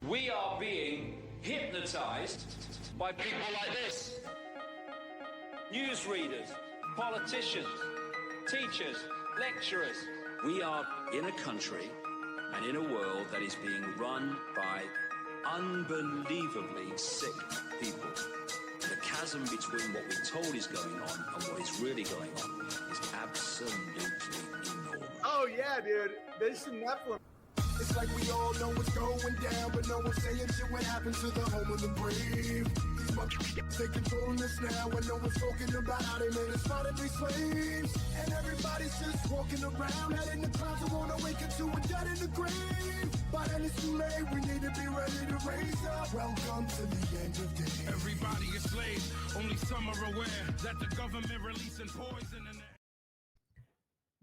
We are being hypnotized by people like this. Newsreaders, politicians, teachers, lecturers. We are in a country and in a world that is being run by unbelievably sick people. The chasm between what we're told is going on and what is really going on is absolutely enormous. Oh yeah, dude. There's some Nephilim. It's like we all know what's going down, but no one's saying shit what happened to the home of the brave. These motherfuckers they controlling us now, and no one's talking about how they made us modern-day slaves. And everybody's just walking around, out in the clouds, who wanna wake up to a dead in the grave. But then it's too late, we need to be ready to raise up. Welcome to the end of days. Everybody is slaves, only some are aware that the government releasing poison in the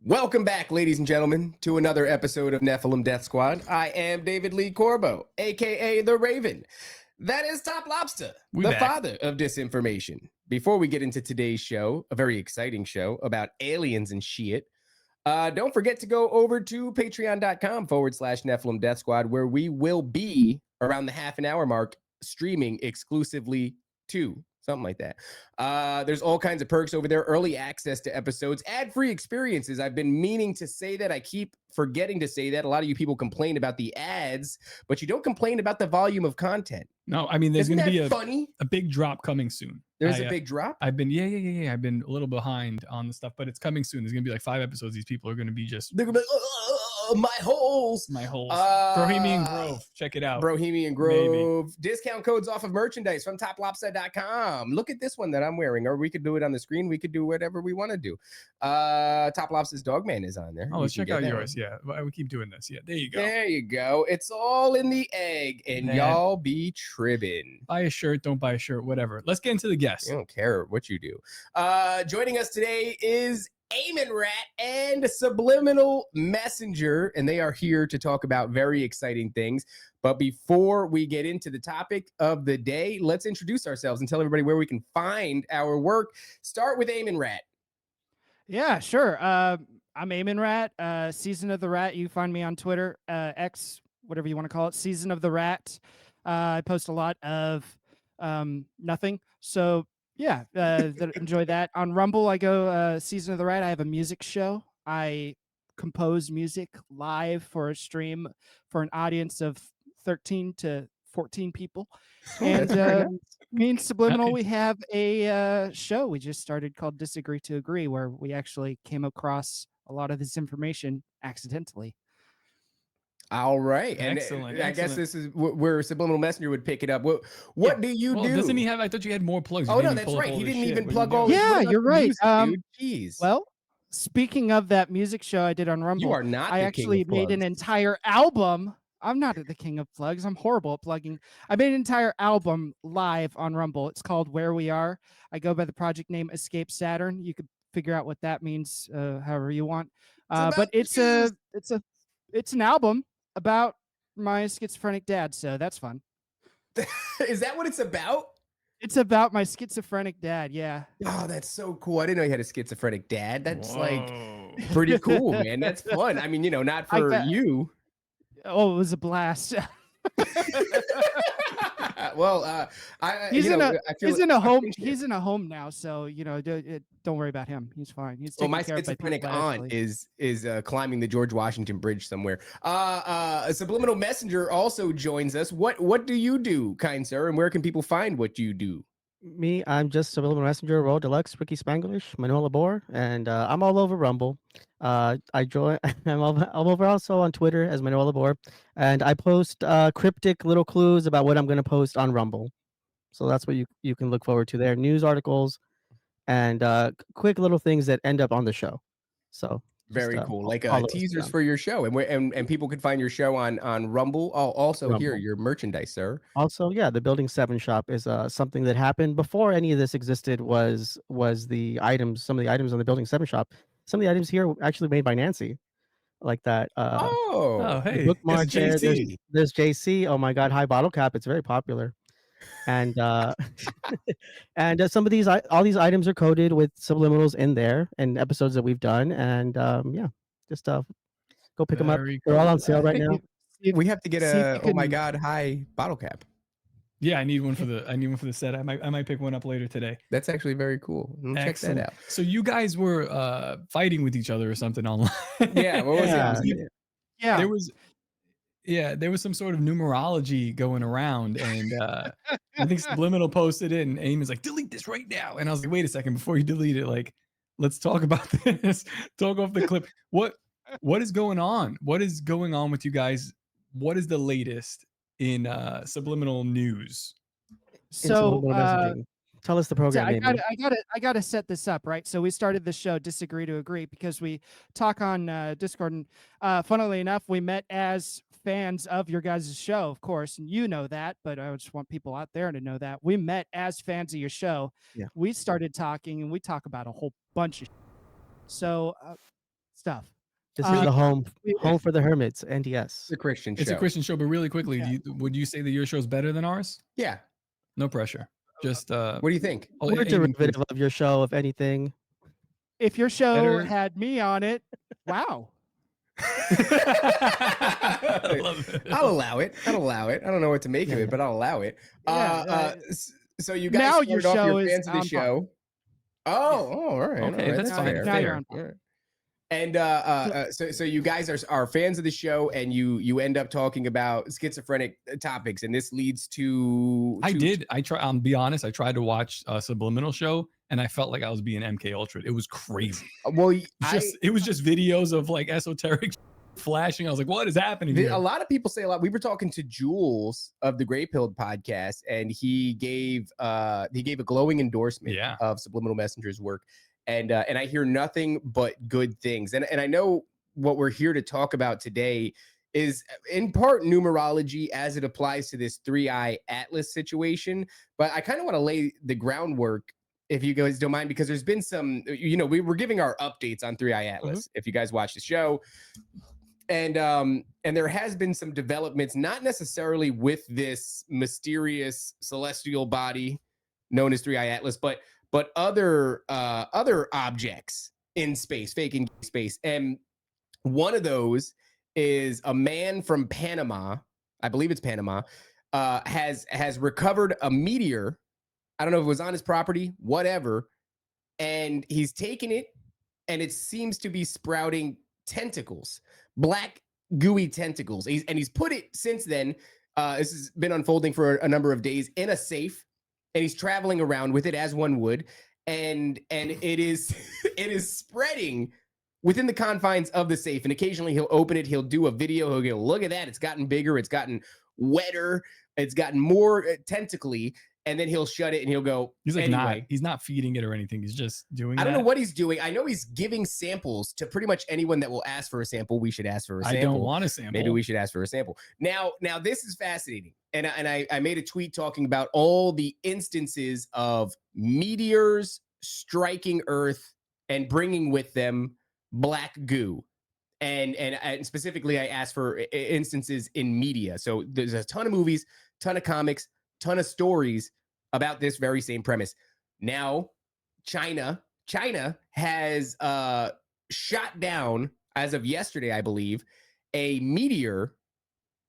Welcome back, ladies and gentlemen, to another episode of Nephilim Death Squad. I am David Lee Corbo, a.k.a. The Raven. That is Top Lobster, father of disinformation. Before we get into today's show, a very exciting show about aliens and shit, don't forget to go over to patreon.com/Nephilim Death Squad, where we will be around the half an hour mark streaming exclusively to something like that. There's all kinds of perks over there, early access to episodes, ad-free experiences. I've been meaning to say that. I keep forgetting to say that. A lot of you people complain about the ads, but you don't complain about the volume of content. No, I mean, there's going to be a big drop coming soon. There's a big drop? I've been, yeah. I've been a little behind on the stuff, but it's coming soon. There's going to be like 5 episodes. These people are going to be just... They're going to be like, my holes. My holes. Bohemian Grove. Check it out. Bohemian Grove. Maybe. Discount codes off of merchandise from toplobster.com. Look at this one that I'm wearing, or we could do it on the screen. We could do whatever we want to do. Top Lobster's Dogman is on there. Oh, let's check out yours. Yeah, we keep doing this. Yeah, there you go. There you go. It's all in the egg, and y'all be tribbing. Buy a shirt, don't buy a shirt, whatever. Let's get into the guests. I don't care what you do. Joining us today is Aemon Rat and Subliminal Messenger, and they are here to talk about very exciting things. But before we get into the topic of the day, let's introduce ourselves and tell everybody where we can find our work. Start with Aemon Rat. Yeah, sure. I'm Aemon Rat, Season of the Rat. You find me on Twitter, X, whatever you want to call it, Season of the Rat. I post a lot of nothing. So yeah, enjoy that. On Rumble, I go Season of the Rat. I have a music show. I compose music live for a stream for an audience of 13 to 14 people. And me and Subliminal, we have a show we just started called Disagree to Agree, where we actually came across a lot of this information accidentally. All right. And excellent. I guess this is where Subliminal Messenger would pick it up. What do you do? Doesn't he have? I thought you had more plugs. Oh, no, that's right. He didn't even plug all. Yeah, you're right. Jeez. Well, speaking of that music show I did on Rumble, you are not. I actually made an entire album. I'm not the king of plugs. I'm horrible at plugging. I made an entire album live on Rumble. It's called Where We Are. I go by the project name Escape Saturn. You could figure out what that means, however you want. But it's an album about my schizophrenic dad, so that's fun. Is that what it's about? It's about my schizophrenic dad, yeah. Oh, that's so cool. I didn't know you had a schizophrenic dad. That's like pretty cool, man. That's fun. I mean, not for you. Oh, it was a blast. Well, he's in a home. He's in a home now, so don't worry about him. He's fine. He's taking my care schizophrenic of aunt is climbing the George Washington Bridge somewhere. Subliminal Messenger also joins us. What do you do, kind sir, and where can people find what you do? Me, I'm just Subliminal Messenger, Royal Deluxe, Ricky Spanglish, Manuel Labor, and I'm all over Rumble. I'm over also on Twitter as Manuel Labor, and I post cryptic little clues about what I'm going to post on Rumble. So that's what you can look forward to there. News articles and quick little things that end up on the show. So very cool, like teasers for your show, and people could find your show on Rumble. Oh, also Rumble. Here your merchandise, sir. Also, yeah, the Building 7 shop is something that happened before any of this existed. Was the items? Some of the items on the Building 7 shop. Some of the items here were actually made by Nancy, like that. Hey, bookmark there. There's JC. Oh my God, high bottle cap. It's very popular. And and some of all these items are coded with subliminals in there and episodes that we've done. And just go pick them up. They're all on sale right now. We have to get see if a you oh my can- god, hi bottle cap. Yeah, I need one for the set. I might pick one up later today. That's actually very cool. Check that out. So you guys were fighting with each other or something online. Yeah, what was it? Yeah. There was some sort of numerology going around, and I think Subliminal posted it, and Eamon's like, delete this right now. And I was like, wait a second, before you delete it, like, let's talk about this. Talk off the clip. What is going on? What is going on with you guys? What is the latest in Subliminal news? So tell us the program. I gotta set this up, right? So we started the show Disagree to Agree because we talk on Discord, and funnily enough, we met as fans of your guys' show, of course, and you know that, but I just want people out there to know that we met as fans of your show. Yeah. We started talking, and we talk about a whole bunch of stuff. This is the home for the hermits. NDS. It's a Christian show. It's a Christian show, but really quickly, would you say that your show is better than ours? Yeah. No pressure. Just what do you think? We're derivative of your show, if anything. If your show had me on it, wow. I'll allow it. I don't know what to make of it, but I'll allow it. So you guys now your show is fans of the show. All right. Okay, that's fine. Fair. And so you guys are fans of the show, and you end up talking about schizophrenic topics, and this leads to. I'll be honest. I tried to watch a Subliminal show, and I felt like I was being MK Ultra. It was crazy. Well, it was just videos of like esoteric flashing. I was like, what is happening here? A lot of people say a lot. We were talking to Jules of the Grey Pilled podcast, and he gave a glowing endorsement of Subliminal Messenger's work. And I hear nothing but good things. And I know what we're here to talk about today is in part numerology as it applies to this 3-eye atlas situation. But I kind of want to lay the groundwork, if you guys don't mind, because there's been some, we were giving our updates on 3-eye atlas, if you guys watch the show. And there has been some developments, not necessarily with this mysterious celestial body known as 3-eye atlas, but other objects in space, fake in space. And one of those is a man from Panama, I believe it's Panama, has recovered a meteor. I don't know if it was on his property, whatever. And he's taken it, and it seems to be sprouting tentacles, black gooey tentacles. He's put it since then. This has been unfolding for a number of days in a safe. And he's traveling around with it as one would, and it is spreading within the confines of the safe. And occasionally he'll open it, he'll do a video, he'll go, look at that, it's gotten bigger, it's gotten wetter, it's gotten more tentacly, and then he'll shut it and he'll go. He's like, anyway. he's not feeding it or anything. He's just doing. I don't know what he's doing. I know he's giving samples to pretty much anyone that will ask for a sample. We should ask for a sample. I don't want a sample. Maybe we should ask for a sample. Now this is fascinating. And I made a tweet talking about all the instances of meteors striking Earth and bringing with them black goo. And specifically, I asked for instances in media. So there's a ton of movies, ton of comics, ton of stories about this very same premise. Now, China has shot down, as of yesterday, I believe, a meteor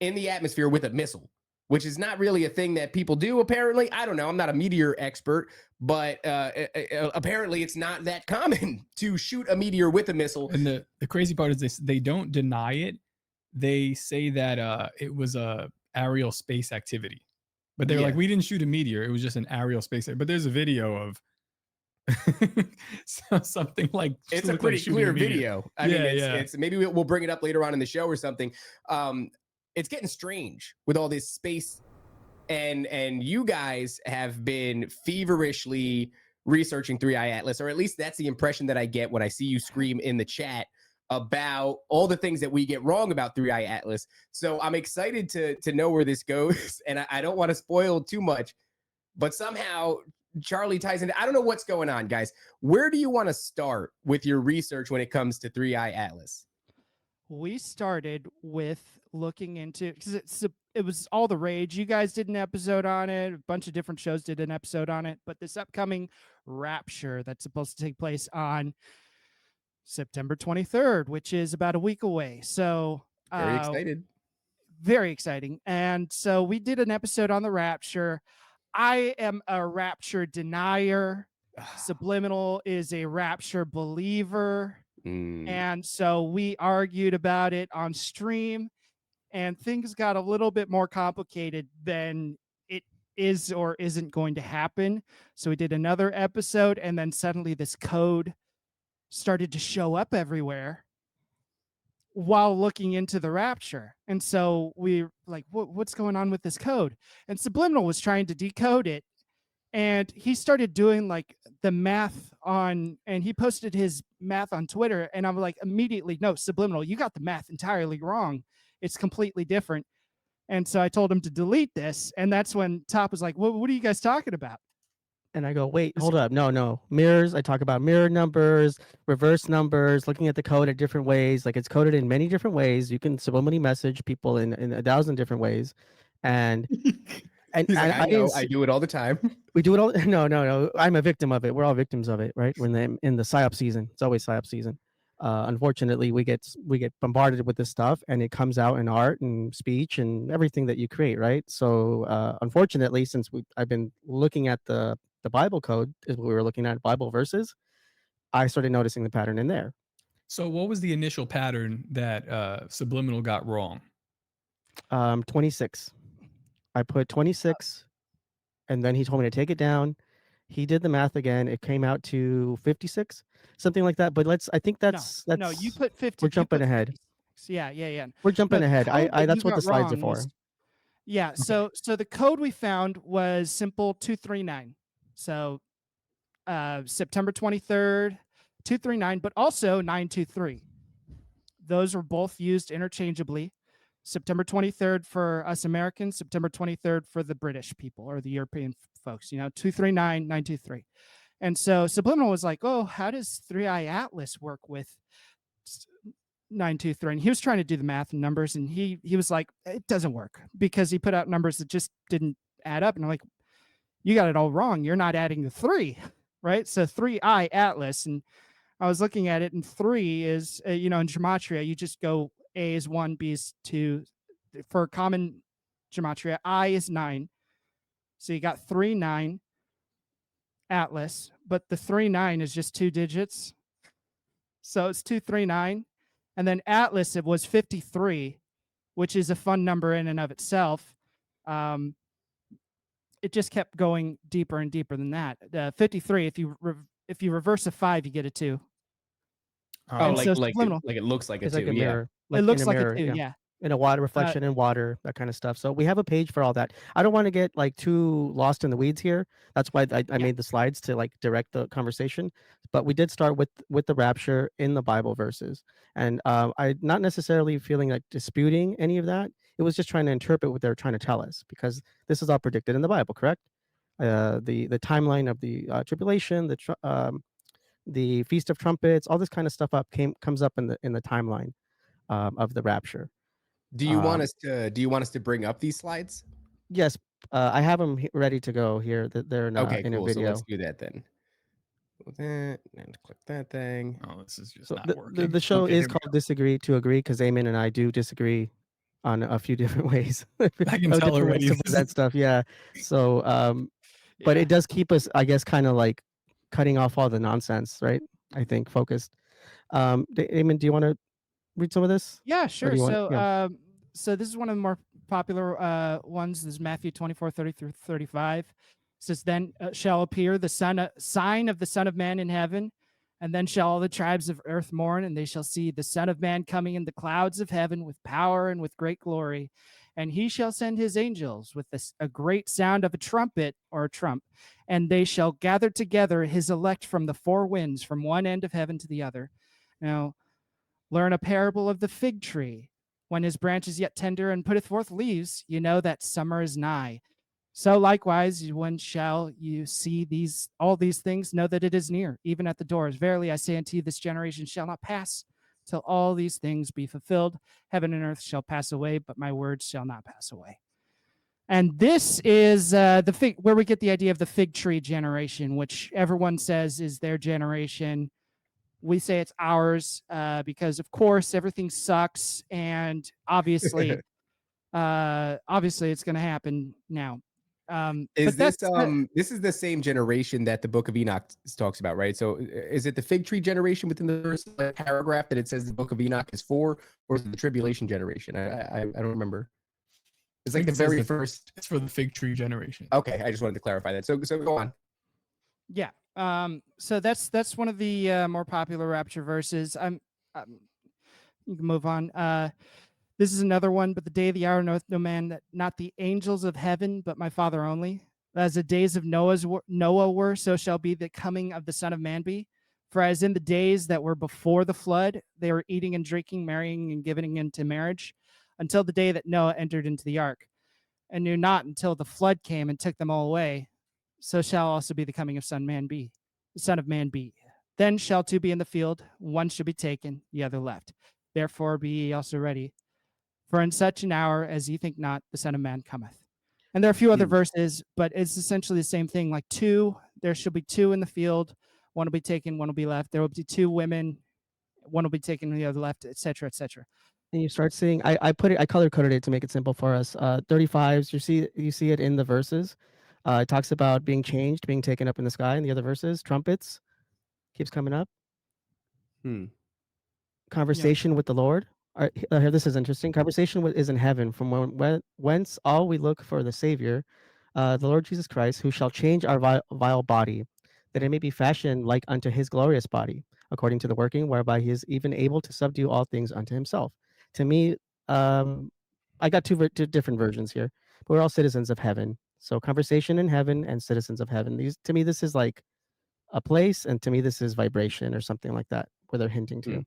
in the atmosphere with a missile, which is not really a thing that people do, apparently. I don't know. I'm not a meteor expert, but apparently it's not that common to shoot a meteor with a missile. And the crazy part is they don't deny it. They say that it was a aerial space activity. But they're like, we didn't shoot a meteor. It was just an aerial space. But there's a video of something like it's a pretty clear video. I mean, it's maybe we'll bring it up later on in the show or something. It's getting strange with all this space, and you guys have been feverishly researching 3-eye atlas, or at least that's the impression that I get when I see you scream in the chat about all the things that we get wrong about 3-eye atlas. So I'm excited to know where this goes, and I don't want to spoil too much, but somehow Charlie ties into. I don't know what's going on, guys. Where do you want to start with your research when it comes to 3-eye atlas? We started with looking into, because it was all the rage. You guys did an episode on it. A bunch of different shows did an episode on it. But this upcoming Rapture that's supposed to take place on September 23rd, which is about a week away. So very excited. very exciting. And so we did an episode on the Rapture. I am a Rapture denier. Subliminal is a Rapture believer. And so we argued about it on stream, and things got a little bit more complicated than it is or isn't going to happen. So we did another episode, and then suddenly this code started to show up everywhere while looking into the Rapture. And so we like, what's going on with this code? And Subliminal was trying to decode it. And he started doing like the math on, and he posted his math on Twitter. And I'm like, immediately, no, Subliminal, you got the math entirely wrong. It's completely different. And so I told him to delete this. And that's when Top was like, what are you guys talking about? And I go, wait, hold up. No. Mirrors. I talk about mirror numbers, reverse numbers, looking at the code in different ways. Like it's coded in many different ways. You can subliminally message people in 1,000 different ways. And He's like, I know, I do it all the time. We do it all. No. I'm a victim of it. We're all victims of it, right? We're in the psyop season. It's always psyop season. Unfortunately, we get bombarded with this stuff, and it comes out in art and speech and everything that you create, right? So, unfortunately, since I've been looking at the Bible code, as we were looking at Bible verses, I started noticing the pattern in there. So, what was the initial pattern that Subliminal got wrong? 26. I put 26, and then he told me to take it down. He did the math again. It came out to 56, something like that. But I think that's no. You put 50. We're jumping ahead. Yeah. We're jumping ahead. That's what the slides are for. Yeah. Okay. So the code we found was simple 239. So September 23rd, 239, but also 923. Those were both used interchangeably. September 23rd for us Americans, September 23rd for the British people or the European folks, 239, 923. And so Subliminal was like, oh, how does 3i Atlas work with 923? And he was trying to do the math and numbers, and he was like, it doesn't work, because he put out numbers that just didn't add up. And I'm like, you got it all wrong. You're not adding the 3, right? So 3i Atlas. And I was looking at it, and 3 is, in gematria, you just go A is 1, B is 2. For common gematria, I is 9. So you got 3, 9, Atlas, but the 3, 9 is just 2 digits. So it's 239. And then Atlas, it was 53, which is a fun number in and of itself. It just kept going deeper and deeper than that. 53, if you reverse a 5, you get a 2. Oh, like it looks like it's a 2, like a mirror. It looks like a 2, yeah. In a water reflection in water, that kind of stuff. So we have a page for all that. I don't want to get like too lost in the weeds here. That's why I made the slides to like direct the conversation. But we did start with the Rapture in the Bible verses, and I not necessarily feeling like disputing any of that. It was just trying to interpret what they're trying to tell us, because this is all predicted in the Bible, correct? The timeline of the tribulation, the Feast of Trumpets, all this kind of stuff comes up in the timeline of the Rapture. Do you want us to bring up these slides? Yes, I have them ready to go here. They're in, okay, in cool. a video. So let's do that then. With that, and click that thing. Oh, this is just not working. The show is called Disagree to Agree, because Aemon and I do disagree on a few different ways. I can tell already. That stuff, yeah. So, but it does keep us, I guess, kind of like cutting off all the nonsense, right? I think focused. Aemon, do you want to read some of this? Yeah, sure. So this is one of the more popular ones. This is Matthew 24:30-35. It says, then shall appear the sign of the Son of Man in heaven, and then shall all the tribes of earth mourn, and they shall see the Son of Man coming in the clouds of heaven with power and with great glory. And he shall send his angels with a great sound of a trumpet, or a trump, and they shall gather together his elect from the four winds, from one end of heaven to the other. Now, learn a parable of the fig tree. When his branch is yet tender and putteth forth leaves, you know that summer is nigh. So likewise, when shall you see all these things, know that it is near, even at the doors. Verily I say unto you, this generation shall not pass till all these things be fulfilled. Heaven and earth shall pass away, but my words shall not pass away. And this is where we get the idea of the fig tree generation, which everyone says is their generation. We say it's ours because, of course, everything sucks. And obviously, Obviously, it's going to happen now. Is But that's this is the same generation that the Book of Enoch talks about, right? So is it the fig tree generation within the first paragraph that it says the Book of Enoch is for, or is it the tribulation generation? I don't remember. It's like the very first. It's for the fig tree generation. Okay, I just wanted to clarify that. So go on. Yeah. So that's one of the more popular Rapture verses. You can move on. This is another one. But the day of the hour knoweth no man, that not the angels of heaven, but my Father only. As the days of Noah were, so shall be the coming of the Son of Man be. For as in the days that were before the flood, they were eating and drinking, marrying and giving into marriage, until the day that Noah entered into the ark, and knew not until the flood came and took them all away. So shall also be the coming of the Son of Man be. Then shall two be in the field, one shall be taken, the other left. Therefore be ye also ready. For in such an hour as ye think not, the Son of Man cometh. And there are a few other verses, but it's essentially the same thing. Like there shall be two in the field, one will be taken, one will be left. There will be two women, one will be taken, the other left, etc., etc. And you start seeing, I color coded it to make it simple for us. 35s, you see it in the verses. It talks about being changed, being taken up in the sky. In the other verses, trumpets keeps coming up. Conversation with the Lord. Here, this is interesting. Conversation is in heaven, from whence all we look for the Savior, the Lord Jesus Christ, who shall change our vile body, that it may be fashioned like unto his glorious body, according to the working whereby he is even able to subdue all things unto himself. To me, I got two different versions here, but we're all citizens of heaven. So conversation in heaven and citizens of heaven. To me, this is like a place, and to me, this is vibration or something like that, where they're hinting to.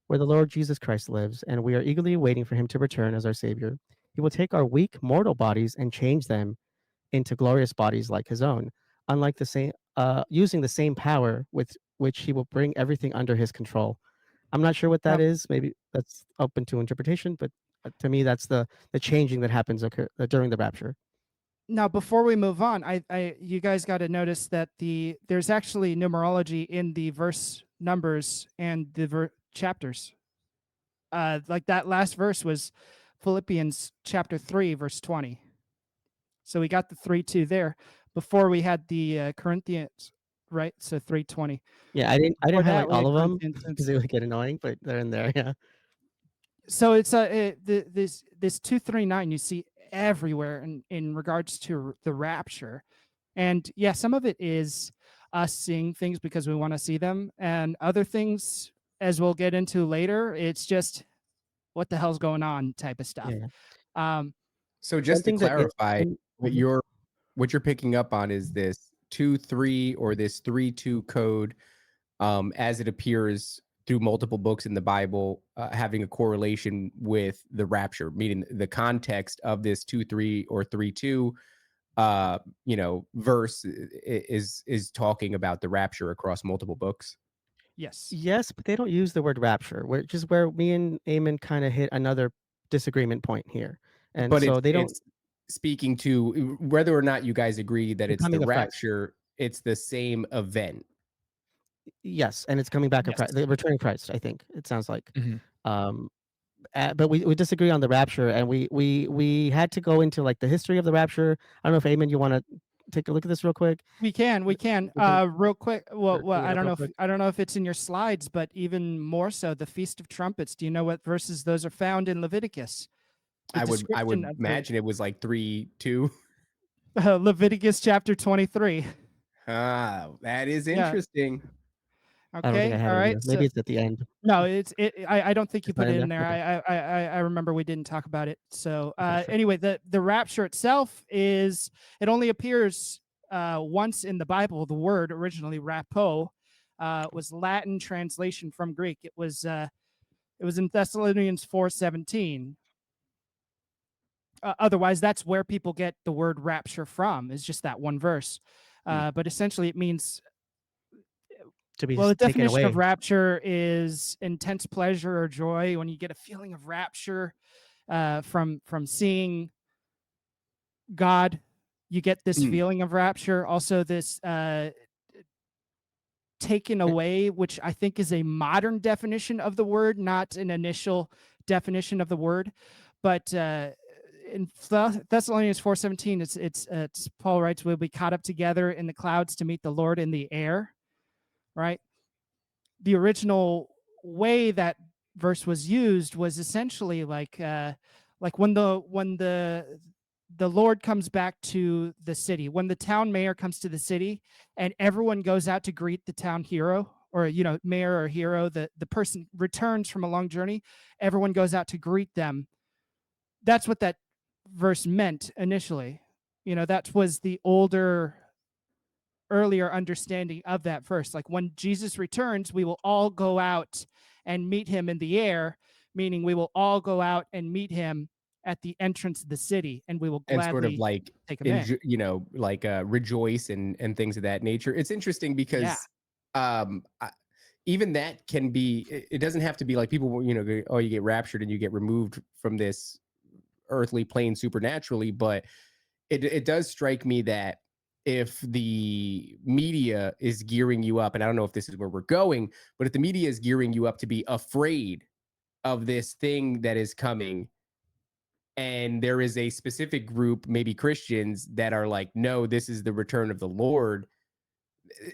Where the Lord Jesus Christ lives, and we are eagerly waiting for him to return as our Savior. He will take our weak mortal bodies and change them into glorious bodies like his own, unlike using the same power with which he will bring everything under his control. I'm not sure what that is. Maybe that's open to interpretation, but to me, that's the changing that happens during the rapture. Now, before we move on, you guys got to notice that there's actually numerology in the verse numbers and the chapters. Like that last verse was Philippians chapter 3, verse 20. So we got the 3:2 there before we had the Corinthians, right? So 3:20. Yeah, I didn't highlight all of them because it would get annoying, but they're in there. Yeah. So it's this 239 you see everywhere in regards to the rapture, and yeah, some of it is us seeing things because we want to see them, and other things, as we'll get into later, it's just what the hell's going on type of stuff. Yeah. So just to clarify, what you're picking up on is this 2-3 or this 3-2 code, as it appears through multiple books in the Bible, having a correlation with the rapture, meaning the context of this 2-3 or 3-2, verse is talking about the rapture across multiple books. Yes, but they don't use the word rapture, which is where me and Eamon kind of hit another disagreement point here. And but so they don't. It's speaking to whether or not you guys agree that it's the rapture, it's the same event. Yes, and it's coming back of Christ, the returning Christ, I think it sounds like. But we disagree on the rapture, and we had to go into like the history of the rapture. I don't know if Eamon, you want to take a look at this real quick? We can real quick. Well, I don't know if it's in your slides, but even more so, the Feast of Trumpets. Do you know what verses those are found in Leviticus? I would imagine it was like 3-2. Leviticus chapter 23. That is interesting. Okay, I don't think I had all it right. Maybe it's at the end. No, I don't think you put it in there. Okay. I remember we didn't talk about it. So anyway, the rapture itself it only appears once in the Bible. The word originally rapo was Latin translation from Greek. It was in Thessalonians 4:17. Otherwise, that's where people get the word rapture from. Is just that one verse. But essentially, it means. The definition of rapture is intense pleasure or joy when you get a feeling of rapture from seeing God. You get this feeling of rapture. Also, this taken away, which I think is a modern definition of the word, not an initial definition of the word. But in Thessalonians 4:17, it's Paul writes, "We'll be caught up together in the clouds to meet the Lord in the air." Right. The original way that verse was used was essentially like when the Lord comes back to the city, when the town mayor comes to the city, and everyone goes out to greet the town hero, or mayor or hero, the person returns from a long journey, everyone goes out to greet them. That's what that verse meant initially. That was the earlier understanding of that verse. Like, when Jesus returns, we will all go out and meet him in the air, meaning we will all go out and meet him at the entrance of the city, and we will And sort of gladly like, take him in. rejoice and things of that nature. It's interesting because even that can be, it doesn't have to be like people, go, oh, you get raptured and you get removed from this earthly plane supernaturally. But it does strike me that if the media is gearing you up, and I don't know if this is where we're going, but if the media is gearing you up to be afraid of this thing that is coming, and there is a specific group, maybe Christians, that are like, no, this is the return of the Lord,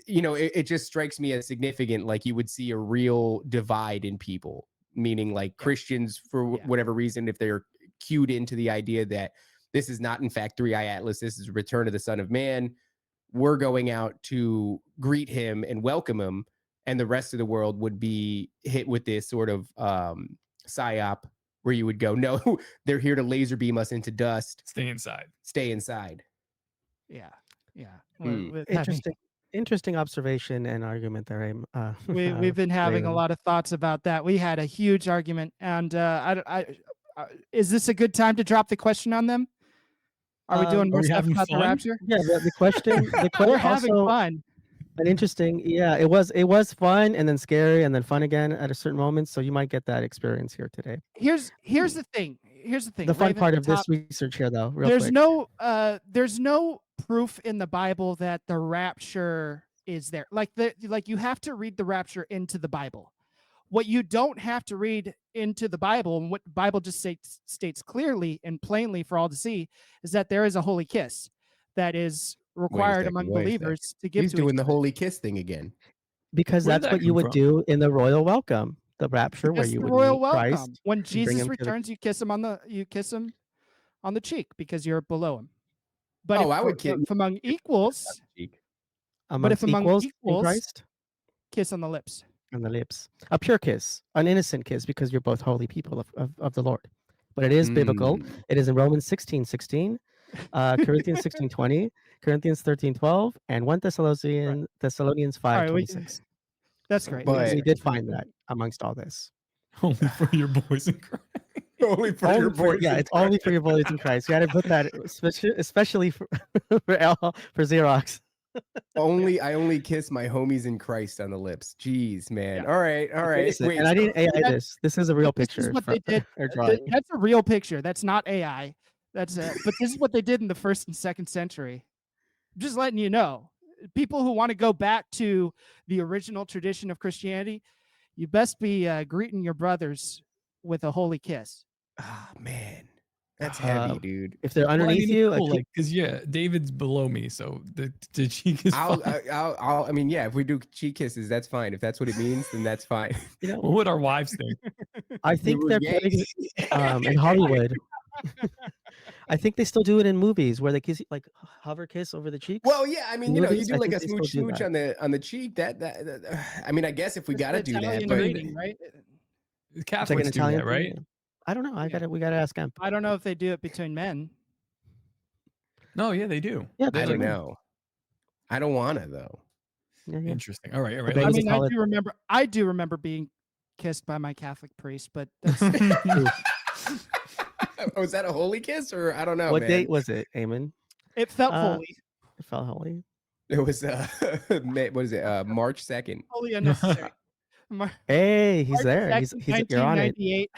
it just strikes me as significant. Like, you would see a real divide in people, meaning like Christians, for whatever reason, if they're cued into the idea that this is not, in fact, Three-Eye Atlas, this is Return of the Son of Man, we're going out to greet him and welcome him, and the rest of the world would be hit with this sort of psyop where you would go, no, they're here to laser beam us into dust. Stay inside. Stay inside. Yeah. Interesting observation and argument there. We've been having a lot of thoughts about that. We had a huge argument, and is this a good time to drop the question on them? Are we doing more stuff about the rapture? Yeah, the question. We're having fun. And interesting. Yeah, it was fun, and then scary, and then fun again at a certain moment. So you might get that experience here today. Here's the thing. The fun part of this research here, though, there's no proof in the Bible that the rapture is there. Like you have to read the rapture into the Bible. What you don't have to read into the Bible, and what the Bible just states clearly and plainly for all to see, is that there is a holy kiss that is required among believers to give. He's doing the holy kiss thing again. Because that's what you would do in the royal welcome, the rapture, where you would meet Christ. When Jesus returns, you kiss him on the cheek because you're below him. But I would kiss among equals. But if among equals in Christ, kiss on the lips. On the lips, a pure kiss, an innocent kiss, because you're both holy people of the Lord. But it is biblical. It is in Romans 16:16, Corinthians 16:20, Corinthians 13:12, and 1 Thessalonians 5:26. That's great. But we did find that amongst all this. Only for your boys in Christ. Only for your boys. Yeah, it's only for your boys in Christ. You got to put that, especially for Xerox. I only kiss my homies in Christ on the lips. Jeez, man. Yeah. All right. Wait, and I didn't AI this. This is a real picture. This is what they did. That's a real picture. That's not AI. But this is what they did in the 1st and 2nd century. I'm just letting you know. People who want to go back to the original tradition of Christianity, you best be greeting your brothers with a holy kiss. Oh, man. That's heavy, dude. If they're underneath you, because David's below me, so the cheek is fine. If we do cheek kisses, that's fine. If that's what it means, then that's fine. What would our wives think? I think they're putting in Hollywood. I think they still do it in movies where they kiss, like hover kiss over the cheek. Well, yeah, you do like a smooch on the cheek. That I guess if we gotta do that, but right? Catholics do that, right? I don't know. We gotta ask him. I don't know if they do it between men. No, yeah, they do. Yeah, I don't know. I don't wanna though. Yeah. Interesting. All right. I do remember being kissed by my Catholic priest, but that's was that a holy kiss or I don't know? What date was it, Aemon? It felt holy. It felt holy. It was what is it? March 2nd. Holy unnecessary. Hey, he's there. He's you're on it.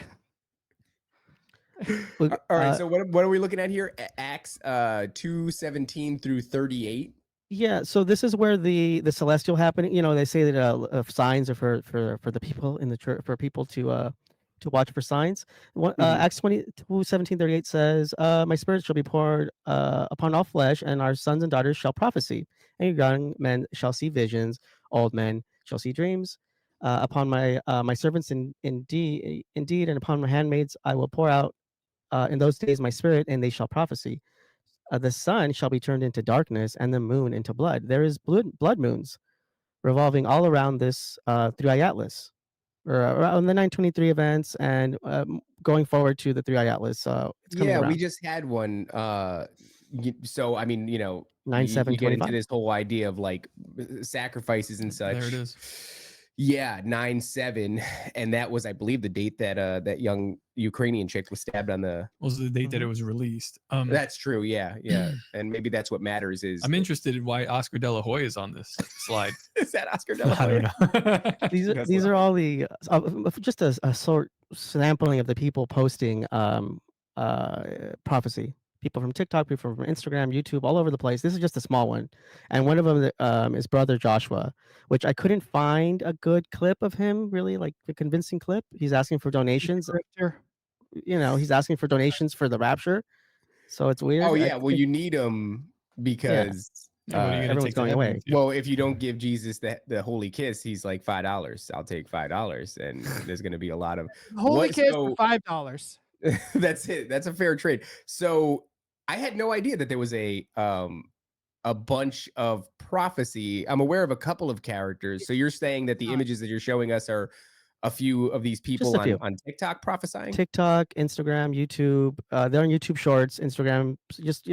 All right, so what are we looking at here? Acts 2:17 through 38. Yeah, so this is where the celestial happening. They say that signs are for the people in the church, for people to to watch for signs. Mhm. Acts 17:38 says, "My spirit shall be poured upon all flesh, and our sons and daughters shall prophesy, and your young men shall see visions, old men shall see dreams. Upon my servants indeed, and upon my handmaids I will pour out in those days my spirit, and they shall prophesy. The sun shall be turned into darkness, and the moon into blood. There is blood moons revolving all around this 3i Atlas, or around the 923 events, and going forward to the 3i Atlas. It's coming Yeah, we around just had one. So I mean, you 9/7/25. get into this whole idea of like sacrifices and such. There it is. Yeah, 9/7, and that was, I believe, the date that that young Ukrainian chick was stabbed on the. Was the date that it was released. That's true. Yeah, yeah, and maybe that's what matters. Is I'm interested in why Oscar De La Hoya is on this slide. is that Oscar De La I don't Hoya? know. These are all the just a sort sampling of the people posting prophecy. People from TikTok, people from Instagram, YouTube, all over the place. This is just a small one, and one of them is Brother Joshua, which I couldn't find a good clip of him, really like a convincing clip. He's asking for donations. He's asking for donations for the Rapture, so it's weird. Oh yeah, well you need them because everyone's going away. Well, if you don't give Jesus the holy kiss, he's like $5. I'll take $5, and there's going to be a lot of holy kiss for $5. That's it. That's a fair trade. So I had no idea that there was a bunch of prophecy. I'm aware of a couple of characters. So you're saying that the images that you're showing us are a few of these people on TikTok prophesying? TikTok, Instagram, YouTube. They're on YouTube Shorts, Instagram. Just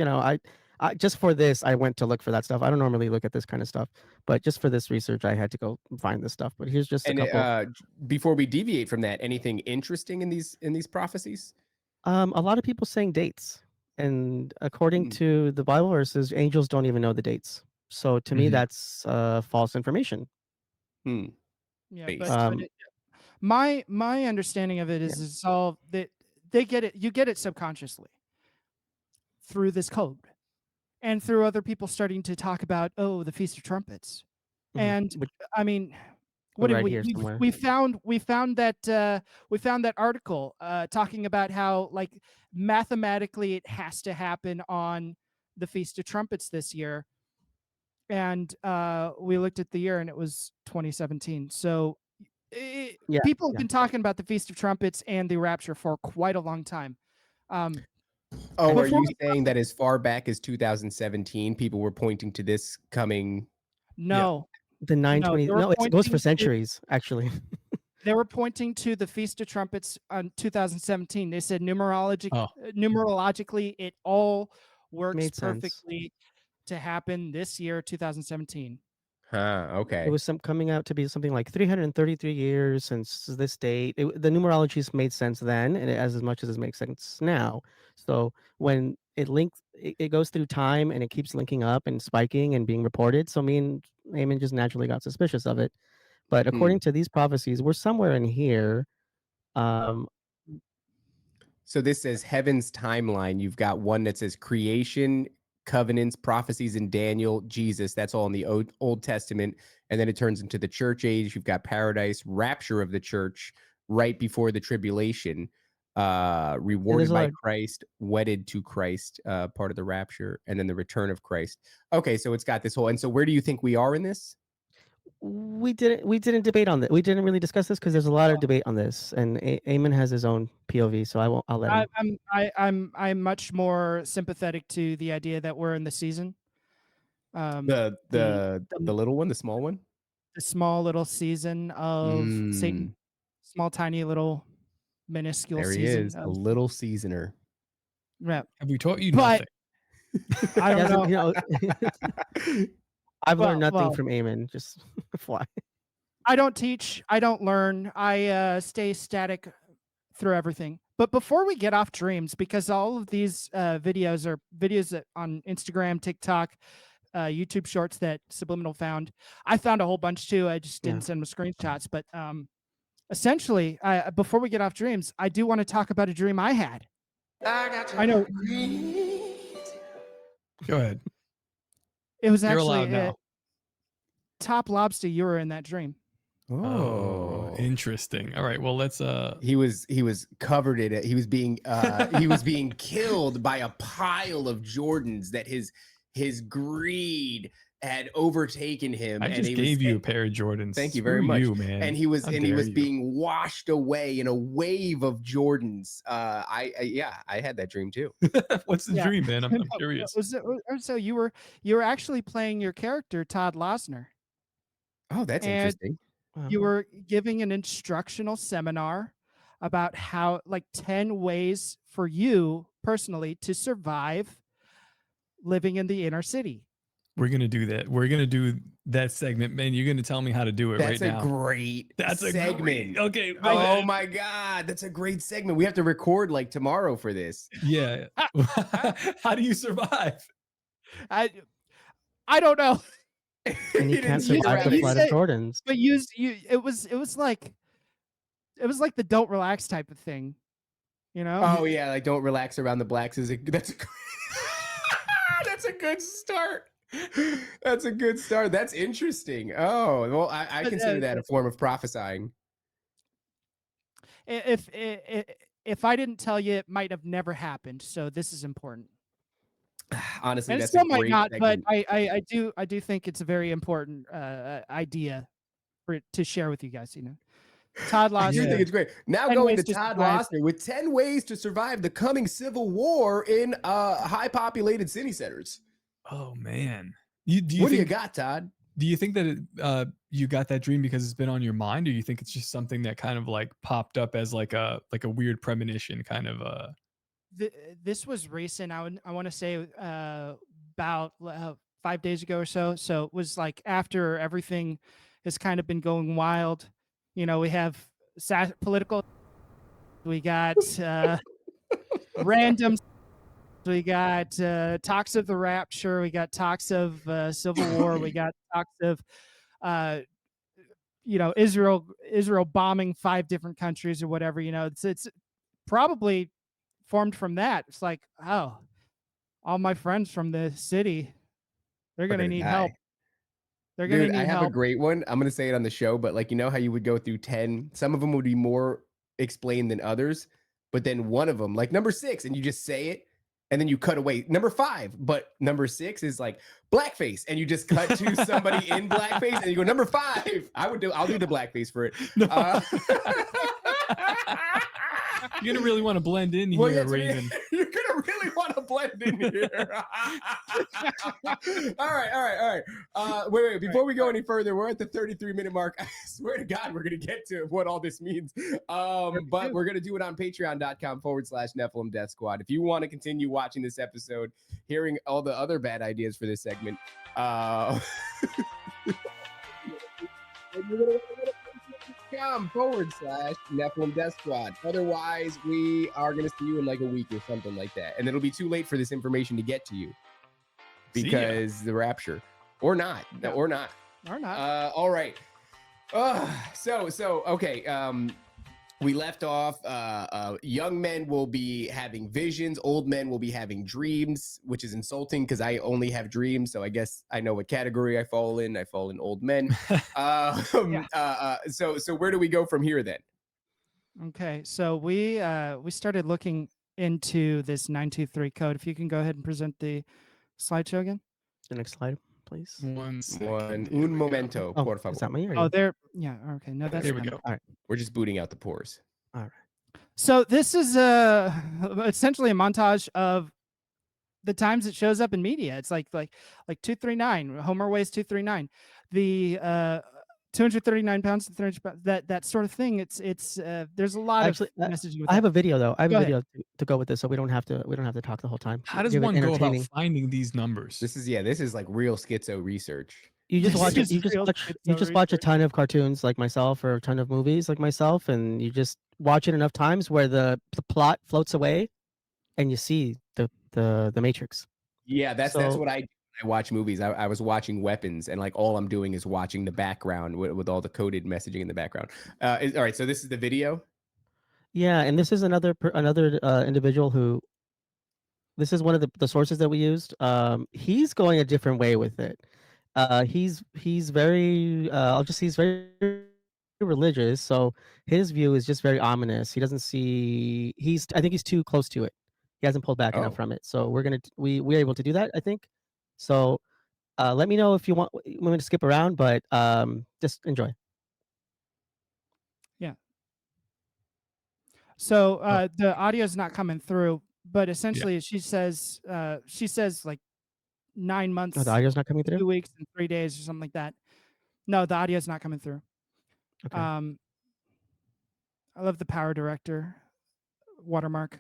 I just for this, I went to look for that stuff. I don't normally look at this kind of stuff, but just for this research, I had to go find this stuff. But here's just a couple. Before we deviate from that, anything interesting in these prophecies? A lot of people saying dates, and according to the Bible verses, angels don't even know the dates. So to me, that's false information. Yeah, but my understanding of it is it's all that they get it. You get it subconsciously through this code. And through other people starting to talk about, the Feast of Trumpets, and I mean, what did we found that article talking about how like mathematically it has to happen on the Feast of Trumpets this year, and we looked at the year and it was 2017. So people have been talking about the Feast of Trumpets and the Rapture for quite a long time. Are you saying that as far back as 2017, people were pointing to this coming? No. The 920. No, it goes for centuries, actually. They were pointing to the Feast of Trumpets on 2017. They said numerologically, it all works perfectly to happen this year, 2017. Okay. It was coming out to be something like 333 years since this date. The numerologies made sense then, and as much as it makes sense now. So when it goes through time and it keeps linking up and spiking and being reported. So me and Eamon just naturally got suspicious of it. But according to these prophecies, we're somewhere in here. So this says heaven's timeline. You've got one that says creation, covenants, prophecies in Daniel, Jesus. That's all in the Old Testament. And then it turns into the church age. You've got paradise, rapture of the church right before the tribulation, rewarded by Christ, wedded to Christ, part of the rapture, and then the return of Christ. Okay, so it's got this whole. And so where do you think we are in this? We didn't debate on that. We didn't really discuss this because there's a lot of debate on this, and Eamon has his own POV, so I'll let him. I'm much more sympathetic to the idea that we're in the season. The little one, the small one, the small little season of Satan, small tiny little minuscule. There he is, a little seasoner. Yeah. Have we taught you nothing? I don't know. I've learned nothing from Eamon. Just fly. I don't teach. I don't learn. I stay static through everything. But before we get off dreams, because all of these videos are videos that on Instagram, TikTok, YouTube Shorts that Subliminal found. I found a whole bunch too. I just didn't send them screenshots. But essentially, before we get off dreams, I do want to talk about a dream I had. I know. Go ahead. It was actually Top Lobster. You were in that dream. Oh, interesting. All right. Well, let's He was covered in it. He was being killed by a pile of Jordans that his greed had overtaken him. I and just he gave was, you a pair of Jordans. Thank you very Screw much. you, man. And he was How dare you. being washed away in a wave of Jordans. I had that dream too. What's the dream, man? I'm curious. So you were actually playing your character Todd Losner. Oh, that's interesting. You were giving an instructional seminar about how, like, 10 ways for you personally to survive living in the inner city. We're gonna do that. We're gonna do that segment, man. You're gonna tell me how to do it right now. That's a segment. Okay. Oh my God, that's a great segment. We have to record like tomorrow for this. Yeah. How do you survive? I don't know. And you can't survive the flood of Jordans. But it was like the don't relax type of thing, you know? Oh yeah, like don't relax around the blacks that's a that's a good start. That's a good start. That's interesting. Oh, well, I consider that a form of prophesying. If I didn't tell you, it might have never happened. So this is important. Honestly, and that's it still a great might not, segment. but I do think it's a very important idea for it to share with you guys. You know, Todd Losner. I do think it's great. Now 10 going ways to to Todd survive. Losner with 10 ways to survive the coming civil war in high populated city centers. Oh man. What do you got, Todd? Do you think that you got that dream because it's been on your mind, or you think it's just something that kind of like popped up as like a weird premonition kind of This was recent. I want to say about 5 days ago or so. So it was like after everything has kind of been going wild. You know, we have political. We got random. We got talks of the Rapture. We got talks of civil war. We got talks of, Israel bombing 5 different countries or whatever. You know, it's probably formed from that. It's like, oh, all my friends from the city, they're gonna need help. They're gonna need help. I have a great one. I'm gonna say it on the show, but like, you know how you would go through 10. Some of them would be more explained than others, but then one of them, like number 6, and you just say it. And then you cut away number 5, but number 6 is like blackface, and you just cut to somebody in blackface, and you go number 5. I'll do the blackface for it. No. You're gonna really want to blend in here, Raven. You're gonna really want to blend in here. All right. Wait. Before we go any further, we're at the 33-minute mark. I swear to God, we're gonna get to what all this means. But we're gonna do it on patreon.com/Nephilim Death Squad. If you want to continue watching this episode, hearing all the other bad ideas for this segment, .com/Nephilim Death Squad. Otherwise, we are going to see you in like a week or something like that. And it'll be too late for this information to get to you because the Rapture or not. All right. Okay. We left off. Young men will be having visions. Old men will be having dreams, which is insulting because I only have dreams. So I guess I know what category I fall in. I fall in old men. So where do we go from here then? Okay, so we started looking into this 923 code. If you can go ahead and present the slideshow again. The next slide, please. Un momento, por favor. Is that me? Oh, there. Yeah. Okay. No, that's here we go. All right. We're just booting out the pores. All right. So this is essentially a montage of the times it shows up in media. It's like 239, Homer weighs 239, the 239 pounds, that sort of thing. It's there's a lot of messaging. I have a video though. I have a video to go with this, so we don't have to talk the whole time. How does one go about finding these numbers? This is like real schizo research. You just watch it. You just watch a ton of cartoons like myself, or a ton of movies like myself, and you just watch it enough times where the plot floats away, and you see the Matrix. Yeah, that's what I do when I watch movies. I was watching Weapons, and like all I'm doing is watching the background with all the coded messaging in the background. All right, so this is the video. Yeah, and this is another individual who. This is one of the sources that we used. He's going a different way with it. He's very he's very religious, so his view is just very ominous. He doesn't see. I think he's too close to it. He hasn't pulled back enough Oh, from it. So we're able to do that, I think. So let me know if you want me to skip around, but just enjoy. Yeah. So the audio is not coming through, but essentially she says like 9 Oh, months, the audio's not coming through. 2 weeks, and 3 days or something like that. No, the audio is not coming through. Okay. I love the power director watermark.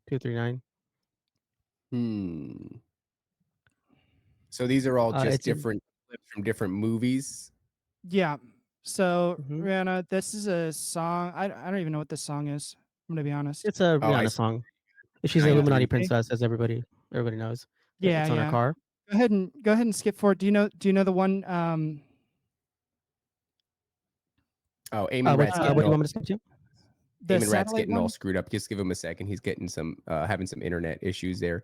239. So these are all just It's in- different clips from different movies. Yeah. So Mhm. Rihanna, this is a song. I don't even know what this song is. I'm gonna be honest. It's a Oh, I Rihanna see. song. She's I the know. Illuminati Okay. princess, as everybody knows. Yeah, It's on her yeah. car. Go ahead and skip forward. Do you know the one? Oh, Eamon Rat's What getting do you all want me to skip to? The Eamon Rat's satellite getting all one. screwed up. Just give him a second. He's getting some having some internet issues there.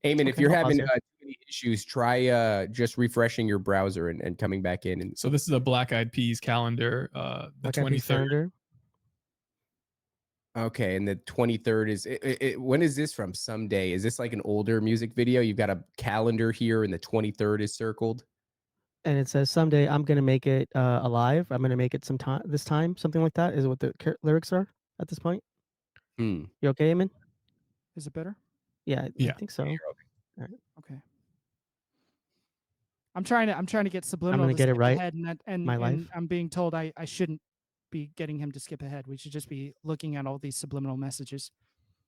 Eamon, if Okay, you're I'll pause having here. too many issues, try just refreshing your browser and coming back in. And So this is a Black Eyed Peas calendar, the Black Eyed Peas 23rd. calendar. okay, and the 23rd is when is this from? Someday. Is this like an older music video? You've got a calendar here, and the 23rd is circled. And it says someday I'm gonna make it alive. I'm gonna make it this time, something like that. Is what the lyrics are at this point. Hmm. You okay, Eamon? Is it better? Yeah, I Yeah. think so. Okay. I'm trying to get Subliminal gonna to get it skip right, ahead, and my life. I'm being told I shouldn't be getting him to skip ahead. We should just be looking at all these subliminal messages.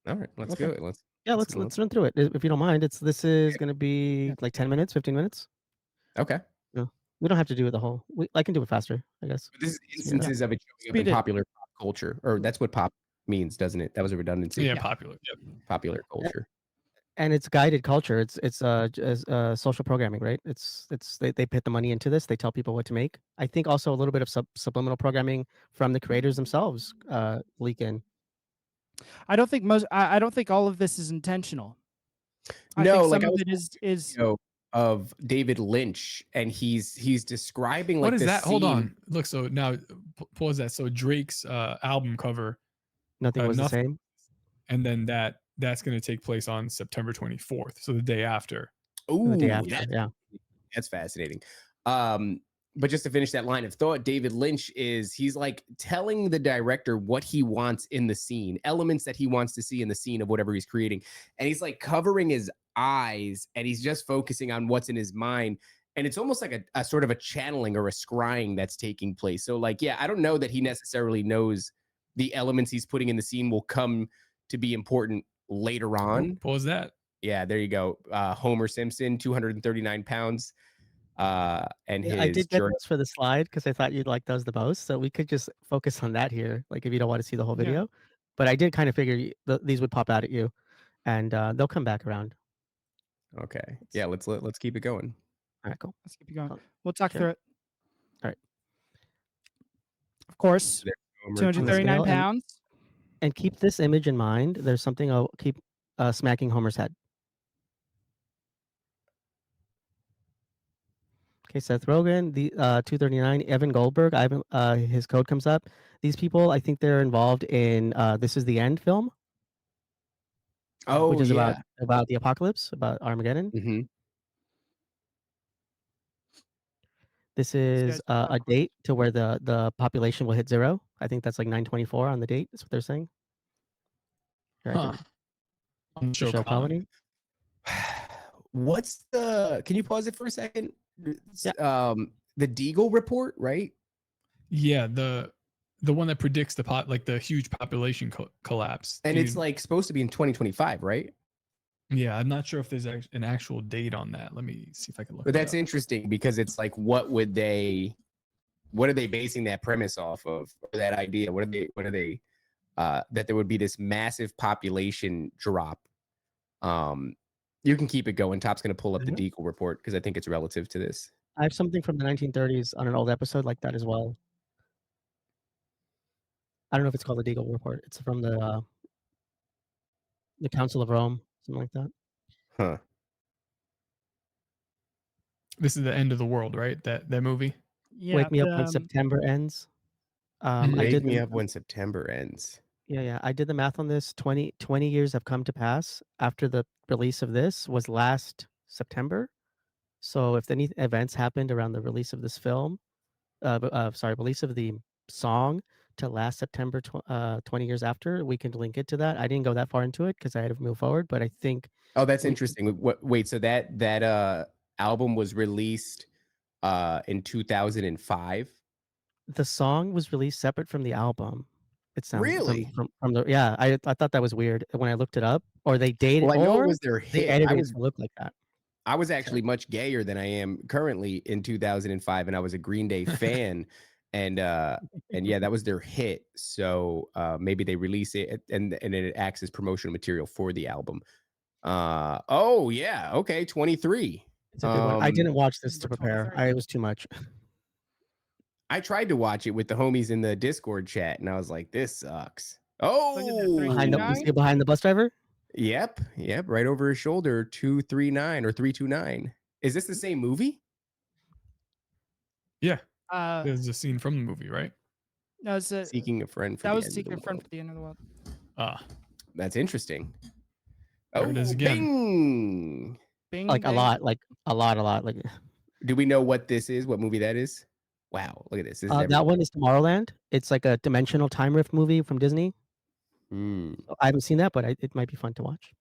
All right, let's Okay. do it. Let's run through it if you don't mind. This is gonna be Yeah. like 10 minutes, 15 minutes. Okay. No, we don't have to do it the whole. I can do it faster, I guess. This is Yeah. instances of it showing up Speed in it. popular pop culture, or that's what pop means, doesn't it? That was a redundancy. Yeah, popular. Yep. Popular culture. And it's guided culture. It's social programming, right? They put the money into this. They tell people what to make. I think also a little bit of subliminal programming from the creators themselves leak in. I don't think I don't think all of this is intentional. I No, think like some I of was it is of David Lynch, and he's describing like What is this that? Hold scene. on. Look, so now pause that. So Drake's album cover, Nothing was the same. and then that's going to take place on September 24th, so the day after. The day Ooh, after, yeah. that's fascinating. But just to finish that line of thought, David Lynch he's like telling the director what he wants in the scene, elements that he wants to see in the scene of whatever he's creating. And he's like covering his eyes and he's just focusing on what's in his mind. And it's almost like a sort of a channeling or a scrying that's taking place. So like, yeah, I don't know that he necessarily knows the elements he's putting in the scene will come to be important later on. Pause that. Yeah, there you go. Homer Simpson, 239 pounds. And his I did get journey. those for the slide because I thought you'd like those the most. So we could just focus on that here, like if you don't want to see the whole video. But I did kind of figure these would pop out at you, and they'll come back around. Okay. Yeah, let's keep it going. All right, cool. Let's keep it going. Oh, We'll talk sure. through it. All right. Of course, Homer 239 scale, pounds. And keep this image in mind. There's something I'll keep smacking Homer's head. Okay, Seth Rogen, the 239, Evan Goldberg. His code comes up. These people, I think they're involved in This Is the End film, Oh, which is yeah. about the apocalypse, about Armageddon. Mm-hmm. This is a date to where the population will hit 0. I think that's like 9/24 on the date. That's what they're saying. Here, I can show colony. What's can you pause it for a second? Yeah. The Deagle report, right? Yeah, the one that predicts the huge population collapse. And it's like supposed to be in 2025, right? Yeah, I'm not sure if there's an actual date on that. Let me see if I can look. But that's interesting because it's like, what are they basing that premise off of, or that idea? What are they that there would be this massive population drop? You can keep it going. Top's going to pull up the Deagle report because I think it's relative to this. I have something from the 1930s on an old episode like that as well. I don't know if it's called the Deagle report. It's from the Council of Rome, something like that. Huh. This is the end of the world, right? That movie. Yeah. Wake Me Up When September Ends. I Wake did me the up when September ends. yeah. I did the math on this. 20 years have come to pass after the release of this was last September. So if any events happened around the release of this film, release of the song to last September 20 years after, we can link it to that. I didn't go that far into it because I had to move forward, but I think Oh, that's we- interesting. Wait, so that album was released in 2005? the song was released separate from the album. It sounds Really? from the yeah. I thought that was weird when I looked it up, or they dated, Well, I know it or was their they hit. edited it to look like that. I was actually much gayer than I am currently in 2005, and I was a Green Day fan, and yeah, that was their hit. So maybe they release it and it acts as promotional material for the album. Oh yeah, okay, 23. It's a good one. I didn't watch this to Number prepare. 23. It was too much. I tried to watch it with the homies in the Discord chat, and I was like, "This sucks." Look at that, Oh, 329. You see it behind the bus driver? yep, right over his shoulder, 239 or 329. Is this the same movie? Yeah, Uh, there's a scene from the movie, right? no, it's a, Seeking a friend for that the was end of the Secret Friend world. for the End of the World. Ah, That's interesting. There it is again. Bing. Bing, Like a bang. lot, like a lot. Like Do we know what this is? What movie that is? Wow, look at this. This is that one is Tomorrowland. It's like a dimensional time rift movie from Disney. Hmm. I haven't seen that, but it might be fun to watch.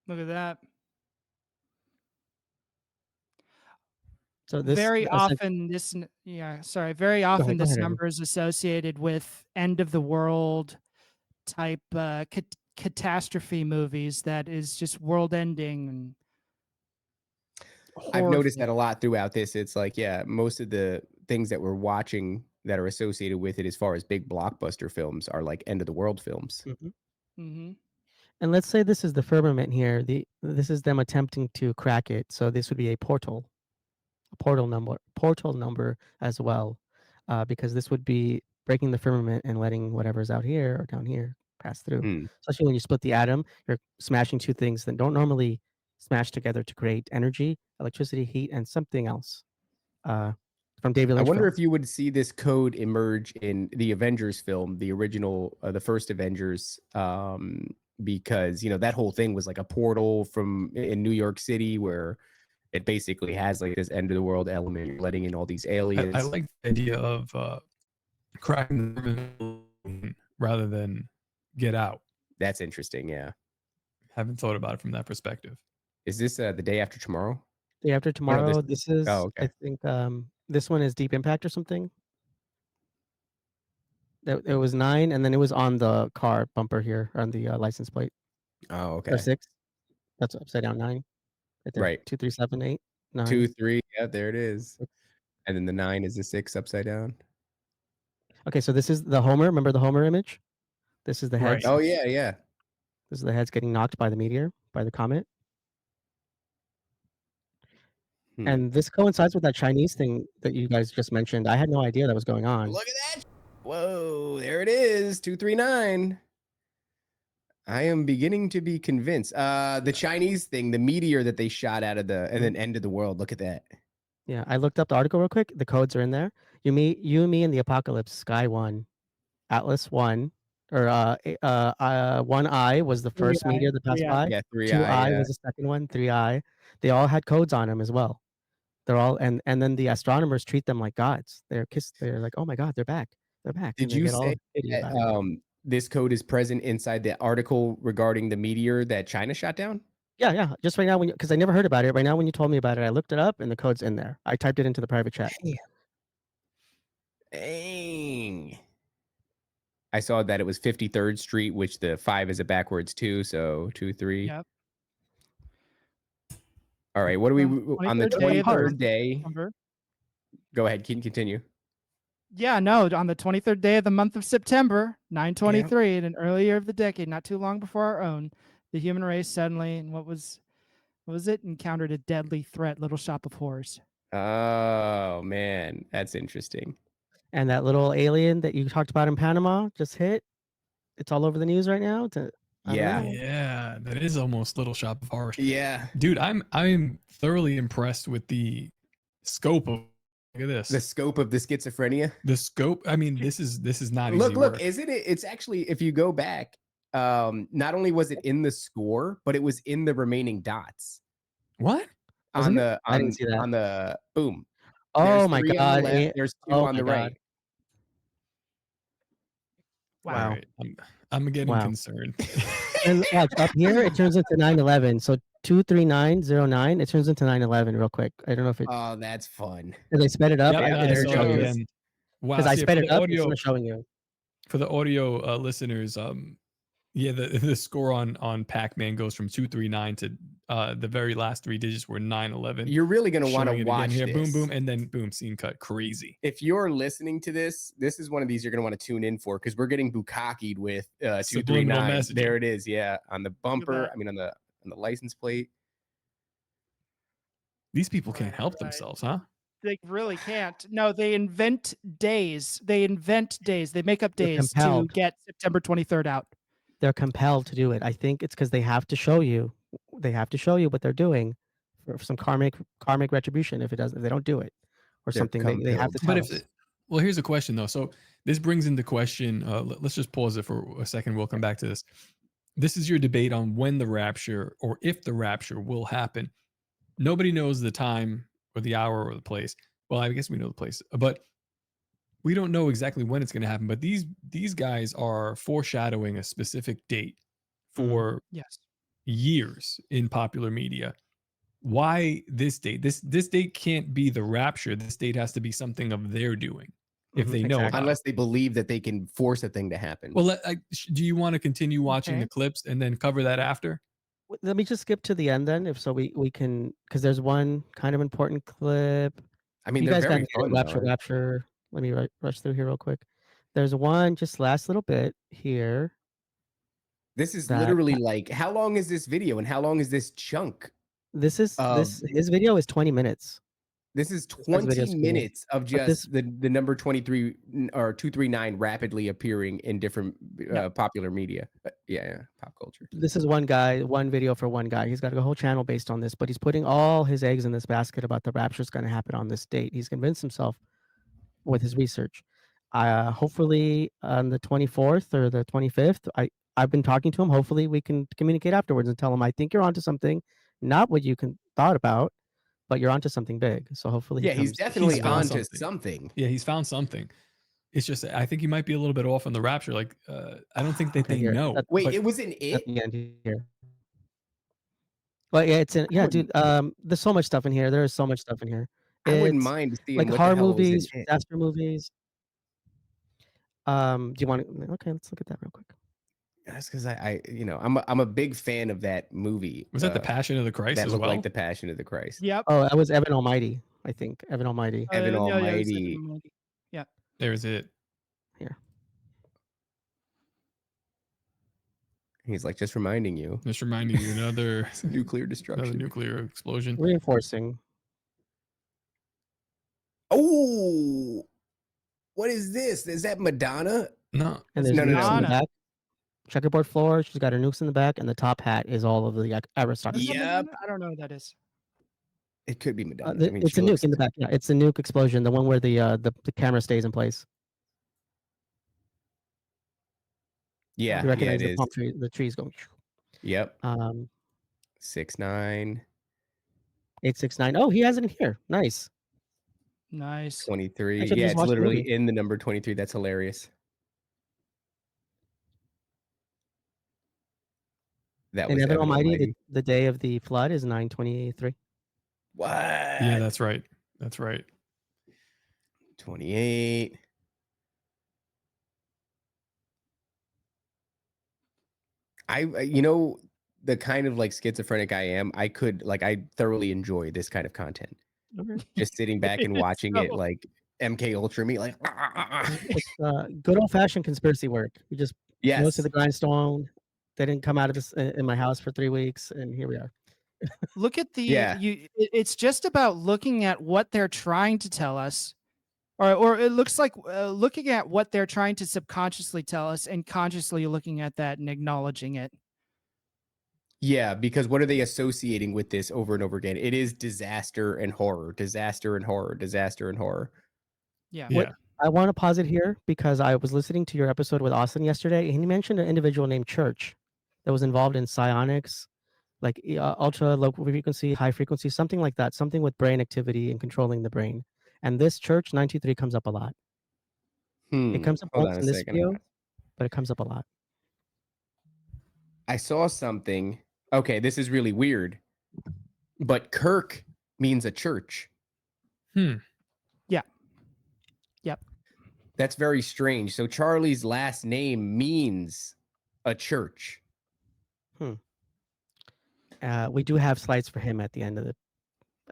Look at that. So this Very essen- often this n- yeah, sorry, very ahead, often go this ahead, Evan. number is associated with end of the world type catastrophe movies that is just world ending and I've noticed horrific. that a lot throughout this. It's like, yeah, most of the things that we're watching that are associated with it as far as big blockbuster films are like end of the world films. Mhm. Mhm. And let's say this is the firmament here. This is them attempting to crack it. So this would be a portal number as well, because this would be breaking the firmament and letting whatever's out here or down here pass through. Hmm. Especially when you split the atom, you're smashing two things that don't normally smash together to create energy, electricity, heat, and something else. From David I Lynch. wonder film. if you would see this code emerge in the Avengers film, the original, the first Avengers, because that whole thing was like a portal from in New York City where it basically has like this end of the world element, letting in all these aliens. I like the idea of cracking the firmament rather than get out. That's interesting. Yeah. Haven't thought about it from that perspective. Is this the day after tomorrow? Day After Tomorrow. this- This is. oh, okay. I think this one is Deep Impact or something. It was 9, and then it was on the car bumper here on the license plate. Oh, okay. Or 6. That's upside down 9. Right there. Right. 2, 3, 7, 8, 9. 2, 3. Yeah, there it is. 6. And then the 9 is the 6 upside down. Okay, so this is the Homer. Remember the Homer image? This is the heads. Right. Oh yeah, yeah. This is the heads getting knocked by the meteor, by the comet. And this coincides with that Chinese thing that you guys just mentioned. I had no idea that was going on. Look at that. Whoa, there it is. 239. I am beginning to be convinced. The Chinese thing, the meteor that they shot out of the and then end of the world. Look at that. Yeah, I looked up the article real quick. The codes are in there. You, me, and the Apocalypse. Sky 1, Atlas 1, or 1I was the first 3i, meteor that passed 3i. by. Yeah, 3i. 2I Yeah. was the second one. 3I. They all had codes on them as well. They're all and then the astronomers treat them like gods. They're like, oh my god, they're back. They're back. Did and they you get all say giddy that, about it. this code is present inside the article regarding the meteor that China shot down? Yeah. Just right now, because I never heard about it. Right now, when you told me about it, I looked it up and the code's in there. I typed it into the private chat. Dang. I saw that it was 53rd Street, which the 5 is a backwards 2, so 2, 3. Yep. All right, what do we on the 23rd day of the 23rd month. day? September. Go ahead, continue. Yeah, no, on the 23rd day of the month of September, 923, in an early year of the decade, not too long before our own, the human race suddenly, and what was it? Encountered a deadly threat, Little Shop of Horrors. Oh man, that's interesting. And that little alien that you talked about in Panama just hit. It's all over the news right now. I don't Yeah. know. Yeah, that is almost Little Shop of Horrors. Yeah. Dude, I'm thoroughly impressed with the scope of look at this. The scope of the schizophrenia. The scope. I mean, this is not easy Look, work. isn't it? It's actually, if you go back, not only was it in the score, but it was in the remaining dots What? on it? the I didn't see that. on the boom. Oh There's my 3 on the God. left, there's 2 oh on my the God. right. All Wow. right, I'm getting Wow. concerned. And watch up here, it turns into 911. So 23909, it turns into 911 real quick. I don't know if it. Oh, that's fun. Because I sped it up. Yep, Yeah, I there it saw it goes. again. Wow. Because I see, sped for it the up. audio, It's not showing you. for the audio listeners, yeah, the score on Pac-Man goes from 239 to the very last 3 digits were 911. You're really going to want to Showing it watch again here, this. boom, boom, and then boom, scene cut. Crazy. If you're listening to this, this is one of these you're going to want to tune in for because we're getting bukkakied with Subliminal 239. messaging. There it is. Yeah, on the bumper. bet. I mean, on the license plate. These people can't help Right. themselves, huh? They really can't. No, they invent days. They make up They're days to compelled. get September 23rd out. They're compelled to do it. I think it's because they have to show you. They have to show you what they're doing for some karmic retribution. If they don't do it, or They're something, they have to tell But us. well, here's a question though. So this brings into question. Let's just pause it for a second. We'll come back to this. This is your debate on when the rapture or if the rapture will happen. Nobody knows the time or the hour or the place. Well, I guess we know the place, but we don't know exactly when it's going to happen. But these guys are foreshadowing a specific date for Yes. years in popular media. Why this date? This date can't be the rapture. This date has to be something of their doing if they know exactly. about Unless it. they believe that they can force a thing to happen. Well, do you want to continue watching Okay. the clips and then cover that after? Let me just skip to the end then, if so we can, because there's one kind of important clip. I mean, You they're guys very got fun. Rapture, though. Rapture. Let me rush through here real quick. There's one just last little bit here. This is that- literally like, how long is this video and how long is this chunk? This is his video is 20 minutes. This is guy's 20 video's cool. minutes of But just the number 23 or 239 rapidly appearing in different popular media. Yeah, pop culture. This is one guy, one video for one guy. He's got a whole channel based on this, but he's putting all his eggs in this basket about the rapture is going to happen on this date. He's convinced himself with his research. Hopefully on the 24th or the 25th, I've been talking to him. Hopefully we can communicate afterwards and tell him, I think you're onto something, not what you thought about, but you're onto something big. So hopefully, He's definitely He's found onto something. something. Yeah, he's found something. It's just I think he might be a little bit off on the rapture. Like I don't think that they Here, know. Wait, but it was in at it? the end here. Well, yeah, it's in. Yeah, dude. There's so much stuff in here. There is so much stuff in here. I wouldn't It's mind seeing like what horror the hell was in movies, it. disaster movies. Do you want to? Okay, let's look at that real quick. That's because I'm a big fan of that movie. Was that the Passion of the Christ that as looked well? like the Passion of the Christ? Yep. Oh, that was Evan Almighty. I think Evan Almighty. Evan Yeah, it was Almighty. Evan Almighty. Yeah. There's it. Here. He's like, just reminding you, Just reminding you another nuclear another destruction. nuclear explosion. Reinforcing. Oh, what is this? Is that Madonna? No, And there's No, no, nukes in the no. back. Checkerboard floor. She's got her nukes in the back, and the top hat is all of the Is aristocracy. that Yep. Madonna? I don't know who that is. It could be Madonna. It's she a looks- nuke in the back. Yeah, it's a nuke explosion. The one where the camera stays in place. Yeah, You yeah, recognize it the is. palm tree, the trees going. Yep. 6'9". 6'9", 869. Oh, he has it in here. Nice. Nice. 23. I should Yeah, just it's watch the literally movie. in the number 23. That's hilarious. That And was Evan Evan Almighty, Almighty. the day of the flood is 9/23. What? yeah, that's right. That's right. 28. The kind of like schizophrenic I am, I thoroughly enjoy this kind of content. Okay. Just sitting back and watching it So- like MK Ultra me, like It's good old fashioned conspiracy work. We just yes. goes to the grindstone. They didn't come out of this in my house for 3 weeks, and here we are. Look at the Yeah. it's just about looking at what they're trying to tell us, or it looks like looking at what they're trying to subconsciously tell us and consciously looking at that and acknowledging it. Yeah, because what are they associating with this over and over again? It is disaster and horror, disaster and horror, disaster and horror. Yeah. Yeah. I want to pause it here because I was listening to your episode with Austin yesterday, and he mentioned an individual named Church that was involved in psionics, like ultra low frequency, high frequency, something like that, something with brain activity and controlling the brain. And this Church 923 comes up a lot. It comes up Hold once on a in this second. video, but it comes up a lot. I saw something. Okay, this is really weird. But Kirk means a church. Yeah. Yep. That's very strange. So Charlie's last name means a church. We do have slides for him at the end of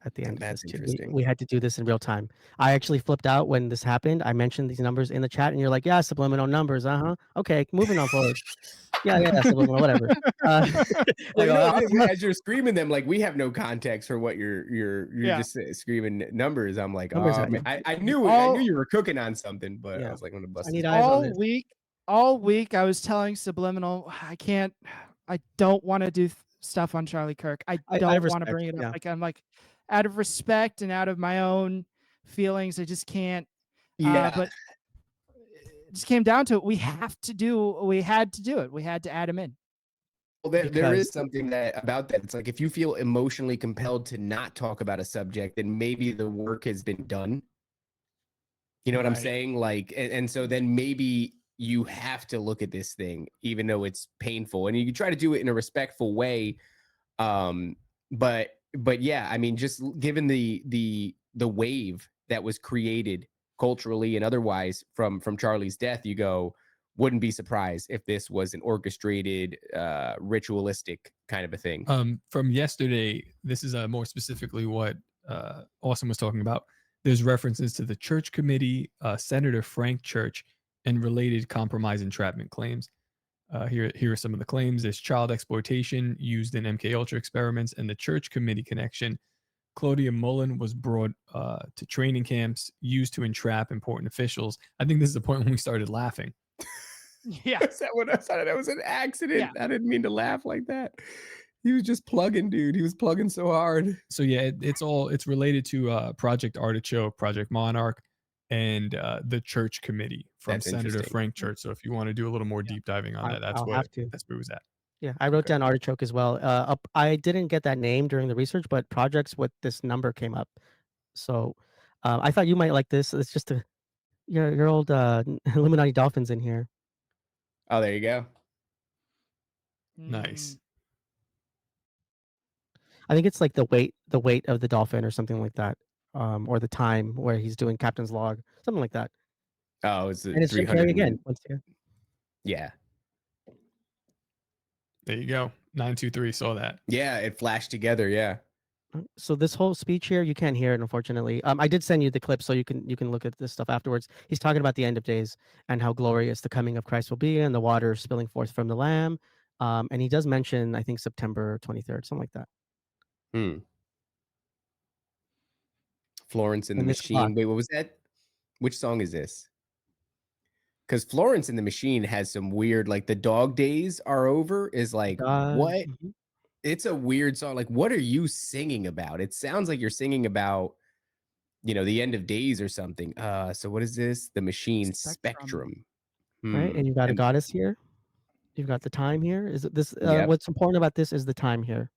That's this too. interesting. We had to do this in real time. I actually flipped out when this happened. I mentioned these numbers in the chat, and you're like, "Yeah, subliminal numbers." Okay, moving on forward. Yeah, subliminal, whatever. Well, like, as you're screaming them, like we have no context for what you're just screaming numbers. I'm like, Numbers, oh man, I knew you were cooking on something, but I was like, I'm gonna bust. I need this eyes on all this. week I was telling Subliminal I don't want to do stuff on Charlie Kirk. I don't want to bring it up. yeah. Like I'm like, out of respect and out of my own feelings, I just can't. Yeah, But it just came down to it. We had to do it. We had to add him in. well, there is something about that. It's like if you feel emotionally compelled to not talk about a subject, then maybe the work has been done. You know what I'm Right. saying? Like, and so then maybe you have to look at this thing, even though it's painful, and you can try to do it in a respectful way. But yeah, I mean, just given the wave that was created culturally and otherwise from Charlie's death, you go, wouldn't be surprised if this was an orchestrated, ritualistic kind of a thing. From yesterday, this is more specifically what Austin was talking about. There's references to the Church Committee, Senator Frank Church, and related compromise entrapment claims. Here are some of the claims. There's child exploitation used in MK Ultra experiments and the Church Committee connection. Claudia Mullen was brought to training camps used to entrap important officials. I think this is the point when we started laughing. Yeah. Is that what I thought? That was an accident. Yeah. I didn't mean to laugh like that. He was just plugging, dude. He was plugging so hard. So yeah, it's related to Project Artichoke, Project Monarch, and the Church Committee from That's Senator interesting. Frank Church. So if you want to do a little more deep diving on that, that's I'll where have to. that's where it was at. Yeah, I wrote down artichoke as well. I didn't get that name during the research, but projects with this number came up. So I thought you might like this. It's just your old Illuminati dolphins in here. Oh, there you go. Nice. I think it's like the weight of the dolphin or something like that, or the time where he's doing captain's log, something like that. Oh, it's And it's Jim 300 Carrey again. Once again. Yeah. There you go. 923 saw that. Yeah, it flashed together. Yeah. So this whole speech here, you can't hear it, unfortunately. I did send you the clip so you can look at this stuff afterwards. He's talking about the end of days and how glorious the coming of Christ will be and the water spilling forth from the Lamb. And he does mention, I think, September 23rd, something like that. Florence and the And this Machine. clock. Wait, what was that? Which song is this? Because Florence and the Machine has some weird, like the Dog Days Are Over is like, what? Mhm. It's a weird song. Like, what are you singing about? It sounds like you're singing about, the end of days or something. So what is this? The Machine Spectrum. Right, and you've got a goddess here. You've got the time here. Is it this? Yep. What's important about this is the time here.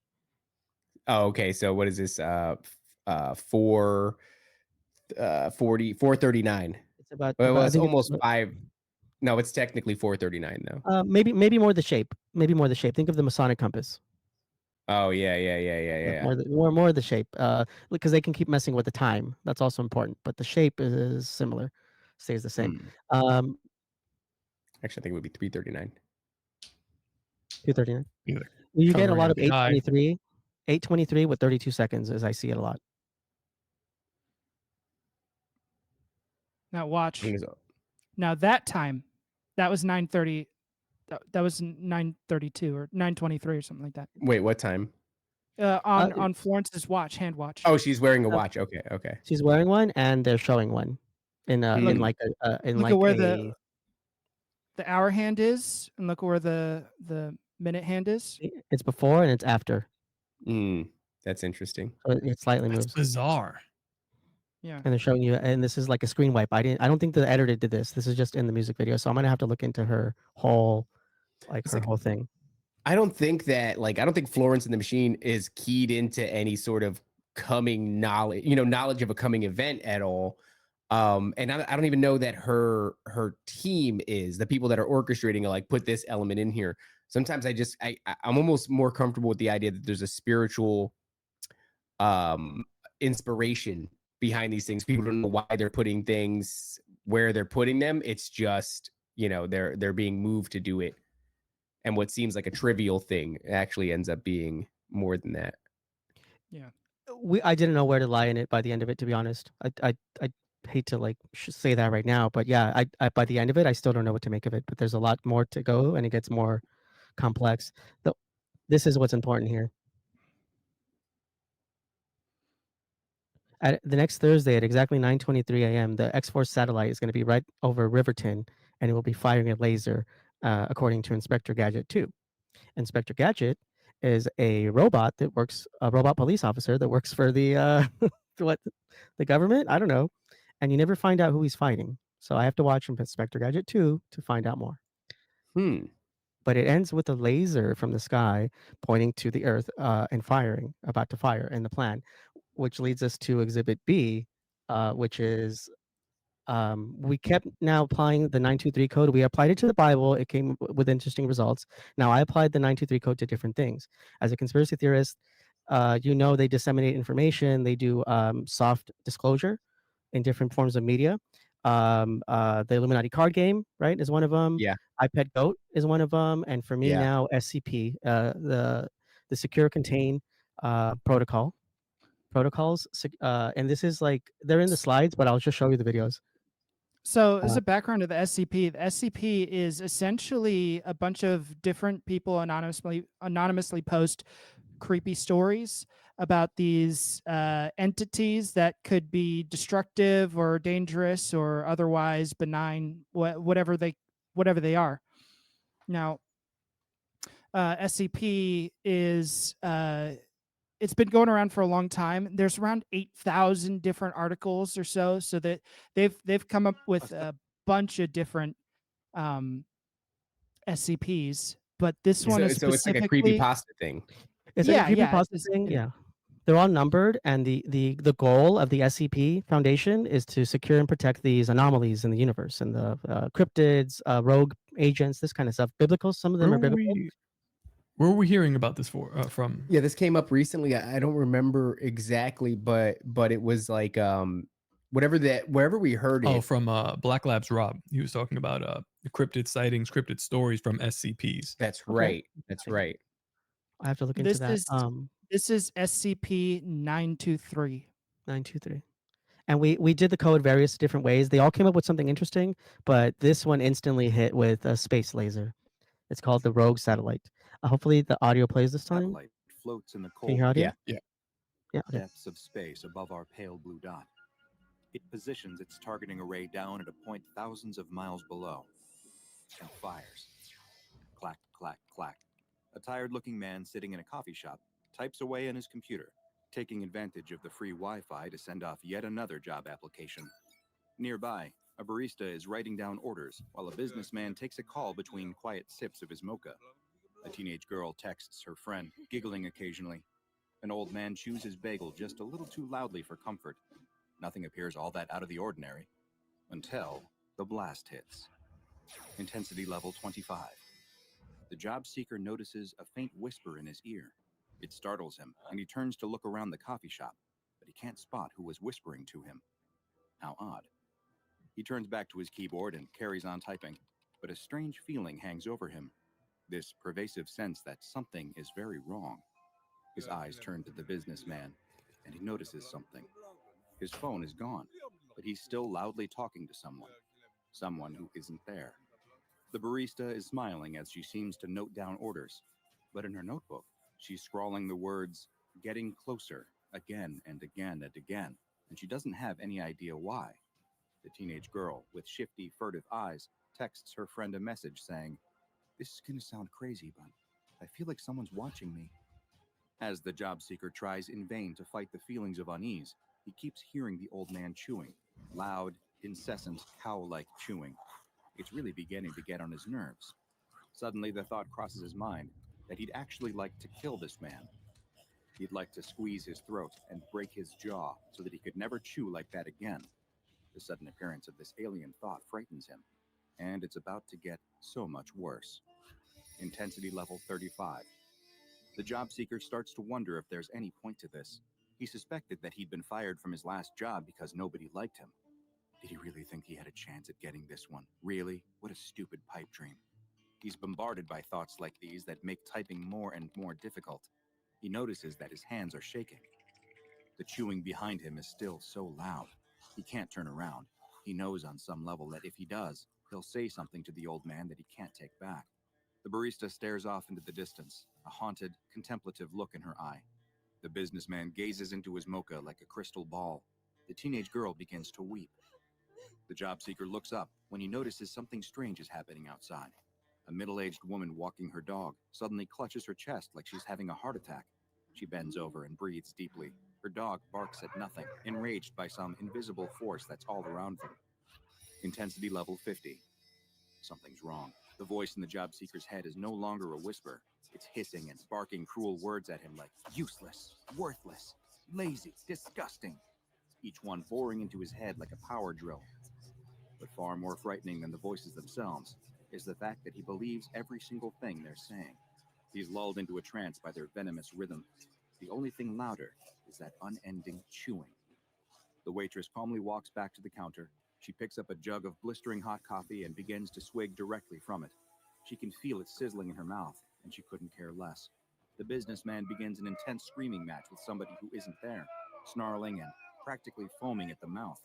Oh, okay. So what is this? 439. It's about. Well, I it's think almost 5. No, it's technically 439 though. Maybe more the shape. Maybe more the shape. Think of the Masonic compass. Oh yeah. More the shape. Because they can keep messing with the time. That's also important. But the shape is similar, stays the same. Actually, I think it would be 339. 239. Either. You get a Covering lot up of the eye. 823 with 32 seconds, as I see it a lot. Now watch. When is it? Now that time, that was 9:30. That was 9:32 or 9:23 or something like that. Wait, what time? On Florence's watch, hand watch. Oh, she's wearing a watch. Okay. She's wearing one, and they're showing one in like look at where the hour hand is, and look where the minute hand is? It's before and it's after. That's interesting. So it slightly That's moves. bizarre. Yeah. And they're showing you, and this is like a screen wipe. I don't think the editor did this. This is just in the music video. So I'm gonna have to look into her whole, whole thing. I don't think Florence and the Machine is keyed into any sort of coming knowledge, knowledge of a coming event at all. And I don't even know that her team is the people that are orchestrating like put this element in here. Sometimes I'm almost more comfortable with the idea that there's a spiritual inspiration behind these things. People don't know why they're putting things where they're putting them. It's just, they're being moved to do it. And what seems like a trivial thing actually ends up being more than that. Yeah. I didn't know where to lie in it by the end of it, to be honest. I hate to say that right now, but yeah, I by the end of it, I still don't know what to make of it. But there's a lot more to go, and it gets more complex. This is what's important here. At the next Thursday at exactly 9:23 a.m., the X-Force satellite is going to be right over Riverton, and it will be firing a laser, according to Inspector Gadget 2. Inspector Gadget is a robot police officer that works for the the government. I don't know, and you never find out who he's fighting. So I have to watch Inspector Gadget 2 to find out more. But it ends with a laser from the sky pointing to the Earth and about to fire in the plan, which leads us to Exhibit B, which is we kept now applying the 923 code. We applied it to the Bible. It came with interesting results. Now I applied the 923 code to different things. As a conspiracy theorist, they disseminate information. They do soft disclosure in different forms of media. The Illuminati card game, right, is one of them. Yeah. iPad Goat is one of them. And for me now, SCP, the Secure Contain protocols. And this is they're in the slides, but I'll just show you the videos. So as a background of the SCP is essentially a bunch of different people anonymously post creepy stories about these entities that could be destructive or dangerous or otherwise benign, whatever they are. Now, SCP is it's been going around for a long time. There's around 8,000 different articles or so that they've come up with a bunch of different SCPs, but this one is so it's like a specifically creepypasta thing. It's like a creepypasta thing. Yeah. They're all numbered, and the goal of the SCP Foundation is to secure and protect these anomalies in the universe and the cryptids, rogue agents, this kind of stuff. Biblical, some of them are biblical. Where were we hearing about this from? Yeah, this came up recently. I don't remember exactly, but it was like wherever we heard it. Oh, from Black Labs Rob. He was talking about cryptid sightings, cryptid stories from SCPs. That's right. That's right. I have to look into that. This is SCP 923. 923. And we did the code various different ways. They all came up with something interesting, but this one instantly hit with a space laser. It's called the Rogue Satellite. Hopefully the audio plays this time. Satellite floats in the cold Can you hear audio? Yeah. Depths of space above our pale blue dot. It positions its targeting array down at a point thousands of miles below and fires. Clack, clack, clack. A tired-looking man sitting in a coffee shop types away on his computer, taking advantage of the free Wi-Fi to send off yet another job application. Nearby, a barista is writing down orders while a businessman takes a call between quiet sips of his mocha. A teenage girl texts her friend, giggling occasionally. An old man chews his bagel just a little too loudly for comfort. Nothing appears all that out of the ordinary until the blast hits. Intensity level 25. The job seeker notices a faint whisper in his ear. It startles him, and he turns to look around the coffee shop, but he can't spot who was whispering to him. How odd. He turns back to his keyboard and carries on typing, but a strange feeling hangs over him. This pervasive sense that something is very wrong. His eyes turn to the businessman, and he notices something. His phone is gone, but he's still loudly talking to someone who isn't there. The barista is smiling as she seems to note down orders, but in her notebook, she's scrawling the words, "getting closer," again and again and again, and she doesn't have any idea why. The teenage girl, with shifty, furtive eyes, texts her friend a message saying, "This is going to sound crazy, but I feel like someone's watching me. As the job seeker tries in vain to fight the feelings of unease, he keeps hearing the old man chewing. Loud, incessant, cow-like chewing. It's really beginning to get on his nerves. Suddenly, the thought crosses his mind that he'd actually like to kill this man. He'd like to squeeze his throat and break his jaw so that he could never chew like that again. The sudden appearance of this alien thought frightens him, and it's about to get so much worse. Intensity level 35. The job seeker starts to wonder if there's any point to this. He suspected that he'd been fired from his last job because nobody liked him. Did he really think he had a chance at getting this one? Really? What a stupid pipe dream. He's bombarded by thoughts like these that make typing more and more difficult. He notices that his hands are shaking. The chewing behind him is still so loud. He can't turn around. He knows on some level that if he does, he'll say something to the old man that he can't take back. The barista stares off into the distance, a haunted, contemplative look in her eye. The businessman gazes into his mocha like a crystal ball. The teenage girl begins to weep. The job seeker looks up when he notices something strange is happening outside. A middle-aged woman walking her dog suddenly clutches her chest like she's having a heart attack. She bends over and breathes deeply. Her dog barks at nothing, enraged by some invisible force that's all around them. Intensity level 50. Something's wrong. The voice in the job seeker's head is no longer a whisper. It's hissing and barking cruel words at him like useless, worthless, lazy, disgusting. Each one boring into his head like a power drill. But far more frightening than the voices themselves is the fact that he believes every single thing they're saying. He's lulled into a trance by their venomous rhythm. The only thing louder is that unending chewing. The waitress calmly walks back to the counter. She picks up a jug of blistering hot coffee and begins to swig directly from it. She can feel it sizzling in her mouth, and she couldn't care less. The businessman begins an intense screaming match with somebody who isn't there, snarling and practically foaming at the mouth.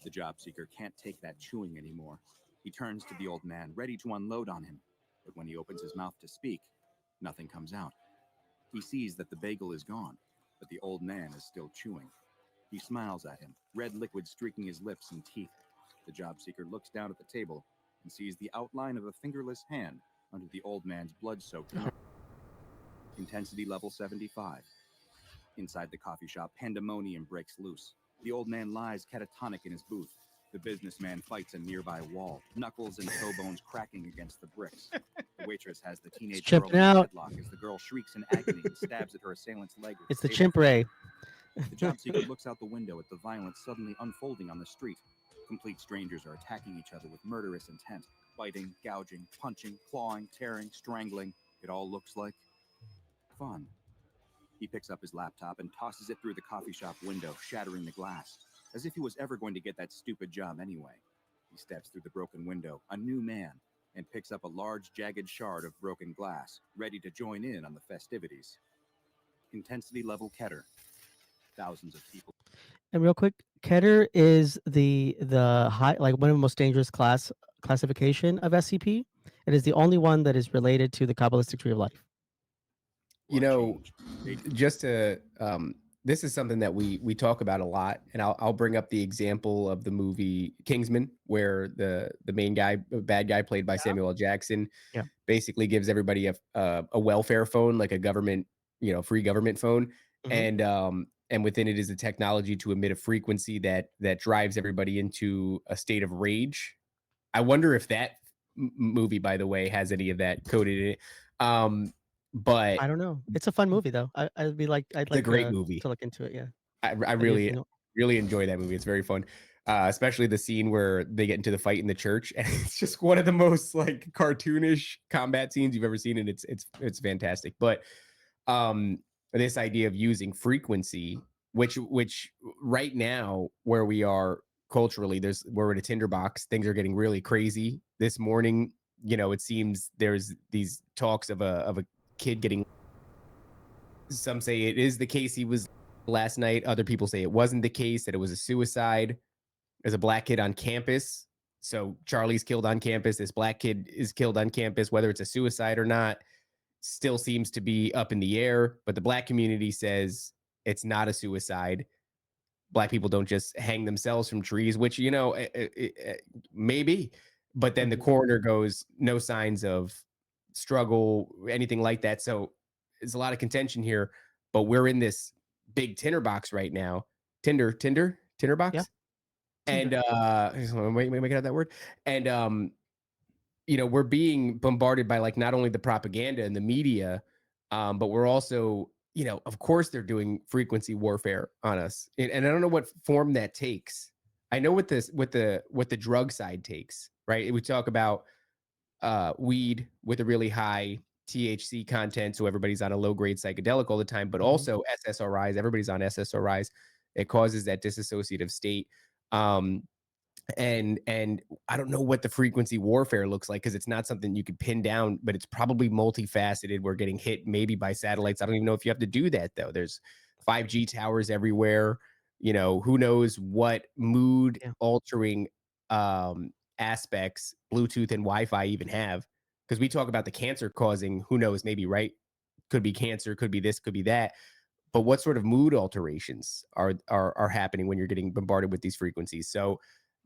The job seeker can't take that chewing anymore. He turns to the old man, ready to unload on him. But when he opens his mouth to speak, nothing comes out. He sees that the bagel is gone, but the old man is still chewing. He smiles at him, red liquid streaking his lips and teeth. The job seeker looks down at the table and sees the outline of a fingerless hand under the old man's blood-soaked arm. Intensity level 75. Inside the coffee shop, pandemonium breaks loose. The old man lies catatonic in his booth. The businessman fights a nearby wall, knuckles and toe bones cracking against the bricks. The waitress has the teenage girl in a headlock as the girl shrieks in agony and stabs at her assailant's leg. It's the chimp ray. The job seeker looks out the window at the violence suddenly unfolding on the street. Complete strangers are attacking each other with murderous intent. Biting, gouging, punching, clawing, tearing, strangling. It all looks like fun. He picks up his laptop and tosses it through the coffee shop window, shattering the glass, as if he was ever going to get that stupid job anyway. He steps through the broken window, a new man, and picks up a large, jagged shard of broken glass, ready to join in on the festivities. Intensity level Keter. Thousands of people. And real quick, Keter is the high, like one of the most dangerous classification of SCP. It is the only one that is related to the Kabbalistic tree of life. You know, just to this is something that we talk about a lot, and I'll bring up the example of the movie Kingsman, where the main guy, bad guy played by Samuel L. Jackson, basically gives everybody a welfare phone, like a government, free government phone, and within it is a technology to emit a frequency that drives everybody into a state of rage. I wonder if that movie, by the way, has any of that coded in it. But I don't know. It's a fun movie though. I'd like a great movie to look into it. Yeah, I really enjoy that movie. It's very fun, especially the scene where they get into the fight in the church, and it's just one of the most like cartoonish combat scenes you've ever seen, and it's fantastic. But this idea of using frequency, which right now where we are culturally, we're in a tinderbox. Things are getting really crazy. This morning, it seems there's these talks of a kid getting. Some say it is the case he was last night. Other people say it wasn't the case, that it was a suicide. There's a black kid on campus. So Charlie's killed on campus. This black kid is killed on campus. Whether it's a suicide or not still seems to be up in the air. But the black community says it's not a suicide. Black people don't just hang themselves from trees, which, maybe. But then the coroner goes, no signs of struggle, anything like that. So there's a lot of contention here, but we're in this big tinderbox right now. Tinderbox. Yeah. And make it out that word. And you know, we're being bombarded by like not only the propaganda and the media, but we're also, you know, of course they're doing frequency warfare on us. And I don't know what form that takes. I know what the drug side takes, right? We talk about weed with a really high THC content, so everybody's on a low grade psychedelic all the time, but also SSRIs. Everybody's on SSRIs. It causes that disassociative state. And I don't know what the frequency warfare looks like because it's not something you could pin down, but it's probably multifaceted. We're getting hit maybe by satellites. I don't even know if you have to do that though. There's 5G towers everywhere. You know, who knows what mood altering aspects Bluetooth and Wi-Fi even have, because we talk about the cancer causing, who knows, maybe, right? Could be cancer, could be this, could be that. But what sort of mood alterations are happening when you're getting bombarded with these frequencies? So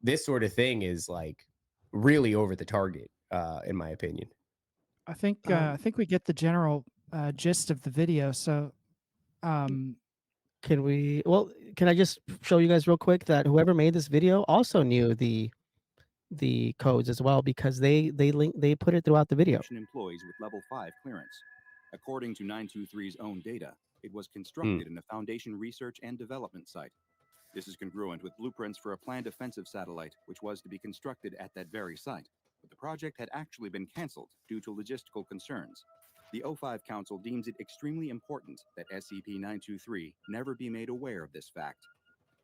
this sort of thing is like really over the target, in my opinion. I think we get the general gist of the video. So can I just show you guys real quick that whoever made this video also knew the codes as well, because they put it throughout the video. Employees with level 5 clearance. According to 923's own data, it was constructed in a Foundation research and development site. This is congruent with blueprints for a planned offensive satellite, which was to be constructed at that very site. But the project had actually been canceled due to logistical concerns. The O5 Council deems it extremely important that SCP-923 never be made aware of this fact.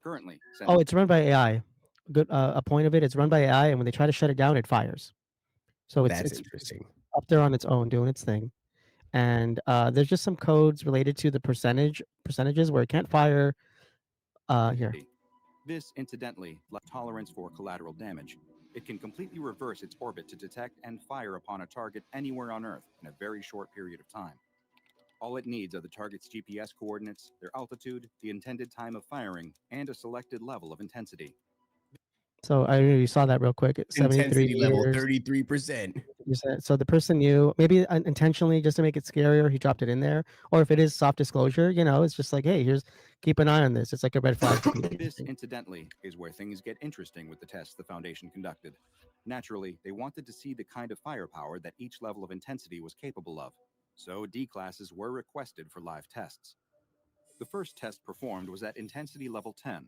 Currently, it's run by AI. Good, a point of it's run by AI, and when they try to shut it down, it fires. So it's interesting. Up there on its own, doing its thing. And there's just some codes related to the percentages where it can't fire. Here. This, incidentally, left tolerance for collateral damage. It can completely reverse its orbit to detect and fire upon a target anywhere on Earth in a very short period of time. All it needs are the target's GPS coordinates, their altitude, the intended time of firing, and a selected level of intensity. So I you saw that real quick. 73 level, 33%. So the person knew, maybe intentionally just to make it scarier, he dropped it in there. Or if it is soft disclosure, you know, it's just like, hey, keep an eye on this. It's like a red flag. This, incidentally, is where things get interesting with the tests the Foundation conducted. Naturally, they wanted to see the kind of firepower that each level of intensity was capable of. So D classes were requested for live tests. The first test performed was at intensity level 10.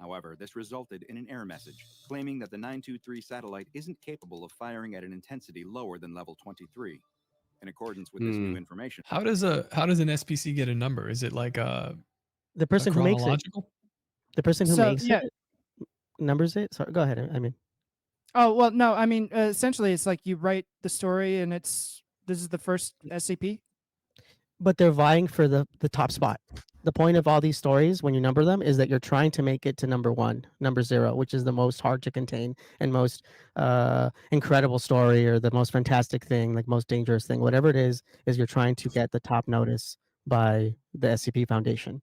However, this resulted in an error message claiming that the 923 satellite isn't capable of firing at an intensity lower than level 23. In accordance with this new information, how does an SPC get a number? Is it like the person who makes it? The person who makes it numbers it. Sorry, go ahead. I mean, oh well, no, I mean essentially it's like you write the story and this is the first SCP. But they're vying for the top spot. The point of all these stories, when you number them, is that you're trying to make it to number 1, number 0, which is the most hard to contain and most incredible story, or the most fantastic thing, like most dangerous thing, whatever it is you're trying to get the top notice by the SCP Foundation,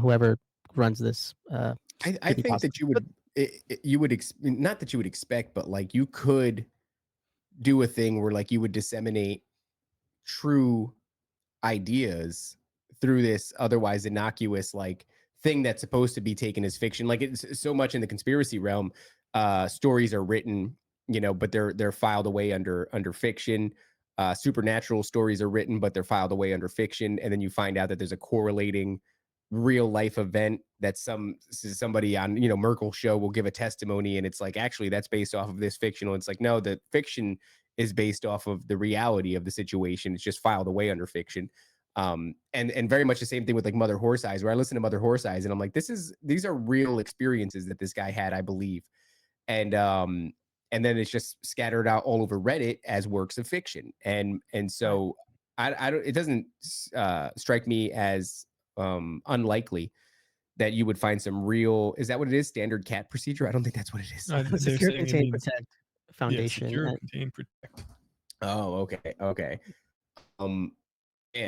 whoever runs this. I think that you would not that you would expect, but like you could do a thing where like you would disseminate true ideas through this otherwise innocuous like thing that's supposed to be taken as fiction. Like it's so much in the conspiracy realm, stories are written, you know, but they're filed away under fiction. Supernatural stories are written, but they're filed away under fiction. And then you find out that there's a correlating real life event that somebody on, you know, Merkel's show will give a testimony, and it's like, actually that's based off of this fictional. It's like, no, the fiction is based off of the reality of the situation. It's just filed away under fiction. And very much the same thing with like Mother Horse Eyes, where I listen to Mother Horse Eyes and I'm like, these are real experiences that this guy had, I believe. And then it's just scattered out all over Reddit as works of fiction. And so I don't, it doesn't strike me as unlikely that you would find some real, is that what it is? Standard cat procedure? I don't think that's what it is. Secure, Contain, Protect Foundation. Yeah, secure, contain, protect. Oh, okay.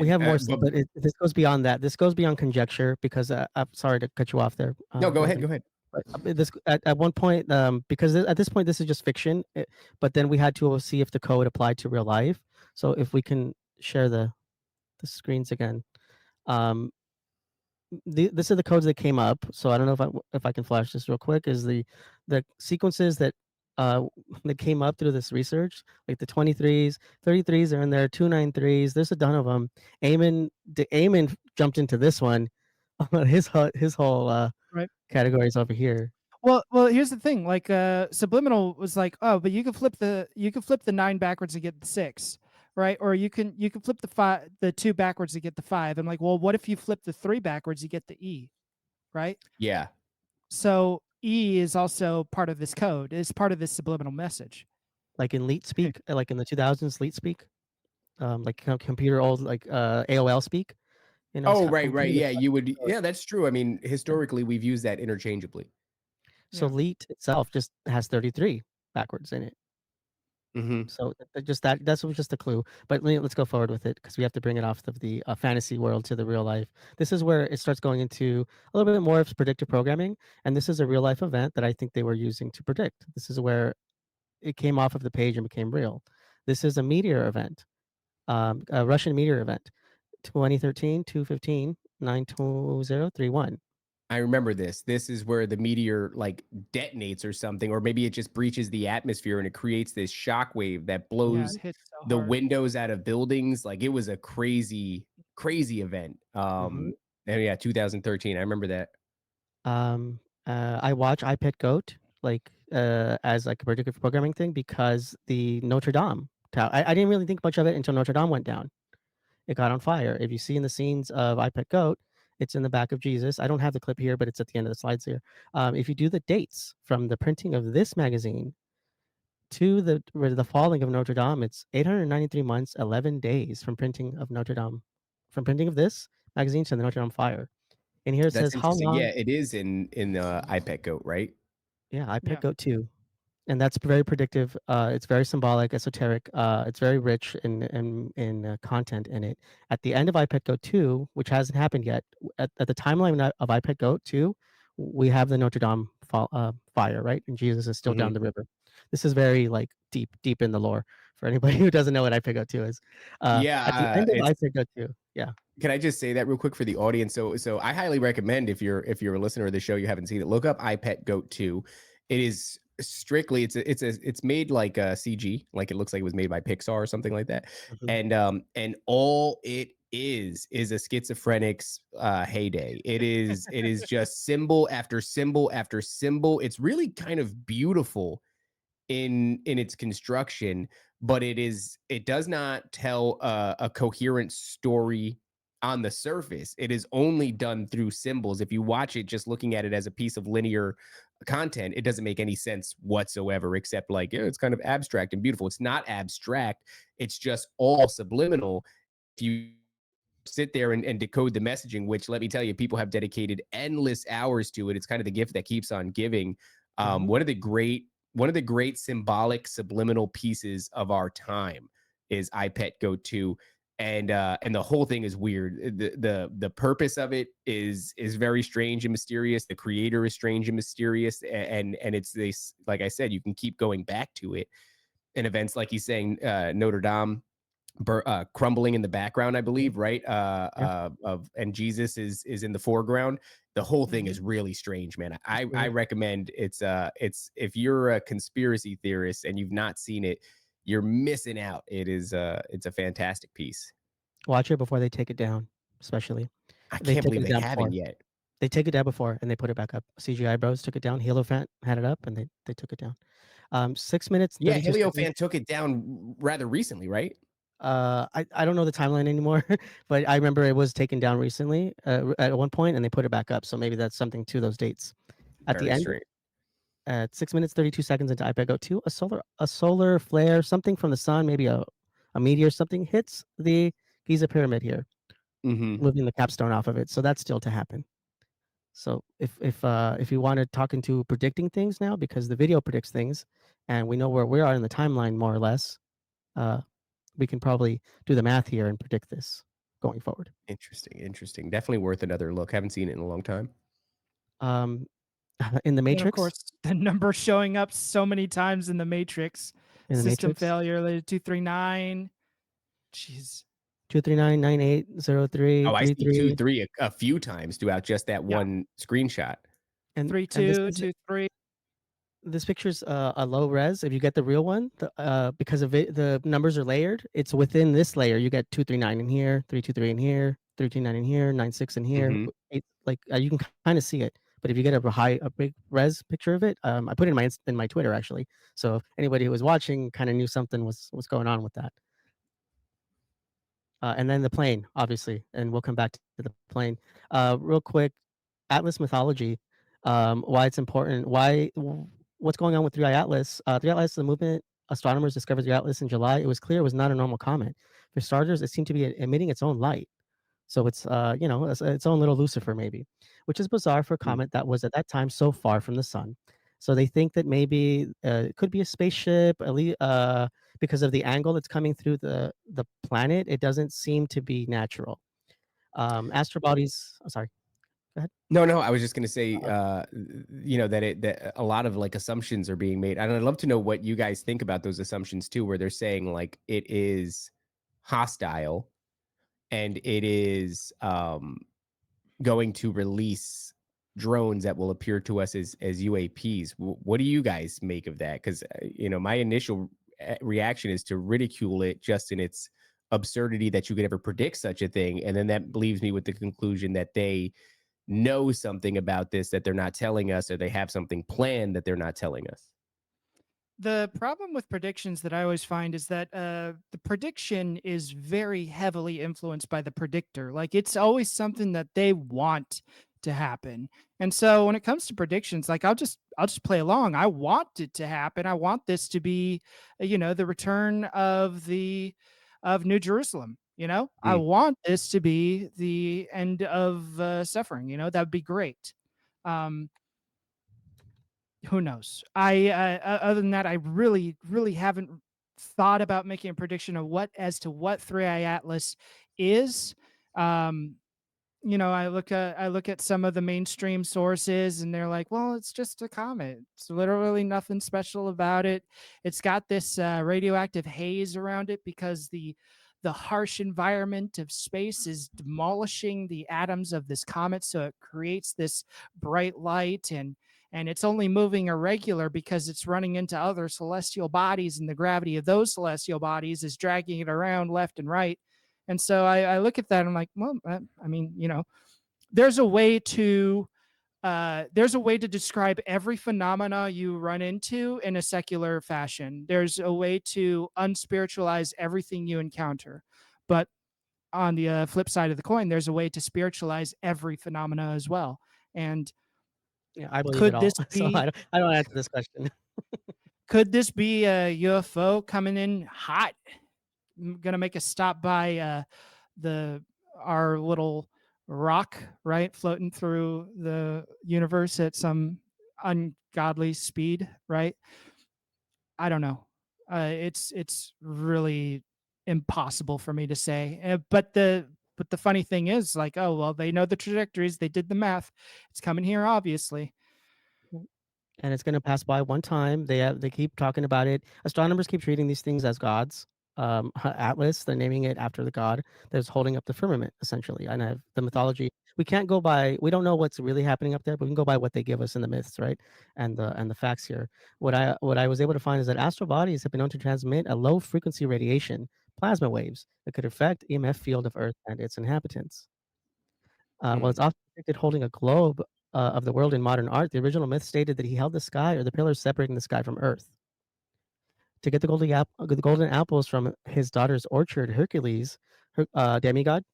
We have more stuff, but this goes beyond that. This goes beyond conjecture, because I'm sorry to cut you off there. No, go ahead. But this at one point, because at this point this is just fiction, but then we had to see if the code applied to real life. So if we can share the screens again. This are the codes that came up. So I don't know if I can flash this real quick. Is the sequences that that came up through this research, like the 23s, 33s are in there, 293s. There's a ton of them. Aemon jumped into this one. his whole Right. category is over here. Well, here's the thing. Like, Subliminal was like, oh, but you can flip the 9 backwards and get the 6, right? Or you can flip the 2 backwards to get the 5. I'm like, well, what if you flip the 3 backwards, you get the E, right? Yeah. So E is also part of this code. It's part of this subliminal message. Like in Leet speak, like in the 2000s, Leet speak, like computer old, like AOL speak. You know, Oh, right. Yeah, you would. Yeah, that's true. I mean, historically, we've used that interchangeably. So Leet itself just has 33 backwards in it. Mm-hmm. So that's just a clue. But let's go forward with it because we have to bring it off of the fantasy world to the real life. This is where it starts going into a little bit more of predictive programming, and this is a real life event that I think they were using to predict. This is where it came off of the page and became real. This is a meteor event, a Russian meteor event, 2013, 215, 92031. I remember this. This is where the meteor like detonates or something, or maybe it just breaches the atmosphere and it creates this shock wave that blows it hits so the hard. windows out of buildings. Like it was a crazy event. And yeah, 2013. I remember that. I watch iPad Goat as like a predictive programming thing because the Notre Dame tower. I didn't really think much of it until Notre Dame went down. It got on fire. If you see in the scenes of iPad Goat, it's in the back of Jesus. I don't have the clip here, but it's at the end of the slides here. If you do the dates from the printing of this magazine to the falling of Notre Dame, it's 893 months, 11 days from printing of Notre Dame, from printing of this magazine to the Notre Dame fire. And here it That's says how interesting. long. Yeah, it is in iPad Goat, right? Yeah, iPad Goat 2. And that's very predictive. It's very symbolic, esoteric. It's very rich in content in it. At the end of iPad Goat 2, which hasn't happened yet, at the timeline of iPad Goat 2, we have the Notre Dame fire, right? And Jesus is still down the river. This is very like deep in the lore for anybody who doesn't know what iPad Goat 2 is. At the end of iPad Goat 2, yeah. Can I just say that real quick for the audience? So I highly recommend if you're a listener of the show, you haven't seen it, look up iPad Goat 2. It is strictly it's made like a CG, like it looks like it was made by Pixar or something like that. And all it is a schizophrenic's heyday. It is just symbol after symbol after symbol. It's really kind of beautiful in its construction, but it does not tell a coherent story on the surface. It is only done through symbols. If you watch it just looking at it as a piece of linear content, it doesn't make any sense whatsoever, except like, it's kind of abstract and beautiful. It's not abstract. It's just all subliminal. If you sit there and decode the messaging, which let me tell you, people have dedicated endless hours to it. It's kind of the gift that keeps on giving. One of the great symbolic subliminal pieces of our time is iPad Go 2. And the whole thing is weird. The purpose of it is very strange and mysterious. The creator is strange and mysterious, and it's this, like I said, you can keep going back to it in events like he's saying, Notre Dame crumbling in the background, I believe, right? And Jesus is in the foreground. The whole thing is really strange, man. I recommend it's if you're a conspiracy theorist and you've not seen it, you're missing out. It's a fantastic piece. Watch it before they take it down, especially. I can't believe they haven't yet. They take it down before and they put it back up. CGI Bros took it down. Heliofant had it up and they took it down. 6 minutes. Yeah, Heliofant took it down rather recently, right? I don't know the timeline anymore, but I remember it was taken down recently at one point and they put it back up. So maybe that's something to those dates. At the end, at 6 minutes 32 seconds into iPad Go 2, a solar flare, something from the sun, maybe a meteor, something hits the Giza pyramid here, moving the capstone off of it. So that's still to happen. So if you want to talk into predicting things now, because the video predicts things, and we know where we are in the timeline more or less, we can probably do the math here and predict this going forward. Interesting. Definitely worth another look. Haven't seen it in a long time. In the Matrix, and of course, the number showing up so many times in the Matrix. System failure related 239. Jeez. 239980333. Oh, I see 2-3 a few times throughout just that one screenshot. And 3223. This picture's a low res. If you get the real one, because of it, the numbers are layered. It's within this layer. You get 239 in here, 323 in here, 329 in here, 96 in here. You can kind of see it. But if you get a big res picture of it, I put it in my Twitter actually. So anybody who was watching kind of knew something was going on with that. And then the plane, obviously, and we'll come back to the plane. Real quick, Atlas mythology, why it's important, what's going on with 3i Atlas. 3i Atlas, the movement astronomers discovered the Atlas in July. It was clear it was not a normal comet. For starters, it seemed to be emitting its own light. So it's, its own little Lucifer maybe, which is bizarre for a comet that was at that time so far from the sun. So they think that maybe it could be a spaceship, because of the angle that's coming through the planet. It doesn't seem to be natural. Astro bodies, sorry. Go ahead. No, I was just going to say, that a lot of like assumptions are being made. And I'd love to know what you guys think about those assumptions too, where they're saying like it is hostile and it is going to release drones that will appear to us as UAPs. What do you guys make of that? Because, my initial reaction is to ridicule it just in its absurdity that you could ever predict such a thing. And then that leaves me with the conclusion that they know something about this that they're not telling us, or they have something planned that they're not telling us. The problem with predictions that I always find is that the prediction is very heavily influenced by the predictor. Like it's always something that they want to happen. And so when it comes to predictions, like I'll just play along. I want it to happen. I want this to be, the return of New Jerusalem. I want this to be the end of suffering. That'd be great. Who knows? Other than that, I really, really haven't thought about making a prediction of what 3i Atlas is. I look at some of the mainstream sources and they're like, well, it's just a comet. It's literally nothing special about it. It's got this radioactive haze around it because the harsh environment of space is demolishing the atoms of this comet, so it creates this bright light, and it's only moving irregular because it's running into other celestial bodies, and the gravity of those celestial bodies is dragging it around left and right. And so I look at that and I'm like, well, there's a way to describe every phenomena you run into in a secular fashion. There's a way to unspiritualize everything you encounter. But on the flip side of the coin, there's a way to spiritualize every phenomena as well. And I believe it all. So I don't answer this question. Could this be a UFO coming in hot? Gonna make a stop by our little rock, right, floating through the universe at some ungodly speed, right? I don't know. It's really impossible for me to say. But the funny thing is, like, oh well, they know the trajectories, they did the math. It's coming here, obviously. And it's going to pass by one time. They keep talking about it. Astronomers keep treating these things as gods. Atlas, they're naming it after the god that's holding up the firmament, essentially. And I have the mythology. We can't go by. We don't know what's really happening up there, but we can go by what they give us in the myths, right? And the facts here. What I was able to find is that astral bodies have been known to transmit a low frequency radiation, plasma waves, that could affect EMF field of Earth and its inhabitants. While it's often depicted holding a globe of the world in modern art, the original myth stated that he held the sky or the pillars separating the sky from Earth. To get the golden apples from his daughter's orchard, Hercules, demigod,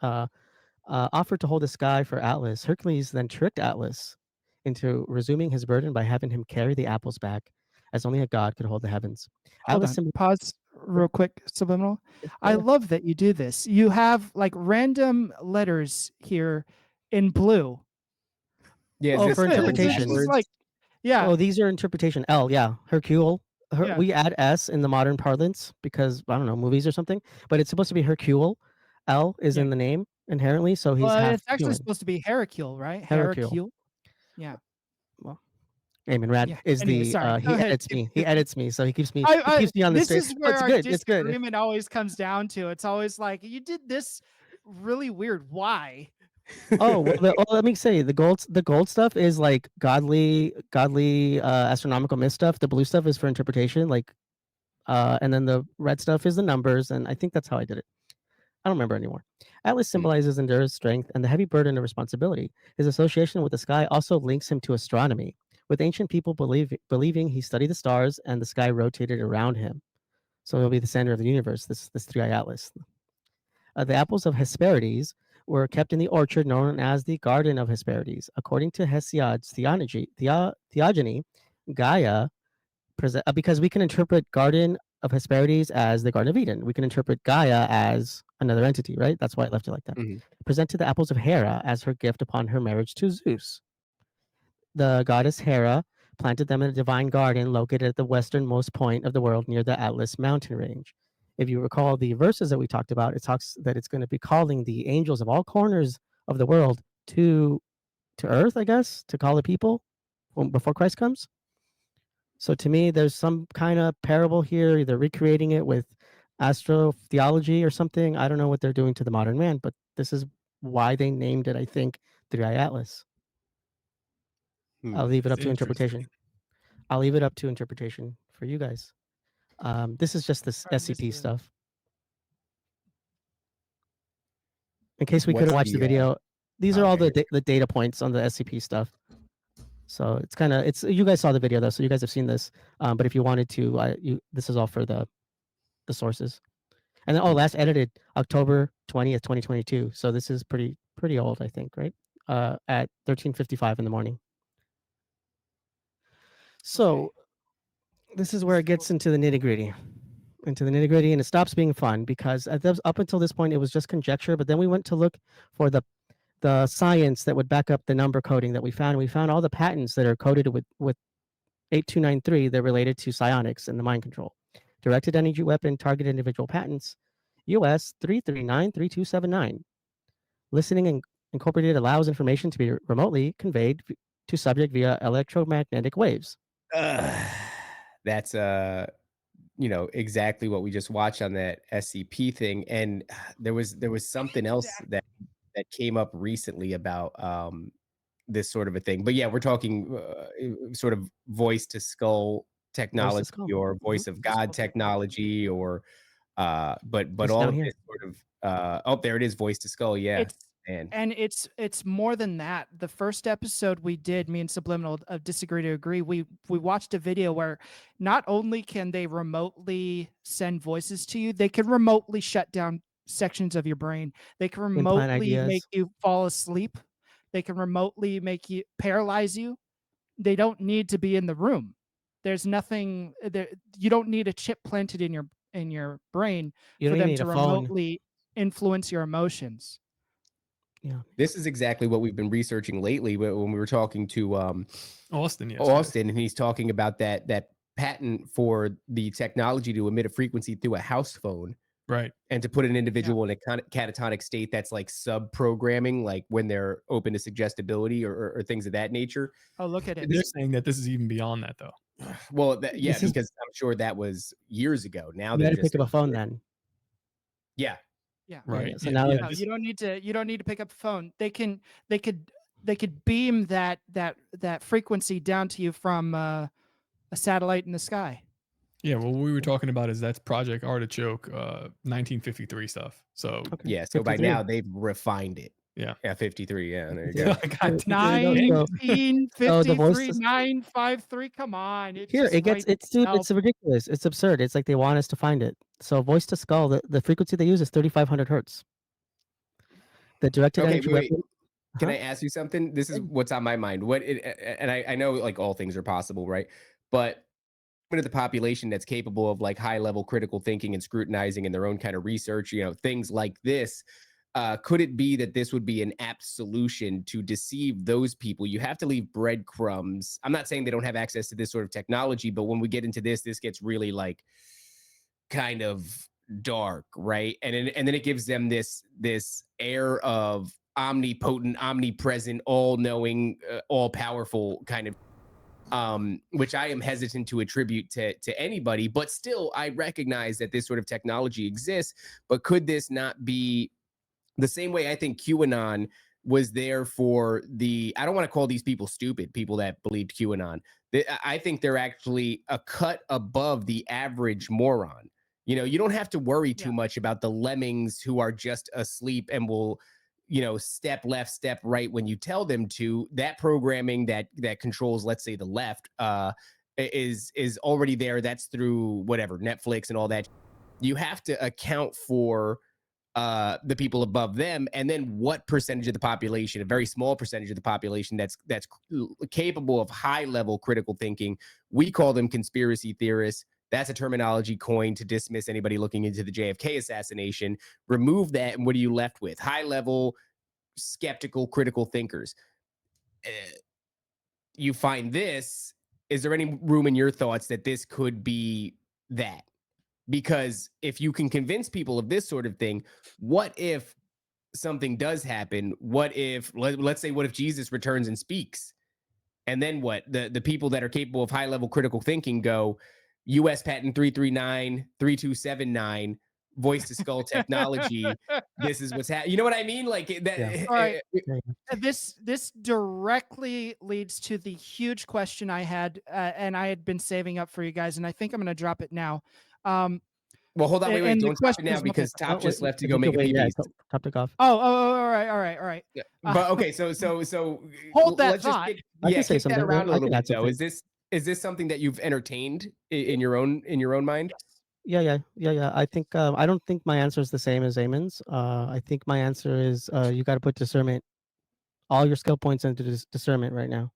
offered to hold the sky for Atlas. Hercules then tricked Atlas into resuming his burden by having him carry the apples back, as only a god could hold the heavens. Pause real quick, Subliminal. I love that you do this. You have like random letters here in blue. Yeah, for interpretation. Oh, these are interpretation. L, yeah. Hercule. We add S in the modern parlance because, I don't know, movies or something, but it's supposed to be Hercule. L is in the name inherently, so he's half it's actually human. supposed to be Hercule, right? Hercule. Yeah. Well, Aemon Rat Yeah. is Anyway, the sorry. he Go ahead. edits me. He edits me, so he keeps me on the This straight. is Oh, where it's our good. It's good. disagreement always comes down to. It's always like, you did this really weird. Why? Oh, well, let me say the gold stuff is like godly astronomical myth stuff. The blue stuff is for interpretation, like and then the red stuff is the numbers, and I think that's how I did it. I don't remember anymore. Atlas symbolizes endurance, strength, and the heavy burden of responsibility. His association with the sky also links him to astronomy, with ancient people believing he studied the stars and the sky rotated around him. So he'll be the center of the universe, this three-eye Atlas. The apples of Hesperides were kept in the orchard known as the Garden of Hesperides. According to Hesiod's theogony, Gaia, because we can interpret Garden of Hesperides as the Garden of Eden. We can interpret Gaia as another entity, right? That's why I left it like that. Presented the apples of Hera as her gift upon her marriage to Zeus. The goddess Hera planted them in a divine garden located at the westernmost point of the world near the Atlas mountain range. If you recall the verses that we talked about, it talks that it's going to be calling the angels of all corners of the world to earth, I guess, to call the people before Christ comes. So to me, there's some kind of parable here, either recreating it with astrotheology or something. I don't know what they're doing to the modern man, but this is why they named it, I think, Three-Eye Atlas. I'll leave it up to interpretation. I'll leave it up to interpretation for you guys. This is just this SCP stuff. In case we couldn't watch the video, these are all the data points on the SCP stuff. So it's kind of you guys saw the video though, so you guys have seen this. But if you wanted to, this is all for the sources. And then last edited October 20th, 2022. So this is pretty old, I think, right? At 13:55 in the morning. So this is where it gets into the nitty-gritty. And it stops being fun because up until this point it was just conjecture, but then we went to look for the science that would back up the number coding that we found. We found all the patents that are coded with 8293 that related to psionics and the mind control. Directed energy weapon target individual patents, US 3393279. Listening and incorporated allows information to be remotely conveyed to subject via electromagnetic waves. That's exactly what we just watched on that SCP thing. And there was something else that came up recently about this sort of a thing. But yeah, we're talking sort of voice to skull technology or voice of God technology, or but all of this sort of there it is, voice to skull. Yeah. And it's more than that. The first episode we did, me and Subliminal of Disagree to Agree, we watched a video where not only can they remotely send voices to you, they can remotely shut down sections of your brain. They can remotely make you fall asleep. They can remotely make you paralyze you. They don't need to be in the room. There's nothing there. You don't need a chip planted in your brain for them to remotely influence your emotions. Yeah, this is exactly what we've been researching lately when we were talking to Austin, and he's talking about that patent for the technology to emit a frequency through a house phone, right, and to put an individual in a catatonic state that's like sub-programming, like when they're open to suggestibility or things of that nature. Oh, look at it. They're saying that this is even beyond that though. Well, because I'm sure that was years ago. Now you got to pick up a phone then. Yeah. Yeah. Right. So now you don't need to pick up the phone. They could beam that frequency down to you from a satellite in the sky. Yeah, well, what we were talking about is that's Project Artichoke, 1953 stuff. So yeah, so 53. By now they've refined it. Yeah, 53. Yeah, there you go. 1953, 953. Come on, it's ridiculous. It's absurd. It's like they want us to find it. So voice to skull, the frequency they use is 3,500 hertz. The directed energy weapon. Can I ask you something? This is what's on my mind. I know like all things are possible, right? But of the population that's capable of like high level critical thinking and scrutinizing and their own kind of research, things like this, could it be that this would be an apt solution to deceive those people? You have to leave breadcrumbs. I'm not saying they don't have access to this sort of technology, but when we get into this gets really like kind of dark, right? And then it gives them this air of omnipotent, omnipresent, all-knowing, all-powerful kind of which I am hesitant to attribute to anybody. But still, I recognize that this sort of technology exists. But could this not be the same way I think QAnon was there for the, I don't want to call these people stupid, people that believed QAnon. I think they're actually a cut above the average moron. You know, you don't have to worry too much about the lemmings who are just asleep and will, you know, step left, step right when you tell them to. That programming that controls, let's say, the left, is already there. That's through whatever, Netflix and all that. You have to account for the people above them, and then what percentage of the population, a very small percentage of the population that's capable of high level critical thinking. We call them conspiracy theorists. That's a terminology coined to dismiss anybody looking into the JFK assassination. Remove that, and what are you left with? High level skeptical critical thinkers. You find this. Is there any room in your thoughts that this could be that? Because if you can convince people of this sort of thing, what if something does happen? What if, let's say, what if Jesus returns and speaks? And then what? The people that are capable of high-level critical thinking go, U.S. patent 339-3279, voice to skull technology. This is what's happening. You know what I mean? Like that. Yeah. All right. This directly leads to the huge question I had, and I had been saving up for you guys, and I think I'm going to drop it now. Well, hold on, wait, don't stop it now because Top just left to go make a pee. Yeah, Top took off. Oh, all right. But okay, so hold that let's thought. Just I can say kick that something. around a I little can bit add though. something. Is this something that you've entertained in your own mind? Yeah. I think I don't think my answer is the same as Eamon's. I think my answer is you got to put discernment, all your skill points into discernment right now.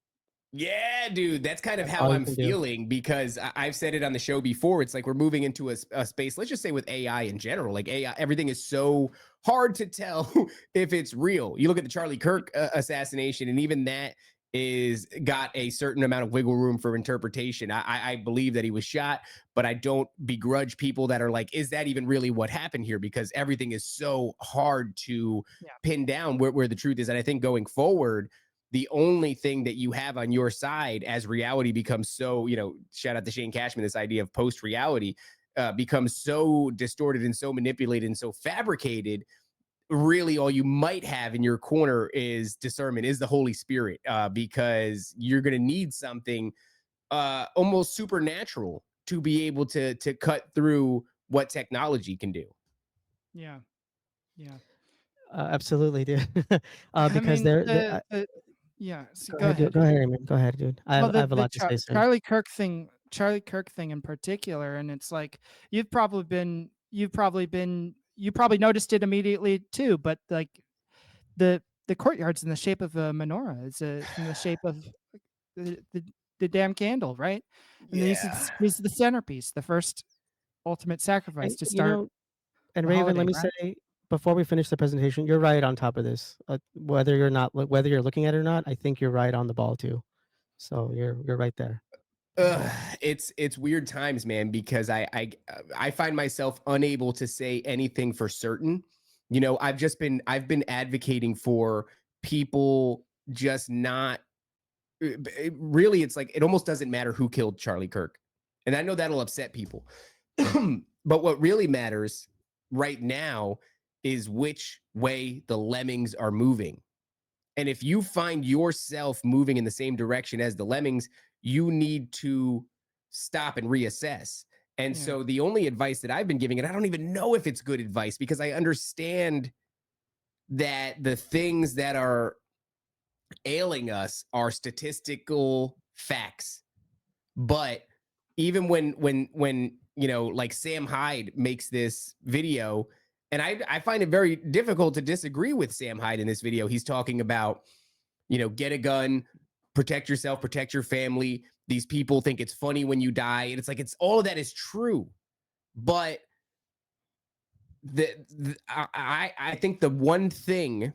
Yeah, dude, that's kind of how all you I'm can do. feeling because I've said it on the show before. It's like we're moving into a space, let's just say with AI in general, like AI, everything is so hard to tell if it's real. You look at the Charlie Kirk assassination, and even that is got a certain amount of wiggle room for interpretation. I believe that he was shot, but I don't begrudge people that are like, is that even really what happened here? Because everything is so hard to pin down where the truth is. And I think going forward, the only thing that you have on your side as reality becomes so, you know, shout out to Shane Cashman, this idea of post-reality becomes so distorted and so manipulated and so fabricated. Really, all you might have in your corner is discernment, is the Holy Spirit, because you're going to need something almost supernatural to be able to cut through what technology can do. Yeah. Absolutely, dude. Because I mean, they're yeah. go ahead, Eamon. Go ahead, dude. I have a lot to say, sir. Charlie Kirk thing in particular, and it's like you probably noticed it immediately too. But like the courtyard's in the shape of a menorah. It's in the shape of the damn candle, right? And he's the centerpiece, the first ultimate sacrifice And, to start. And Raven, let me say, before we finish the presentation, you're right on top of this. Whether you're looking at it or not, I think you're right on the ball too. So you're right there. It's weird times, man, because I find myself unable to say anything for certain. You know, I've been advocating for people just not really. It's like it almost doesn't matter who killed Charlie Kirk, and I know that'll upset people. But what really matters right now is which way the lemmings are moving. And if you find yourself moving in the same direction as the lemmings, you need to stop and reassess. And so the only advice that I've been giving, and I don't even know if it's good advice because I understand that the things that are ailing us are statistical facts. But even when you know, like Sam Hyde makes this video, and I find it very difficult to disagree with Sam Hyde in this video. He's talking about, you know, get a gun, protect yourself, protect your family. These people think it's funny when you die. And it's like, it's all of that is true. But I think the one thing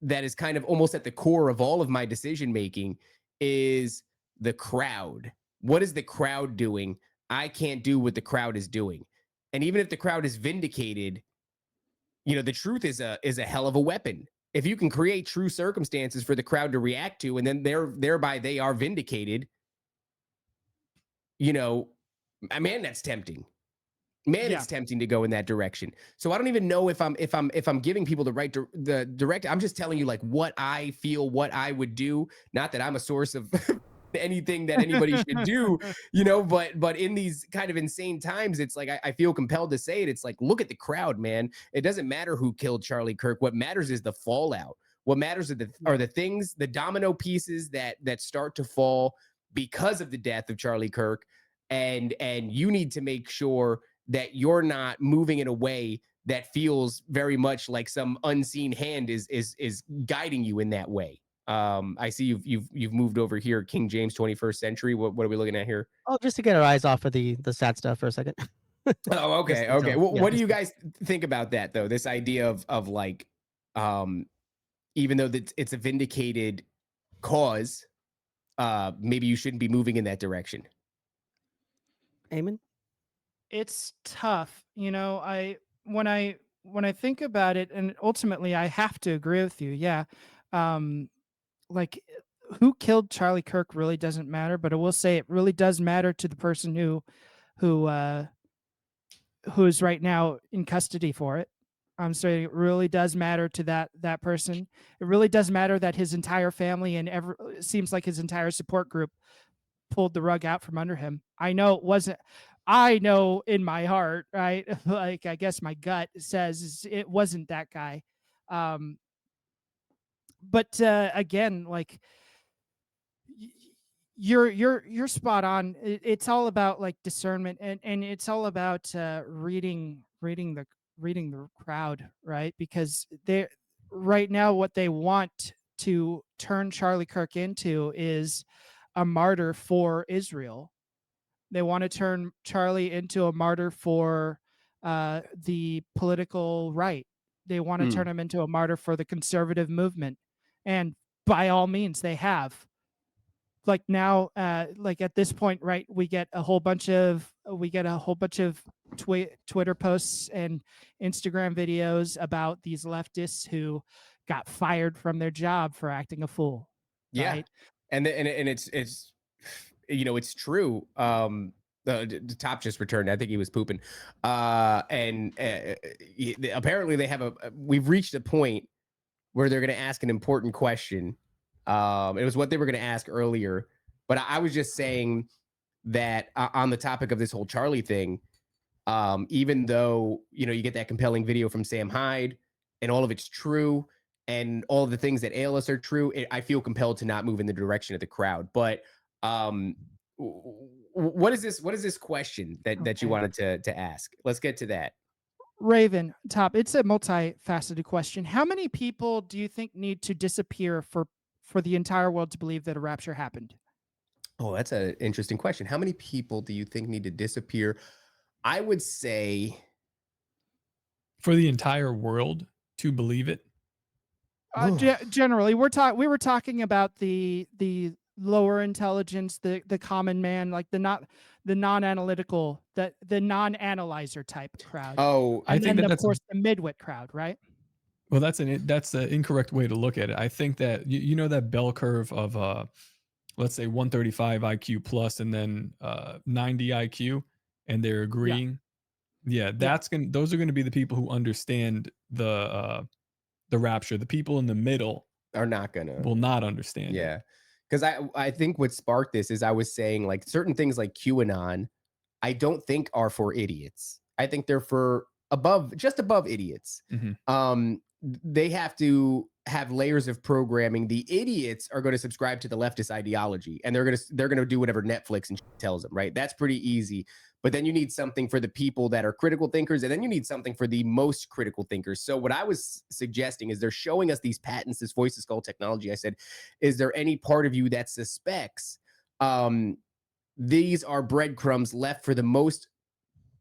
that is kind of almost at the core of all of my decision making is the crowd. What is the crowd doing? I can't do what the crowd is doing. And even if the crowd is vindicated, you know, the truth is a hell of a weapon. If you can create true circumstances for the crowd to react to, and then thereby they are vindicated, you know, man, that's tempting. Man, it's tempting to go in that direction. So I don't even know if I'm giving people the direct. I'm just telling you like what I feel, what I would do. Not that I'm a source of anything that anybody should do, you know. But in these kind of insane times, it's like I feel compelled to say it. It's like, look at the crowd, man. It doesn't matter who killed Charlie Kirk. What matters is the fallout. What matters are the things, the domino pieces that start to fall because of the death of Charlie Kirk, and you need to make sure that you're not moving in a way that feels very much like some unseen hand is guiding you in that way. I see you've moved over here, King James 21st century. What are we looking at here? Oh, just to get our eyes off of the sad stuff for a second. Oh, okay, Just okay. until- yeah, What do just you guys think about that though? This idea of like, even though it's a vindicated cause, maybe you shouldn't be moving in that direction. Aemon? It's tough, you know. When I think about it, and ultimately I have to agree with you. Yeah, like who killed Charlie Kirk really doesn't matter, but I will say it really does matter to the person who is right now in custody for it. I'm saying it really does matter to that person. It really does matter that his entire family and it seems like his entire support group pulled the rug out from under him. I know it wasn't. I know in my heart, right? Like I guess my gut says it wasn't that guy. But again, like you're spot on. It's all about like discernment, and it's all about reading the crowd, right? Because they right now what they want to turn Charlie Kirk into is a martyr for Israel. They want to turn Charlie into a martyr for the political right. They want to turn him into a martyr for the conservative movement, and by all means, they have. Like now, like at this point, right? We get a whole bunch of Twitter posts and Instagram videos about these leftists who got fired from their job for acting a fool. Yeah, right? and it's you know, it's true. The top just returned. I think he was pooping. And apparently they have we've reached a point where they're going to ask an important question. It was what they were going to ask earlier, but I was just saying that on the topic of this whole Charlie thing, even though, you know, you get that compelling video from Sam Hyde and all of it's true and all of the things that ail us are true, I feel compelled to not move in the direction of the crowd. But what is this question that you wanted to ask? Let's get to that. Raven, Top, it's a multifaceted question. How many people do you think need to disappear for the entire world to believe that a rapture happened? Oh, that's an interesting question. How many people do you think need to disappear? I would say for the entire world to believe it. Generally, we were talking about the lower intelligence, the common man, like the non-analytical, the non-analyzer type crowd. Oh, I think then of course the midwit crowd, right? Well, that's the incorrect way to look at it. I think that you know that bell curve of let's say 135 IQ plus and then 90 IQ, and they're agreeing. Yeah, those are gonna be the people who understand the rapture. The people in the middle will not understand. Yeah. Because I think what sparked this is I was saying like certain things like QAnon, I don't think are for idiots. I think they're for just above idiots. They have to have layers of programming. The idiots are going to subscribe to the leftist ideology, and they're going to do whatever Netflix and tells them, right? That's pretty easy. But then you need something for the people that are critical thinkers, and then you need something for the most critical thinkers. So what I was suggesting is they're showing us these patents, this voice to skull technology. I said, is there any part of you that suspects these are breadcrumbs left for the most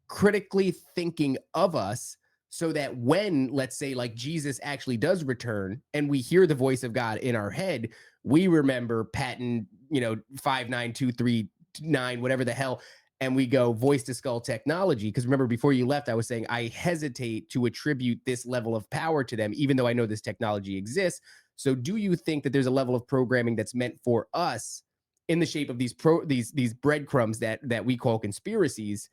critically thinking of us, so that when, let's say, like Jesus actually does return and we hear the voice of God in our head, we remember patent, 59239, whatever the hell, and we go voice to skull technology. Because remember, before you left, I was saying I hesitate to attribute this level of power to them, even though I know this technology exists. So do you think that there's a level of programming that's meant for us in the shape of these breadcrumbs that we call conspiracies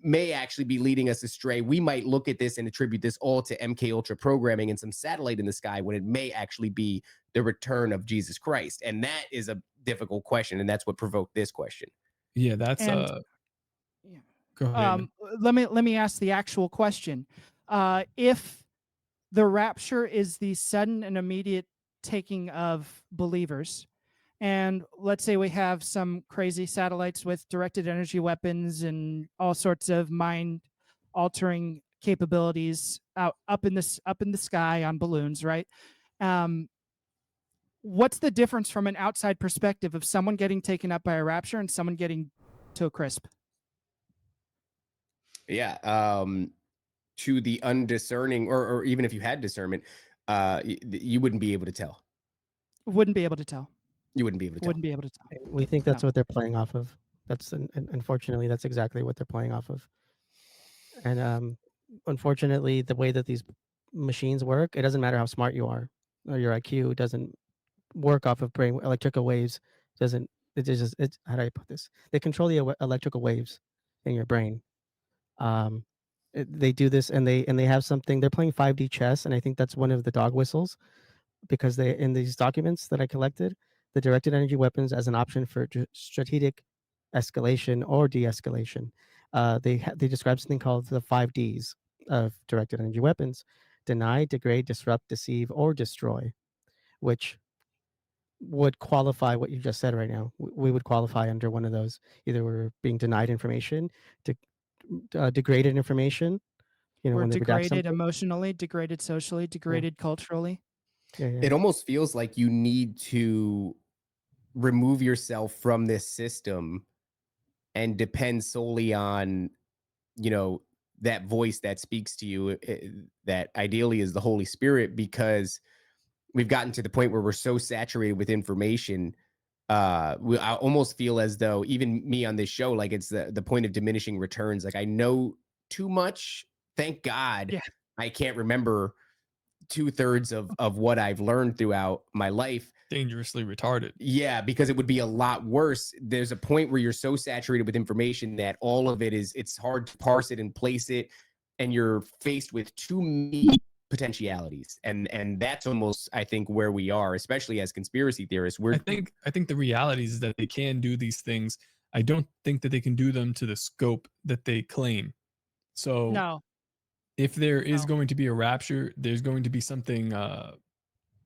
may actually be leading us astray. We might look at this and attribute this all to MK Ultra programming and some satellite in the sky when it may actually be the return of Jesus Christ. And that is a difficult question, and that's what provoked this question. Yeah, that's And- yeah. Go ahead. Let me ask the actual question. If the rapture is the sudden and immediate taking of believers, and let's say we have some crazy satellites with directed energy weapons and all sorts of mind altering capabilities up in the sky on balloons, right? What's the difference from an outside perspective of someone getting taken up by a rapture and someone getting to a crisp? Yeah. To the undiscerning, or even if you had discernment, you wouldn't be able to tell. Wouldn't be able to tell. You wouldn't be able to tell. Wouldn't be able to tell. We think that's No. what they're playing off of. That's unfortunately that's exactly what they're playing off of. And unfortunately, the way that these machines work, it doesn't matter how smart you are or your IQ doesn't work off of brain electrical waves. Doesn't it just it's how do I put this? They control the electrical waves in your brain. They do this and they have something. They're playing 5D chess, and I think that's one of the dog whistles, because they in these documents that I collected, the directed energy weapons as an option for strategic escalation or de-escalation. They describe something called the 5Ds of directed energy weapons: deny, degrade, disrupt, deceive, or destroy, which would qualify what you just said right now. We would qualify under one of those. Either we're being denied information, degraded information, We're when they redact degraded something. emotionally, degraded socially, degraded culturally. Yeah. It almost feels like you need to remove yourself from this system and depend solely on, that voice that speaks to you, that ideally is the Holy Spirit, because we've gotten to the point where we're so saturated with information. I almost feel as though, even me on this show, like it's the point of diminishing returns. Like, I know too much. Thank God. Yeah. I can't remember 2/3 of what I've learned throughout my life. Dangerously retarded. Yeah, because it would be a lot worse. There's a point where you're so saturated with information that all of it it's hard to parse it and place it, and you're faced with too many potentialities. And that's almost, I think, where we are, especially as conspiracy theorists. I think the reality is that they can do these things. I don't think that they can do them to the scope that they claim. So No. if there is No. going to be a rapture, there's going to be something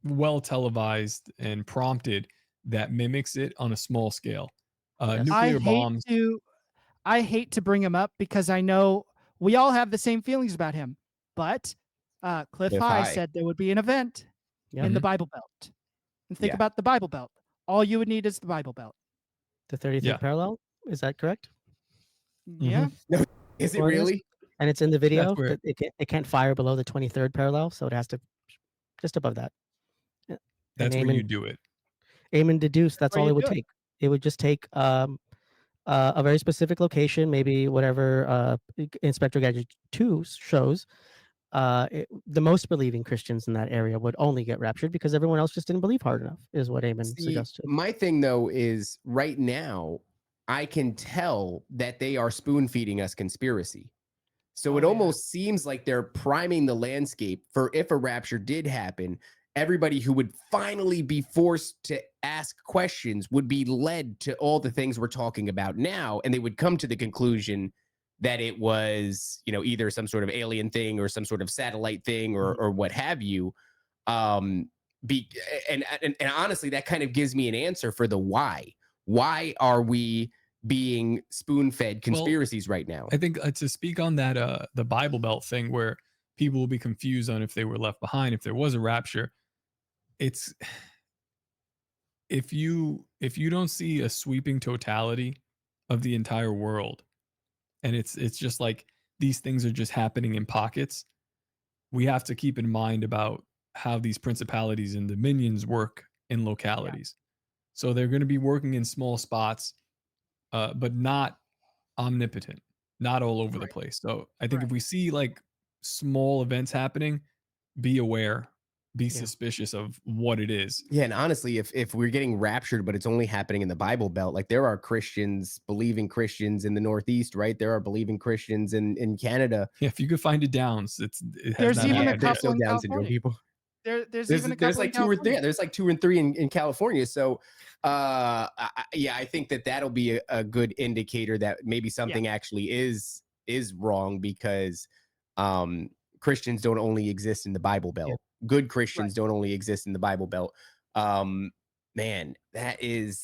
well televised and prompted that mimics it on a small scale. Nuclear bombs. I hate to bring him up because I know we all have the same feelings about him. But Cliff High said there would be an event in the Bible Belt. And think about the Bible Belt. All you would need is the Bible Belt. The 33rd parallel, is that correct? Yeah. No, is it really? And it's in the video. That's where- It can't fire below the 23rd parallel, so it has to just above that. That's And where you do it. Aemon deduced that's where all you it would do it. take. It would just take a very specific location, maybe whatever Inspector Gadget 2 shows. The most believing Christians in that area would only get raptured because everyone else just didn't believe hard enough, is what Aemon suggested. My thing, though, is right now, I can tell that they are spoon feeding us conspiracy. So it almost seems like they're priming the landscape for, if a rapture did happen, everybody who would finally be forced to ask questions would be led to all the things we're talking about now. And they would come to the conclusion that it was, either some sort of alien thing or some sort of satellite thing or what have you. And honestly, that kind of gives me an answer for the why. Why are we being spoon-fed conspiracies right now? I think to speak on that, the Bible Belt thing, where people will be confused on if they were left behind, if there was a rapture. It's if you don't see a sweeping totality of the entire world, and it's just like these things are just happening in pockets, we have to keep in mind about how these principalities and dominions work in localities. So they're going to be working in small spots, but not omnipotent, not all over the place. So I think if we see like small events happening, be aware be suspicious of what it is. Yeah, and honestly, if we're getting raptured, but it's only happening in the Bible Belt, like there are Christians, believing Christians in the Northeast, right? There are believing Christians in Canada. Yeah, if you could find it Downs, There's even a there's couple still in Down syndrome California. people. There's even a couple There's like in two or California. three. There's like 2 and 3 in California. So, I think that'll be a good indicator that maybe something actually is wrong, because Christians don't only exist in the Bible Belt. Good Christians don't only exist in the Bible Belt. Man, that is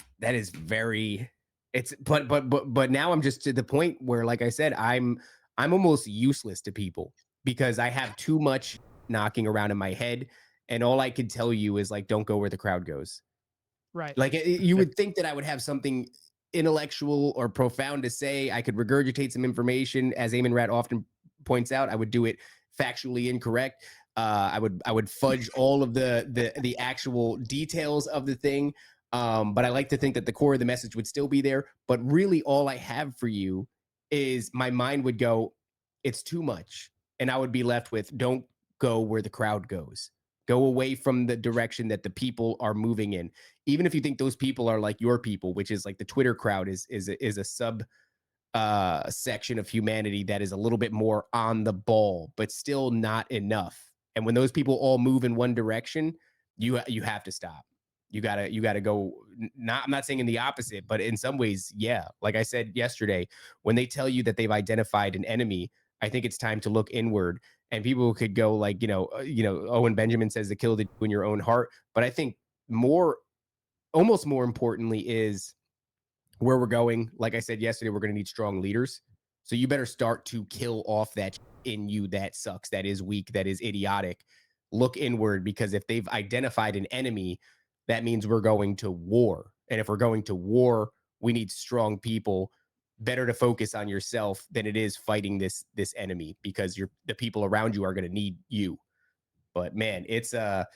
very. It's but now I'm just to the point where, like I said, I'm almost useless to people because I have too much knocking around in my head, and all I could tell you is like, don't go where the crowd goes. Right. Like you would think that I would have something intellectual or profound to say. I could regurgitate some information, as Eymon Rat often points out. I would do it factually incorrect. I would fudge all of the actual details of the thing. But I like to think that the core of the message would still be there. But really, all I have for you is my mind would go, it's too much, and I would be left with, don't go where the crowd goes. Go away from the direction that the people are moving in. Even if you think those people are like your people, which is like the Twitter crowd is a sub section of humanity that is a little bit more on the ball, but still not enough. And when those people all move in one direction, you have to stop. You gotta go. I'm not saying in the opposite, but in some ways, yeah. Like I said yesterday, when they tell you that they've identified an enemy, I think it's time to look inward. And people could go like, Owen Benjamin says to kill the in your own heart. But I think almost more importantly is where we're going. Like I said yesterday, we're going to need strong leaders. So you better start to kill off that in you that sucks, that is weak, that is idiotic. Look inward, because if they've identified an enemy, that means we're going to war. And if we're going to war, we need strong people. Better to focus on yourself than it is fighting this enemy, because the people around you are going to need you. But man, it's Scott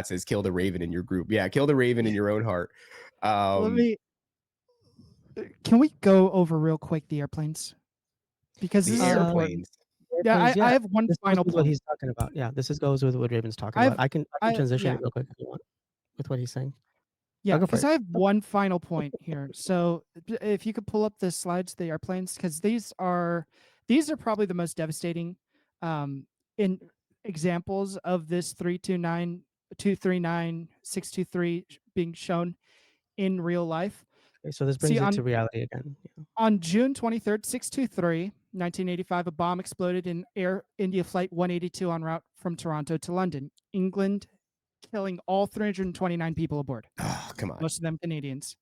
says kill the raven in your group. Yeah, kill the raven in your own heart. Can we go over real quick the airplanes? Because this is important. Yeah, I have one final point. What he's talking about. Yeah, goes with what Raven's talking about. I can transition real quick if you want with what he's saying. Yeah, because I have one final point here. So if you could pull up the slides, the airplanes, because these are probably the most devastating in examples of this 329, 239, 623 being shown in real life. Okay, so this brings it to reality again. Yeah. On June 23rd, 623, 1985, a bomb exploded in Air India Flight 182 en route from Toronto to London, England, killing all 329 people aboard. Oh, come on. Most of them Canadians.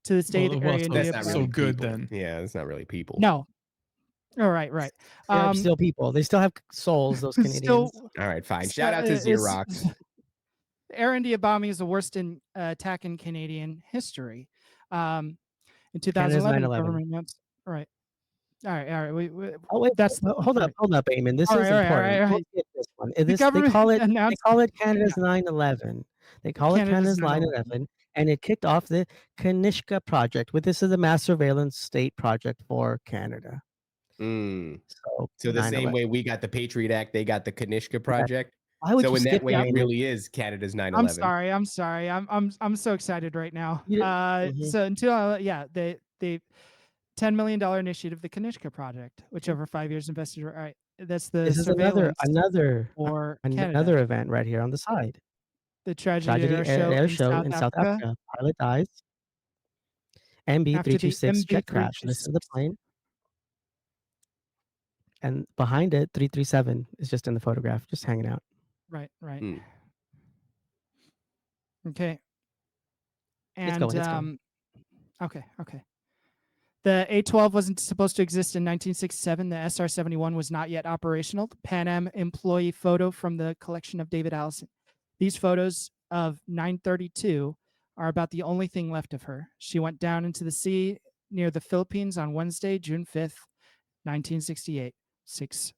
To this day, the area that's not really good people. Then. Yeah, it's not really people. No. All right. They're still people. They still have souls, those Canadians. All right, fine. Shout out to Xerox. Air India bombing is the worst attack in Canadian history. In 2011, government announced. Right. All right. Wait, hold up, Eamon. This is important. All right. This one. They call it Canada's 9/11. They call it Canada's 9/11, and it kicked off the Kanishka project. This is the mass surveillance state project for Canada. So the same way we got the Patriot Act, they got the Kanishka project. So in that way, it really is Canada's 9/11. I'm sorry. I'm so excited right now. Mm-hmm. So until they $10 million initiative, the Kanishka project, which over 5 years invested. All right, that's the this is another event right here on the side. The tragedy air show in South Africa. Pilot dies. MB326 jet crash. This is the plane. And behind it, 337 is just in the photograph, just hanging out. Right. Okay. And it's going. Okay. The A-12 wasn't supposed to exist in 1967. The SR-71 was not yet operational. The Pan Am employee photo from the collection of David Allison. These photos of 932 are about the only thing left of her. She went down into the sea near the Philippines on Wednesday, June 5th, 1968. 6-2.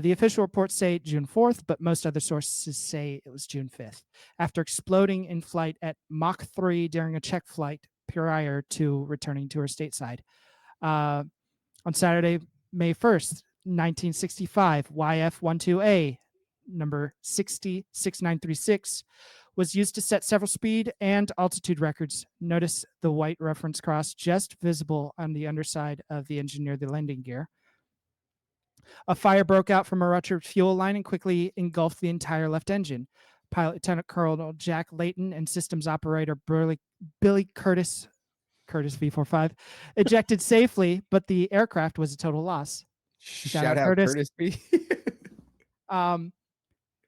The official reports say June 4th, but most other sources say it was June 5th. After exploding in flight at Mach 3 during a check flight prior to returning to her stateside. On Saturday, May 1st, 1965, YF-12A, number 66936, was used to set several speed and altitude records. Notice the white reference cross just visible on the underside of the engine near the landing gear. A fire broke out from a ruptured fuel line and quickly engulfed the entire left engine. Pilot Lieutenant Colonel Jack Layton and systems operator Billy Curtis V45 ejected safely, but the aircraft was a total loss. Shout out Curtis B.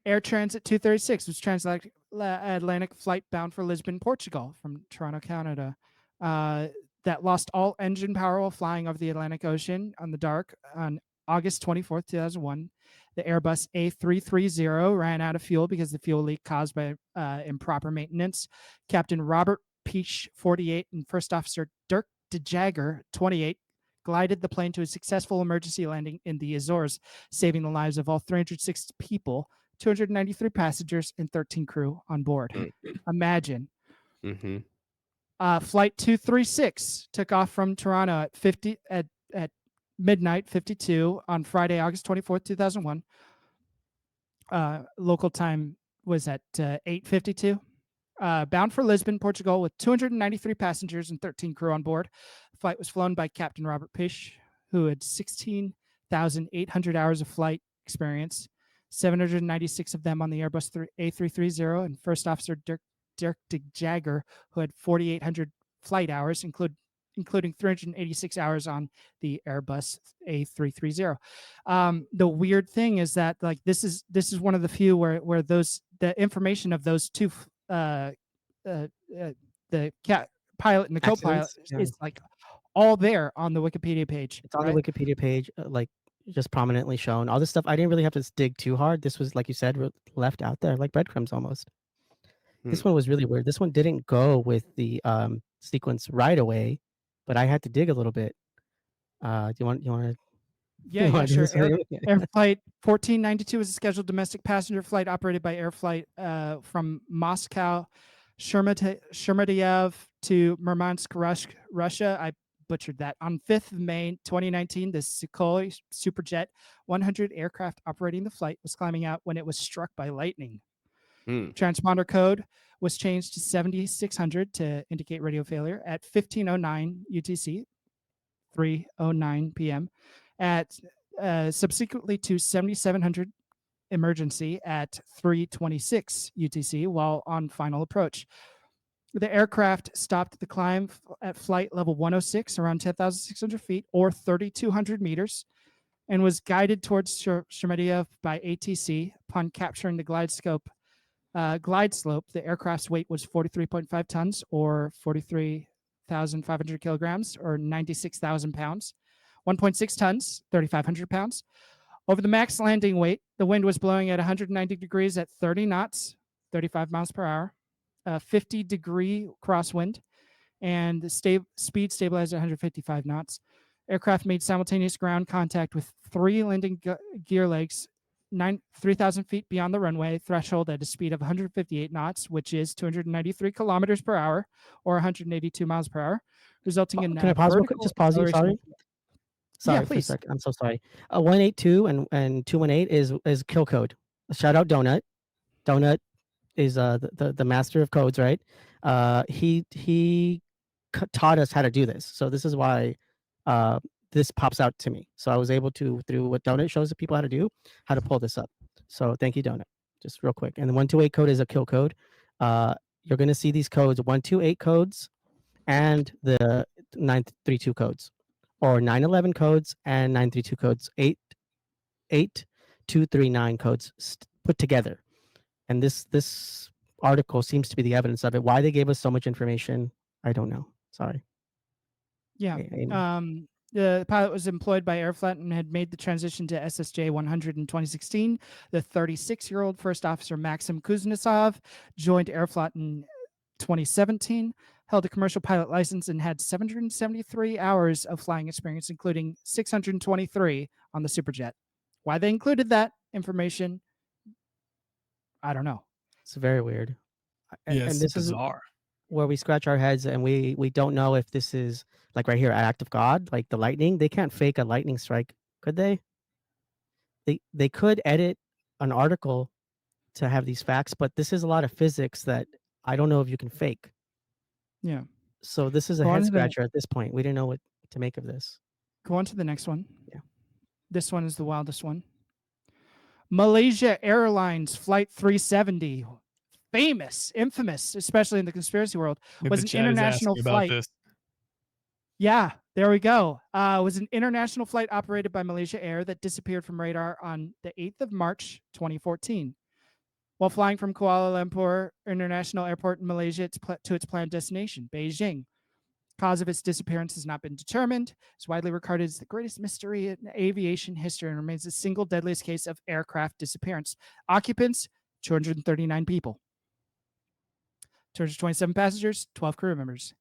Air Transit 236 was transatlantic flight bound for Lisbon, Portugal from Toronto, Canada. That lost all engine power while flying over the Atlantic Ocean on the dark on August 24th, 2001. The Airbus A330 ran out of fuel because the fuel leak caused by improper maintenance. Captain Robert Peach, 48, and First Officer Dirk de Jager, 28, glided the plane to a successful emergency landing in the Azores, saving the lives of all 306 people, 293 passengers, and 13 crew on board. Imagine. Mm-hmm. Flight 236 took off from Toronto at midnight 52 on Friday, August 24th, 2001. Local time was at 8:52. Bound for Lisbon, Portugal, with 293 passengers and 13 crew on board. The flight was flown by Captain Robert Pish, who had 16,800 hours of flight experience, 796 of them on the Airbus A330, and First Officer Dirk de Jager, who had 4,800 flight hours, including 386 hours on the Airbus A330. The weird thing is that, like, this is one of the few where the information of those two, the pilot and the co-pilot, is like all there on the Wikipedia page. It's on the Wikipedia page, like just prominently shown. All this stuff, I didn't really have to dig too hard. This was, like you said, left out there like breadcrumbs almost. This one was really weird. This one didn't go with the sequence right away, but I had to dig a little bit. Do you want to? Yeah, sure. Air Flight 1492 is a scheduled domestic passenger flight operated by Air Flight from Moscow, Sheremetyevo to Murmansk, Russia. I butchered that. On 5th of May 2019, the Sukhoi Superjet 100 aircraft operating the flight was climbing out when it was struck by lightning. Transponder code was changed to 7600 to indicate radio failure at 1509 UTC, 3:09 p.m. At subsequently to 7700 emergency at 3:26 UTC while on final approach. The aircraft stopped the climb at flight level 106 around 10,600 feet or 3,200 meters and was guided towards Sheremetyevo by ATC. Upon capturing the glide slope, the aircraft's weight was 43.5 tons or 43,500 kilograms or 96,000 pounds. 1.6 tons, 3,500 pounds. Over the max landing weight, the wind was blowing at 190 degrees at 30 knots, 35 miles per hour, 50-degree crosswind, and the speed stabilized at 155 knots. Aircraft made simultaneous ground contact with 3 landing gear legs 3,000 feet beyond the runway threshold at a speed of 158 knots, which is 293 kilometers per hour or 182 miles per hour, resulting in. Can I pause real quick? Just pause you. Sorry. Sorry, yeah, please. For a second. I'm so sorry. 182 and 218 is kill code. Shout out Donut. Donut is the master of codes, right? He taught us how to do this. So this is why this pops out to me. So I was able to, through what Donut shows the people how to do, how to pull this up. So thank you, Donut. Just real quick. And the 128 code is a kill code. You're going to see these codes, 128 codes and the 932 codes, or 911 codes and 932 codes, 8239 codes put together. And this article seems to be the evidence of it. Why they gave us so much information, I don't know. Sorry. Yeah. The pilot was employed by Airflight and had made the transition to SSJ 100 in 2016. The 36-year-old first officer Maxim Kuznetsov joined Airflight in 2017, held a commercial pilot license, and had 773 hours of flying experience, including 623 on the Superjet. Why they included that information, I don't know. It's very weird. Yeah, and this bizarre. Is where we scratch our heads and we don't know if this is, like right here, an act of God, like the lightning. They can't fake a lightning strike, could they? they could edit an article to have these facts, but this is a lot of physics that I don't know if you can fake. Yeah. So this is a Go on head to the- scratcher at this point. We didn't know what to make of this. Go on to the next one. Yeah. This one is the wildest one. Malaysia Airlines Flight 370, famous, infamous, especially in the conspiracy world, was an international flight. This. Yeah, there we go. Was an international flight operated by Malaysia Air that disappeared from radar on the 8th of March, 2014. While flying from Kuala Lumpur International Airport in Malaysia to its planned destination, Beijing. Cause of its disappearance has not been determined. It's widely regarded as the greatest mystery in aviation history and remains the single deadliest case of aircraft disappearance. Occupants, 239 people. 227 passengers, 12 crew members.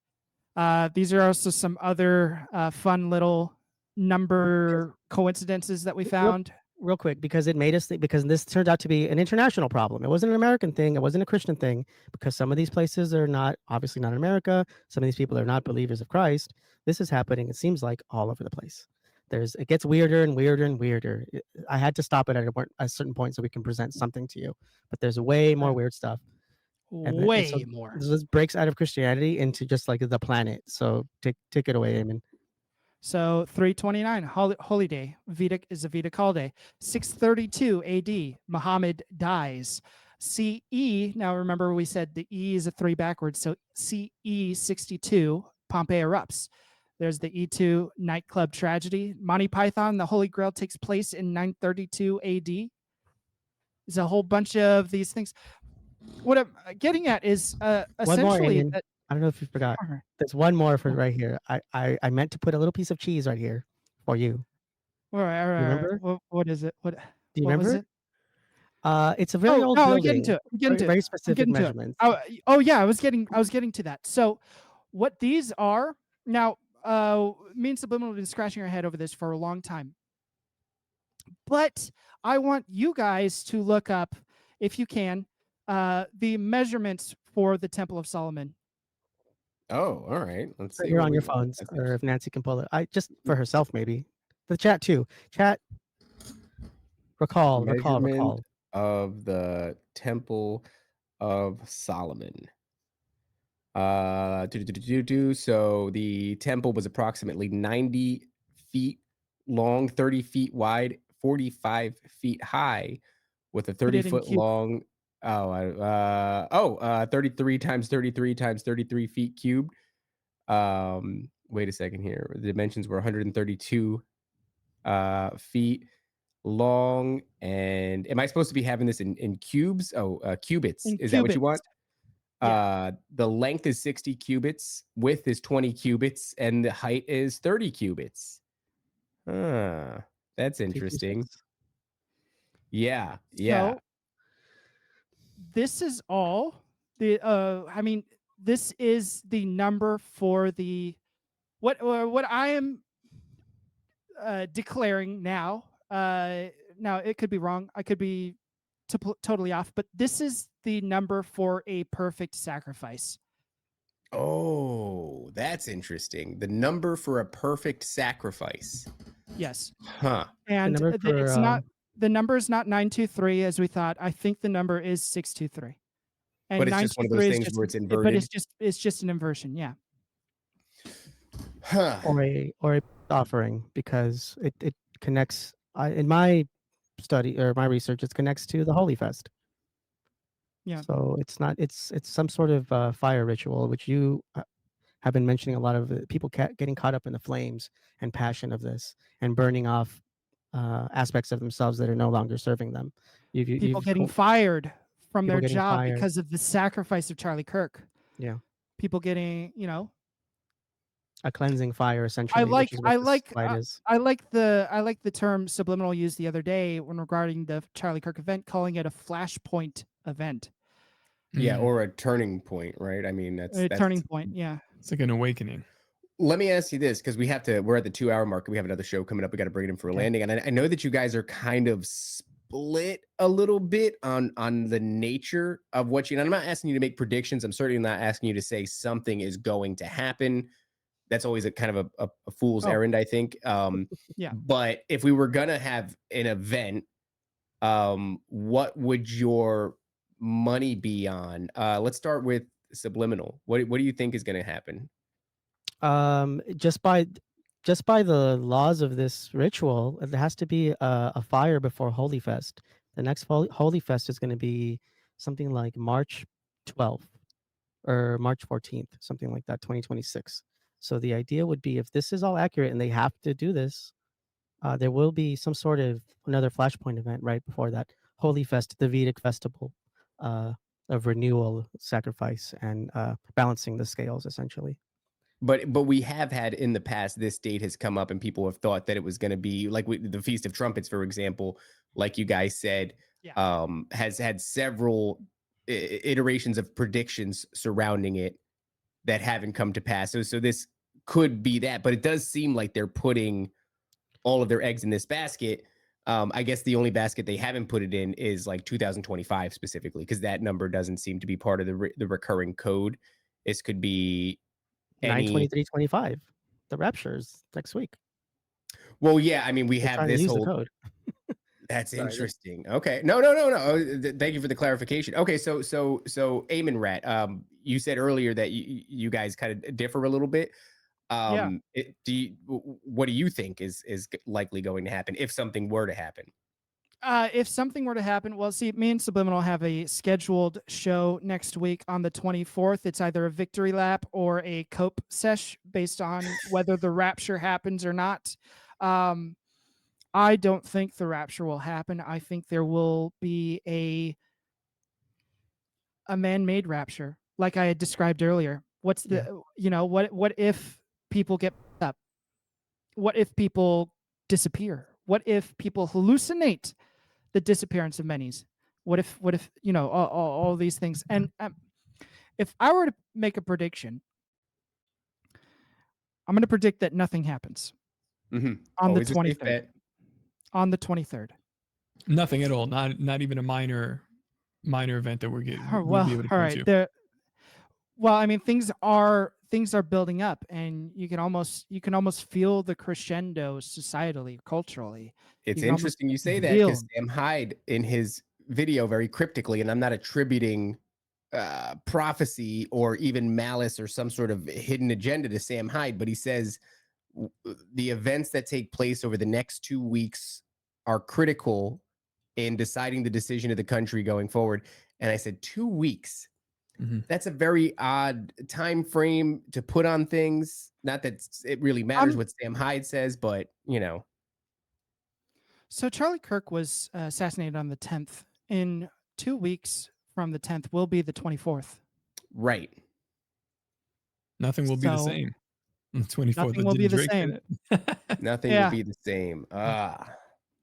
These are also some other fun little number coincidences that we found. Real quick, because it made us think, because this turned out to be an international problem. It wasn't an American thing. It wasn't a Christian thing, because some of these places are not, obviously not in America. Some of these people are not believers of Christ. This is happening, it seems like, all over the place. It gets weirder and weirder and weirder. I had to stop it at a certain point so we can present something to you. But there's way more weird stuff. Way more. This breaks out of Christianity into just like the planet. So take it away, Eamon. So 329, Holy Day, Vedic is a Vedic holiday. 632 AD, Muhammad dies. CE, now remember we said the E is a 3 backwards, so CE 62, Pompeii erupts. There's the E2 nightclub tragedy. Monty Python, the Holy Grail takes place in 932 AD. There's a whole bunch of these things. What I'm getting at is essentially that. I don't know if you forgot. There's one more for right here. I meant to put a little piece of cheese right here for you. All right. Remember? What is it? What? Do you what remember? Was it? It's a very old building. I'm getting to it. Very specific measurements. Oh yeah, I was getting to that. So, what these are now? Me and Subliminal have been scratching our head over this for a long time, but I want you guys to look up, if you can, the measurements for the Temple of Solomon. Oh, all right. Let's see. You're on your phones, or if Nancy can pull it. Just for herself, maybe. The chat too. Chat. Recall of the Temple of Solomon. So the temple was approximately 90 feet long, 30 feet wide, 45 feet high, with a 30-foot long. 33 times 33 times 33 feet cubed. Wait a second here. The dimensions were 132 feet long. And am I supposed to be having this in cubes? Cubits. Is that what you want? Yeah. The length is 60 cubits, width is 20 cubits, and the height is 30 cubits. That's interesting. Yeah. So, this is all the this is the number for the what I am declaring now. Now it could be wrong. I could be totally off, but this is the number for a perfect sacrifice. Oh, that's interesting. The number for a perfect sacrifice. Yes. Huh. And it's not. The number is not 923 as we thought. I think the number is 623. And but it's just one of those things where it's inverted. But it's just an inversion, yeah. Huh. Or a offering, because it connects. In my study or my research, it connects to the Holy Fest. Yeah. So it's not. It's some sort of fire ritual, which you have been mentioning. A lot of people getting caught up in the flames and passion of this and burning off aspects of themselves that are no longer serving them. People getting fired from their job because of the sacrifice of Charlie Kirk. Yeah. People getting, a cleansing fire, essentially. I like the term Subliminal used the other day when regarding the Charlie Kirk event, calling it a flashpoint event. Yeah, or a turning point, right? I mean, that's turning point. Yeah, it's like an awakening. Let me ask you this, because we're at the 2-hour mark. We have another show coming up. We got to bring it in for a landing. And I know that you guys are kind of split a little bit on the nature of what I'm not asking you to make predictions. I'm certainly not asking you to say something is going to happen. That's always a kind of a fool's errand, I think. Yeah. But if we were going to have an event what would your money be on? Let's start with Subliminal. What do you think is going to happen? Just by the laws of this ritual, there has to be a fire before Holy Fest. The next Holy Fest is going to be something like March 12th or March 14th, something like that, 2026. So the idea would be, if this is all accurate and they have to do this, there will be some sort of another flashpoint event right before that Holy Fest, the Vedic festival of renewal, sacrifice, and balancing the scales, essentially. But we have had in the past, this date has come up and people have thought that it was going to be like the Feast of Trumpets, for example, like you guys said, has had several iterations of predictions surrounding it that haven't come to pass. So this could be that, but it does seem like they're putting all of their eggs in this basket. I guess the only basket they haven't put it in is like 2025 specifically, because that number doesn't seem to be part of the recurring code. This could be 9/23/25. The Rapture's next week. Well, yeah, I mean, we have this whole code. That's interesting. Okay. No. Thank you for the clarification. Okay, so Aemon Rat, you said earlier that you guys kind of differ a little bit. What do you think is likely going to happen if something were to happen? If something were to happen, well, see, me and Subliminal have a scheduled show next week on the 24th. It's either a victory lap or a cope sesh based on whether the rapture happens or not. I don't think the rapture will happen. I think there will be a man-made rapture, like I had described earlier. What's the, what if people get up? What if people disappear? What if people hallucinate the disappearance of many's? What if all these things? And if I were to make a prediction, I'm going to predict that nothing happens on Always the 23rd. On the 23rd, nothing at all. Not even a minor event that we'll be able to point to. Well, I mean, things are building up, and you can almost feel the crescendo societally, culturally. It's interesting you say that, because Sam Hyde in his video very cryptically, and I'm not attributing prophecy or even malice or some sort of hidden agenda to Sam Hyde, but he says the events that take place over the next 2 weeks are critical in deciding the decision of the country going forward. And I said, 2 weeks. That's a very odd time frame to put on things. Not that it really matters what Sam Hyde says, but So Charlie Kirk was assassinated on the 10th. In 2 weeks from the 10th will be the 24th. Right. Nothing will be the same. On the 24th, nothing will be the same. Nothing will be the same.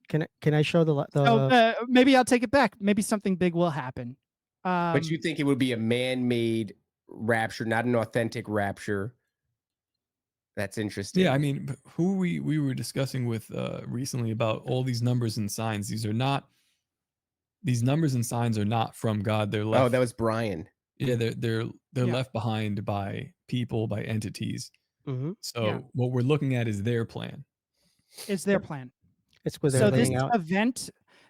Can I show the? So, maybe I'll take it back. Maybe something big will happen. But you think it would be a man-made rapture, not an authentic rapture? That's interesting. Yeah, I mean, who we were discussing with recently about all these numbers and signs. These numbers and signs are not from God. They're left. Oh, that was Brian. Yeah, they're left behind by people, by entities. So what we're looking at is their plan. It's their plan. It's with so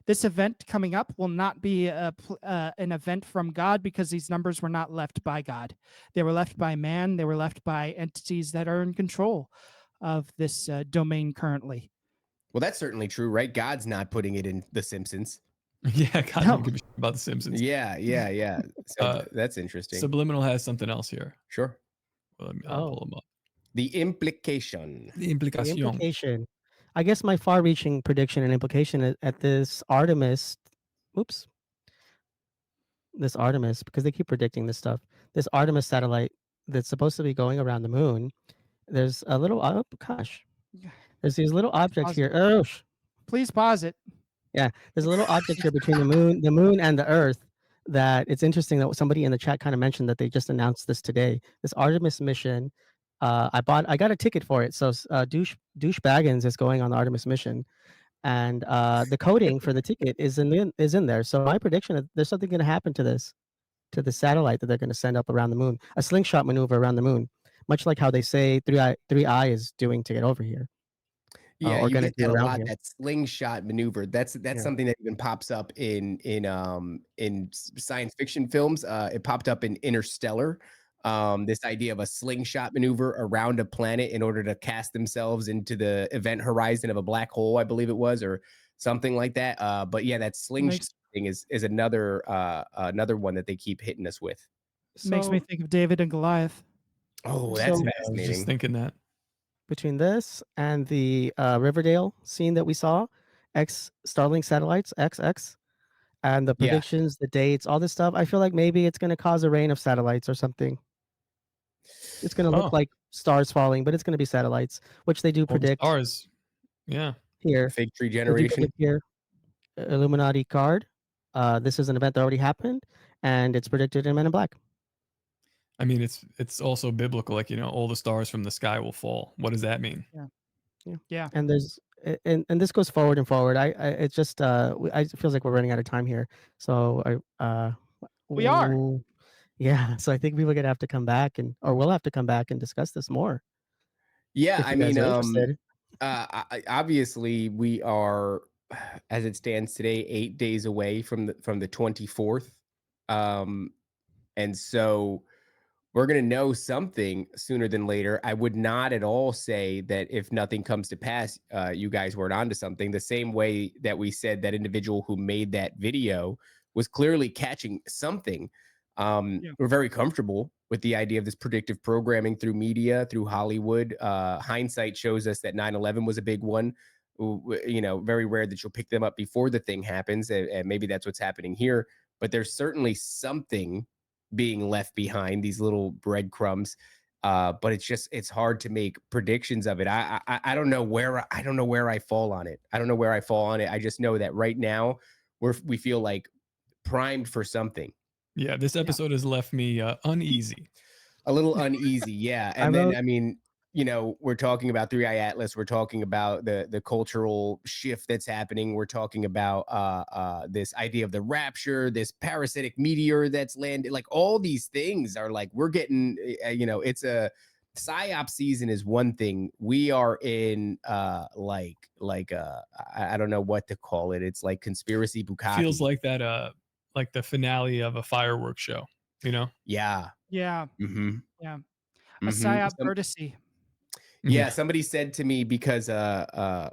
this event coming up will not be an event from God, because these numbers were not left by God. They were left by man. They were left by entities that are in control of this domain currently. Well, that's certainly true, right? God's not putting it in The Simpsons. Yeah, God don't give a shit about The Simpsons. Yeah. So that's interesting. Subliminal has something else here. Sure. Well, I'll pull them up. The implication. The implication. I guess my far-reaching prediction and implication at this Artemis, because they keep predicting this stuff. This Artemis satellite that's supposed to be going around the moon. There's a little there's these little objects here. Please pause it. Yeah, there's a little object here between the moon and the Earth. That it's interesting that somebody in the chat kind of mentioned that they just announced this today. This Artemis mission. I got a ticket for it. So douche Baggins is going on the Artemis mission, and the coding for the ticket is in there. So my prediction is there's something going to happen to the satellite that they're going to send up around the moon, a slingshot maneuver around the moon, much like how they say 3i is doing to get over here. Yeah, you get organically that a around lot. here. That slingshot maneuver. That's Yeah. something that even pops up in science fiction films. It popped up in Interstellar. This idea of a slingshot maneuver around a planet in order to cast themselves into the event horizon of a black hole, I believe it was, or something like that. But yeah, that slingshot Makes thing is another one that they keep hitting us with. makes me So, think of David and Goliath. Oh, that's so Yeah, I was just fascinating. thinking that. between this and the Riverdale scene that we saw, X Starlink satellites, XX, and the Yeah. predictions, the dates, all this stuff, I feel like maybe it's going to cause a rain of satellites or something. It's going to look Oh, like stars falling, but it's going to be satellites, which they do all the predict stars. Yeah. here. Fig tree They do generation. predict here. Illuminati card. This is an event that already happened, and it's predicted in Men in Black. I mean, it's also biblical. Like, all the stars from the sky will fall. What does that mean? Yeah. And there's and this goes forward and forward. It's just it feels like we're running out of time here. So We are. yeah. So I think we were gonna have to come back or we'll have to come back and discuss this more Yeah, if I you guys mean, are interested. obviously we are, as it stands today, 8 days away from the 24th, and so we're gonna know something sooner than later. I would not at all say that if nothing comes to pass, you guys weren't onto something. The same way that we said that individual who made that video was clearly catching something. Yeah. We're very comfortable with the idea of this predictive programming through media, through Hollywood. Hindsight shows us that 9/11 was a big one. Very rare that you'll pick them up before the thing happens, and maybe that's what's happening here. But there's certainly something being left behind, these little breadcrumbs. But it's hard to make predictions of it. I don't know where I fall on it. I don't know where I fall on it. I just know that right now we feel like primed for something. Yeah, this episode has left me uneasy. A little uneasy, yeah. I And then wrote I mean, we're talking about Three Eye Atlas. We're talking about the cultural shift that's happening. We're talking about this idea of the rapture, this parasitic meteor that's landed. Like all these things are like we're getting. It's a psyop season is one thing. We are in I don't know what to call it. It's like conspiracy bukkake. Feels like that like the finale of a fireworks show, Yeah. Yeah. Mm-hmm. Yeah. A Mm-hmm. psyop courtesy. Yeah, somebody said to me because and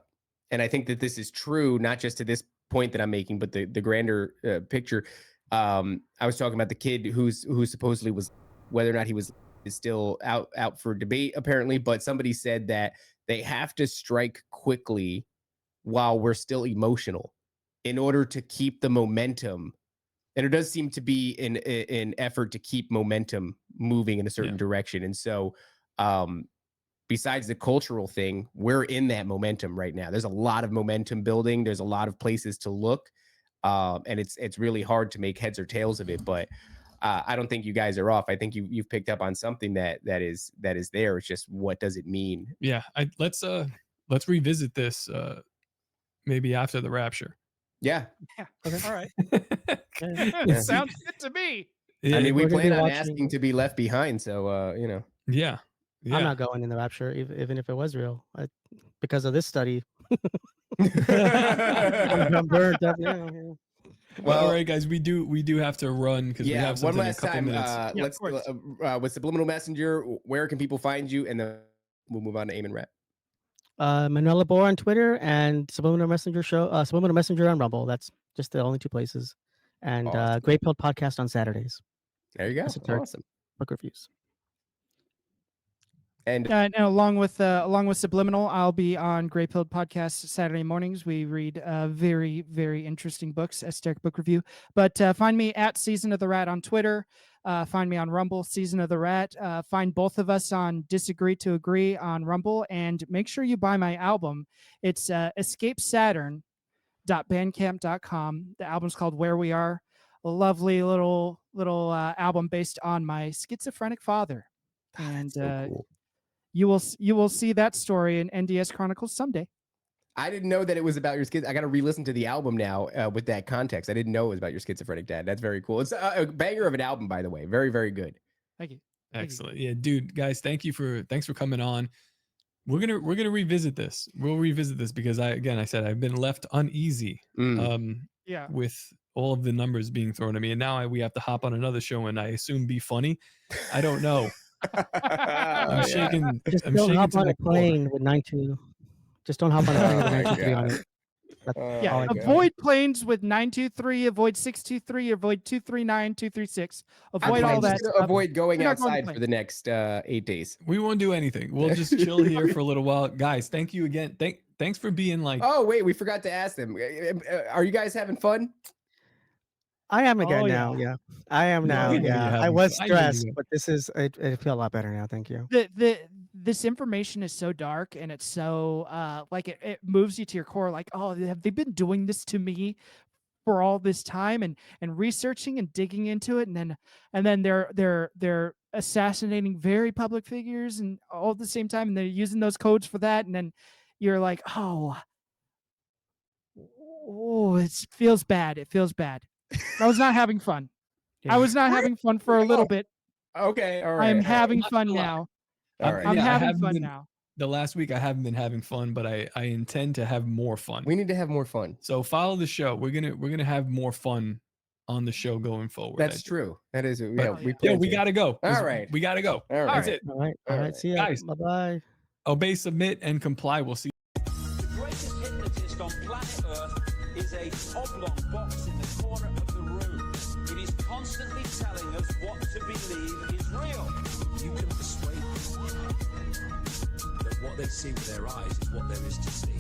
I think that this is true, not just to this point that I'm making, but the grander picture. I was talking about the kid who supposedly was, whether or not is still out for debate apparently, but somebody said that they have to strike quickly while we're still emotional in order to keep the momentum. And it does seem to be an effort to keep momentum moving in a certain direction. And so besides the cultural thing, we're in that momentum right now. There's a lot of momentum building. There's a lot of places to look. And it's really hard to make heads or tails of it. But I don't think you guys are off. I think you've picked up on something that is there. It's just, what does it mean? Yeah. Let's revisit this maybe after the rapture. Yeah. Okay. All right. Yeah. Sounds good to me. Yeah, I mean, we We're gonna plan be on watching- asking to be left behind. So, Yeah. I'm not going in the Rapture, even if it was real, because of this study. I'm burned up now. Yeah. Well, all right, guys, we do have to run because we have one something in a last couple time. minutes. Let's with Subliminal Messenger. Where can people find you? And then we'll move on to Aemon Rat. Manuela Bor on Twitter and Subliminal Messenger Subliminal Messenger on Rumble. That's just the only two places. And Awesome. Great Pill Podcast on Saturdays. There you go. Esoteric Awesome. book reviews. And along with Subliminal, I'll be on Grey Pilled Podcast Saturday mornings. We read very, very interesting books, esoteric book review. But find me at Season of the Rat on Twitter. Find me on Rumble, Season of the Rat. Find both of us on Disagree to Agree on Rumble. And make sure you buy my album. It's escapesaturn.bandcamp.com. The album's called Where We Are. A lovely little album based on my schizophrenic father. And so cool. You will see that story in NDS Chronicles someday. I didn't know that it was about your schiz. I got to re-listen to the album now with that context. I didn't know it was about your schizophrenic dad. That's very cool. It's a banger of an album, by the way. Very, very good. Thank you. Excellent. Yeah, dude, guys, thanks for coming on. we're gonna revisit this. We'll revisit this because I said I've been left uneasy Yeah. with all of the numbers being thrown at me, and now we have to hop on another show and I assume be funny. I don't know. I'm shaking. Just I'm don't shaking hop to on my a plane with 9-2. Just don't hop on a plane with Oh my 923 on God. it. That's all Yeah, I can say. avoid planes with 923, avoid 623, avoid 239, 236. Avoid I'm all just that. gonna stuff. avoid going You're not going to outside for plane. the next 8 days. We won't do anything. We'll just chill here for a little while, guys. Thank you again. Thanks for being like. Oh wait, we forgot to ask them. Are you guys having fun? I am again Oh, now. Yeah, I am No, now. I know you're Yeah, I having was fun. I know you stressed, are. but this is. It feel a lot better now. Thank you. This information is so dark and it's so like it moves you to your core. Like, oh, have they been doing this to me for all this time and researching and digging into it, and then they're assassinating very public figures and all at the same time, and they're using those codes for that, and then you're like, oh, it feels bad. It feels bad. I was not having fun. I was not having fun for a little bit. Okay, all I am right. having Not fun gonna lie. now. All right. I'm Yeah, I having haven't fun been- now. The last week I haven't been having fun, but I intend to have more fun. We need to have more fun. So follow the show. We're gonna have more fun on the show going forward. That's true. That is. Yeah, But- we Yo, plan we to. gotta go. All right. We gotta go. All That's right. it. All right. All All right. right. See ya. Guys. Bye bye. Obey, submit, and comply. We'll see. The greatest hypnotist on planet Earth is a oblong box in the corner of the room. It is constantly telling us what to believe is real. You can persuade them that what they see with their eyes is what there is to see.